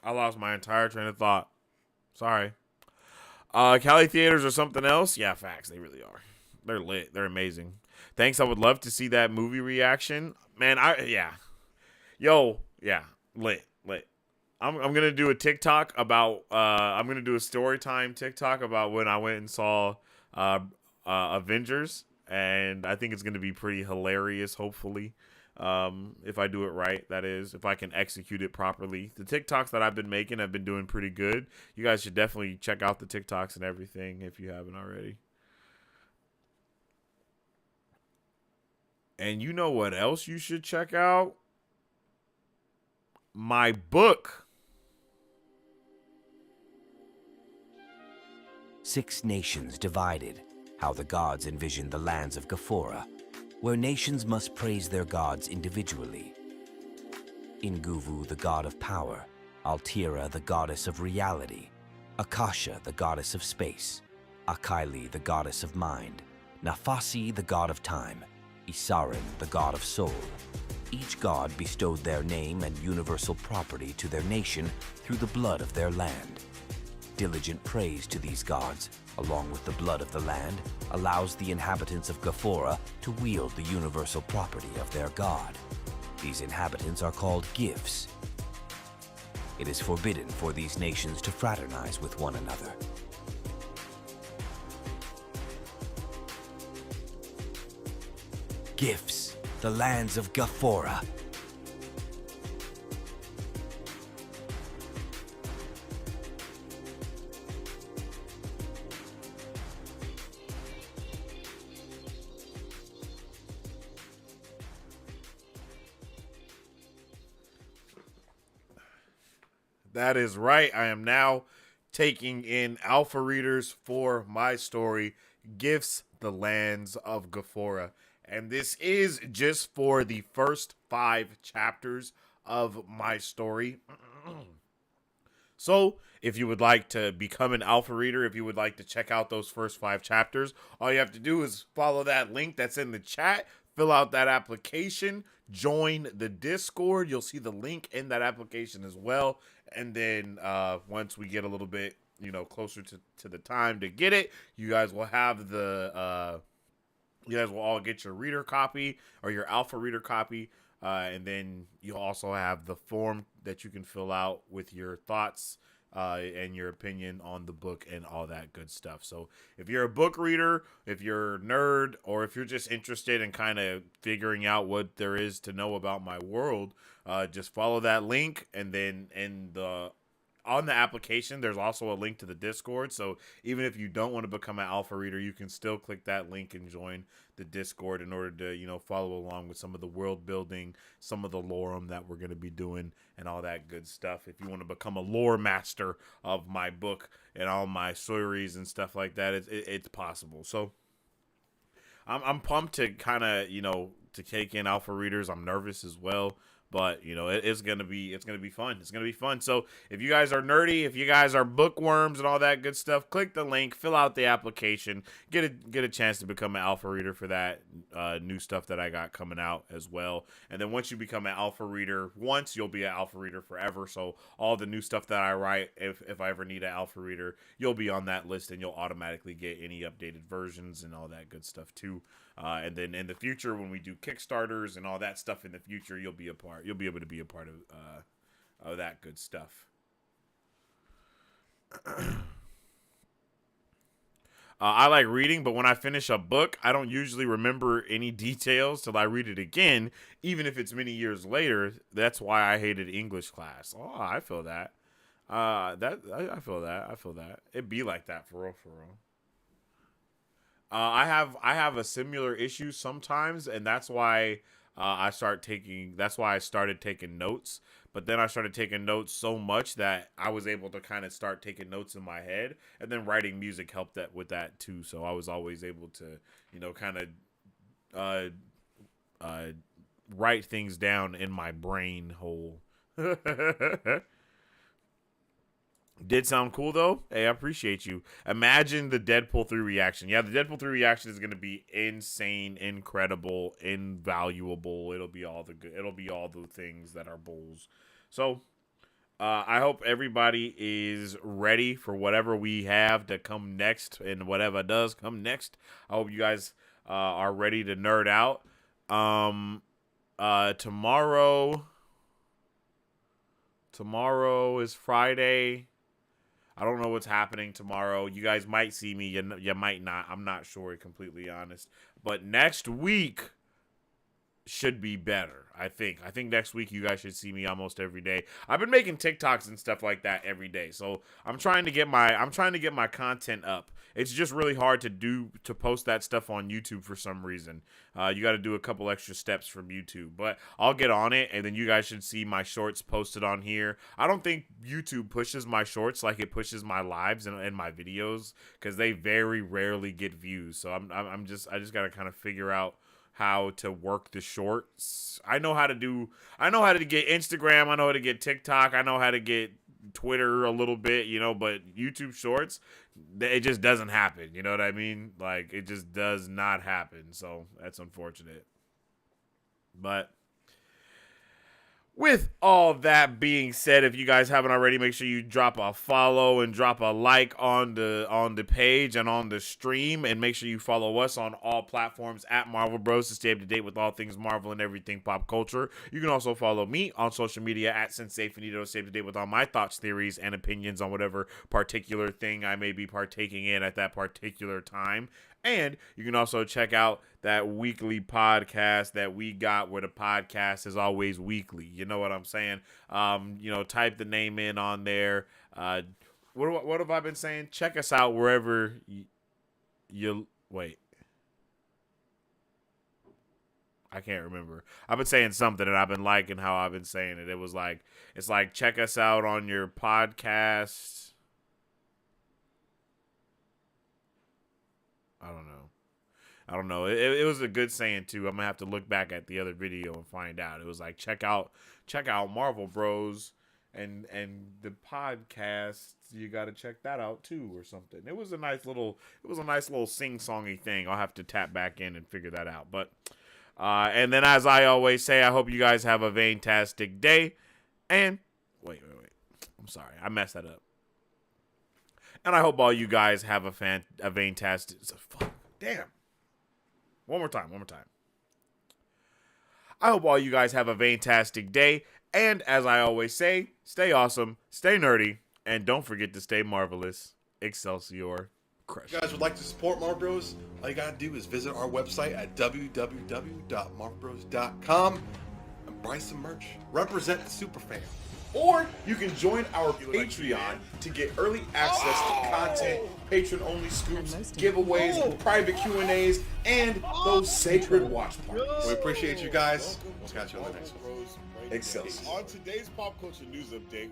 I lost my entire train of thought. Sorry. Cali theaters are something else? Yeah, facts. They really are. They're lit. They're amazing. Thanks. I would love to see that movie reaction. Man, Yo, yeah. Lit. I'm going to do a TikTok about, I'm going to do a story time TikTok about when I went and saw Avengers. And I think it's going to be pretty hilarious, hopefully. If I do it right, that is, if I can execute it properly. The TikToks that I've been making have been doing pretty good. You guys should definitely check out the TikToks and everything if you haven't already. And you know what else you should check out? My book. 6 nations divided. How the gods envisioned the lands of Gafora, where nations must praise their gods individually. Inguvu, the god of power, Altira, the goddess of reality, Akasha, the goddess of space, Akaili, the goddess of mind, Nafasi, the god of time, Isarin, the god of soul. Each god bestowed their name and universal property to their nation through the blood of their land. Diligent praise to these gods, along with the blood of the land, allows the inhabitants of Gafora to wield the universal property of their god. These inhabitants are called gifts. It is forbidden for these nations to fraternize with one another. Gifts, the lands of Gafora. That is right. I am now taking in alpha readers for my story, Gifts, the Lands of Gafora. And this is just for the first 5 chapters of my story. So, if you would like to become an alpha reader, if you would like to check out those first 5 chapters, all you have to do is follow that link that's in the chat, fill out that application, join the Discord. You'll see the link in that application as well. And then once we get a little bit, closer to the time to get it, you guys will have you guys will all get your reader copy or your alpha reader copy. And then you'll also have the form that you can fill out with your thoughts and your opinion on the book and all that good stuff. So if you're a book reader, if you're a nerd, or if you're just interested in kind of figuring out what there is to know about my world, just follow that link. And then on the application, there's also a link to the Discord. So even if you don't want to become an alpha reader, you can still click that link and join the Discord in order to, follow along with some of the world building, some of the lorem that we're going to be doing and all that good stuff. If you want to become a lore master of my book and all my stories and stuff like that, it's possible. So I'm pumped to kind of, to take in alpha readers. I'm nervous as well. But it's gonna be fun. It's gonna be fun. So if you guys are nerdy, if you guys are bookworms and all that good stuff, click the link, fill out the application, get a chance to become an alpha reader for that new stuff that I got coming out as well. And then once you become an alpha reader, you'll be an alpha reader forever. So all the new stuff that I write, if I ever need an alpha reader, you'll be on that list and you'll automatically get any updated versions and all that good stuff too. And then in the future, when we do Kickstarters and all that stuff in the future, you'll be able to be a part of that good stuff. I like reading, but when I finish a book, I don't usually remember any details till I read it again, even if it's many years later. That's why I hated English class. Oh, I feel that. I feel that. I feel that. It'd be like that for real, for real. I have a similar issue sometimes, and that's why I started taking notes. But then I started taking notes so much that I was able to kind of start taking notes in my head, and then writing music helped with that too. So I was always able to, kind of write things down in my brain hole. Did sound cool, though. Hey, I appreciate you. Imagine the Deadpool 3 reaction. Yeah, the Deadpool 3 reaction is going to be insane, incredible, invaluable. It'll be all the things that are bulls. So, I hope everybody is ready for whatever we have to come next and whatever does come next. I hope you guys are ready to nerd out. Tomorrow is Friday. I don't know what's happening tomorrow. You guys might see me. You might not. I'm not sure, completely honest. But next week should be better, I think. I think next week you guys should see me almost every day. I've been making TikToks and stuff like that every day. So I'm trying to get my content up. It's just really hard to post that stuff on YouTube for some reason. You got to do a couple extra steps from YouTube, but I'll get on it, and then you guys should see my shorts posted on here. I don't think YouTube pushes my shorts like it pushes my lives and my videos, because they very rarely get views. So I just got to kind of figure out how to work the shorts. I know how to get Instagram. I know how to get TikTok. I know how to get Twitter a little bit, but YouTube shorts, it just doesn't happen. You know what I mean? Like, it just does not happen. So that's unfortunate. But with all that being said, if you guys haven't already, make sure you drop a follow and drop a like on the page and on the stream, and make sure you follow us on all platforms at Marvel Bros to stay up to date with all things Marvel and everything pop culture. You can also follow me on social media at Sensei Finito to stay up to date with all my thoughts, theories, and opinions on whatever particular thing I may be partaking in at that particular time. And you can also check out that weekly podcast that we got, where the podcast is always weekly. You know what I'm saying? Type the name in on there. What have I been saying? Check us out wherever you wait. I can't remember. I've been saying something, and I've been liking how I've been saying it. It was like, it's like, check us out on your podcast. I don't know. It was a good saying too. I'm gonna have to look back at the other video and find out. It was like, check out Marvel Bros and the podcast. You got to check that out too, or something. It was a nice little sing-songy thing. I'll have to tap back in and figure that out. But and then, as I always say, I hope you guys have a fantastic day. And wait. I'm sorry, I messed that up. And I hope all you guys have a fantastic. Damn. One more time. I hope all you guys have a fantastic day. And as I always say, stay awesome, stay nerdy, and don't forget to stay marvelous. Excelsior. Crush. If you guys would like to support Marvel Bros, all you gotta do is visit our website at www.marvelbros.com and buy some merch. Represent the superfan. Or you can join our Patreon to get early access to content, patron-only scoops, giveaways, private Q&As, and those sacred watch parties. We appreciate you guys. We'll catch you on the next one. Excelsior. On today's pop culture news update.